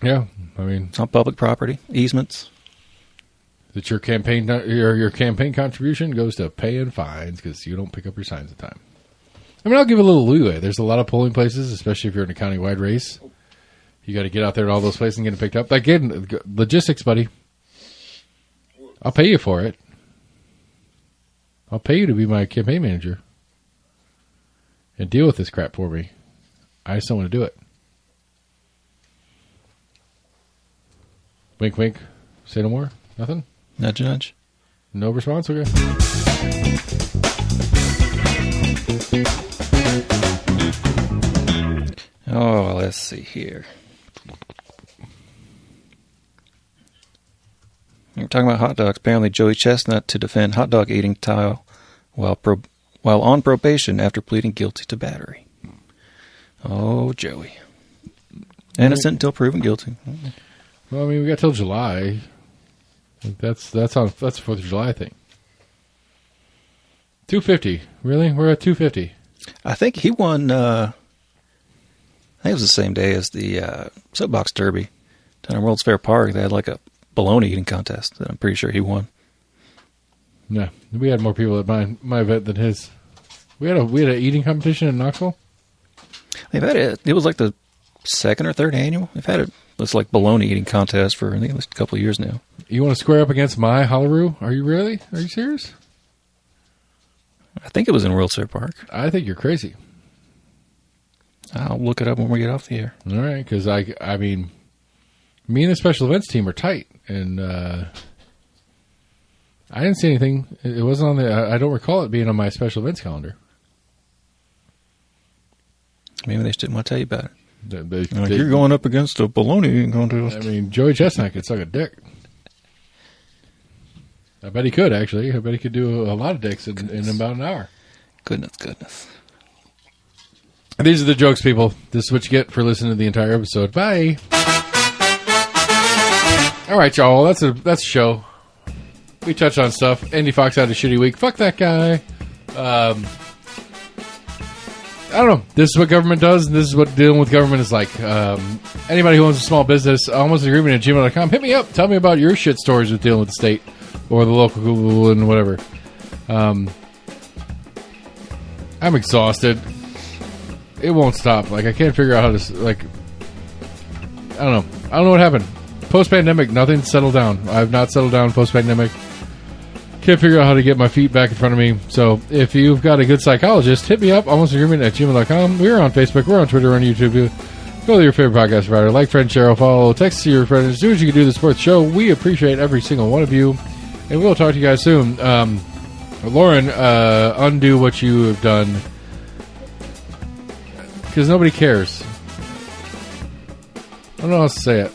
Yeah, I mean... It's on public property, easements. that your campaign contribution goes to paying fines because you don't pick up your signs in time. I mean, I'll give a little leeway. There's a lot of polling places, especially if you're in a county-wide race. You got to get out there to all those places and get it picked up. Like, again, logistics, buddy. I'll pay you for it. I'll pay you to be my campaign manager and deal with this crap for me. I just don't want to do it. Wink, wink. Say no more. Nothing? Nudge, nudge. No response? Okay. Oh, let's see here. We're talking about hot dogs. Apparently, Joey Chestnut to defend hot dog eating tile while on probation after pleading guilty to battery. Oh, Joey. Innocent until proven guilty. Well, I mean, we got till July. That's the 4th of July thing. $250. Really? We're at $250. I think he won. I think it was the same day as the soapbox derby down in World's Fair Park. They had like a bologna eating contest that I'm pretty sure he won. Yeah, we had more people at my event than his. We had an eating competition in Knoxville. They've had it. It was like the 2nd or 3rd annual. They've had it. It's like bologna eating contest for I think at least a couple of years now. You want to square up against my Holleroo? Are you really? Are you serious? I think it was in World's Fair Park. I think you're crazy. I'll look it up when we get off the air. All right, because I mean, me and the special events team are tight, and I didn't see anything. It wasn't on the. I don't recall it being on my special events calendar. Maybe they just didn't want to tell you about it. You're going up against a bologna eating contest. I mean, Joey Chestnut could suck a dick. I bet he could, actually. I bet he could do a lot of dicks in about an hour. Goodness. These are the jokes, people. This is what you get for listening to the entire episode. Bye. All right, y'all. That's a show. We touched on stuff. Andy Fox had a shitty week. Fuck that guy. I don't know. This is what government does, and this is what dealing with government is like. Anybody who owns a small business, almost agreement at gmail.com, hit me up. Tell me about your shit stories with dealing with the state or the local Google and whatever. I'm exhausted. It won't stop. Like, I can't figure out how to, like, I don't know. I don't know what happened. Post-pandemic, nothing settled down. I've not settled down post-pandemic. Can't figure out how to get my feet back in front of me. So if you've got a good psychologist, hit me up, almostagreement@gmail.com. We're on Facebook. We're on Twitter. We're on YouTube. Go to your favorite podcast provider. Like, friend, share, follow, text to your friends. Do what you can do to support the show. We appreciate every single one of you. And we'll talk to you guys soon. Lauren, undo what you have done. Because nobody cares. I don't know how else to say it.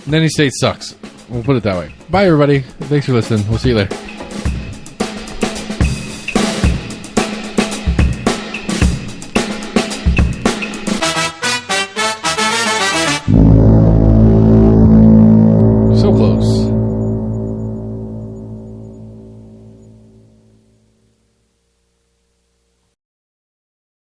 Nanny State sucks. We'll put it that way. Bye, everybody. Thanks for listening. We'll see you later.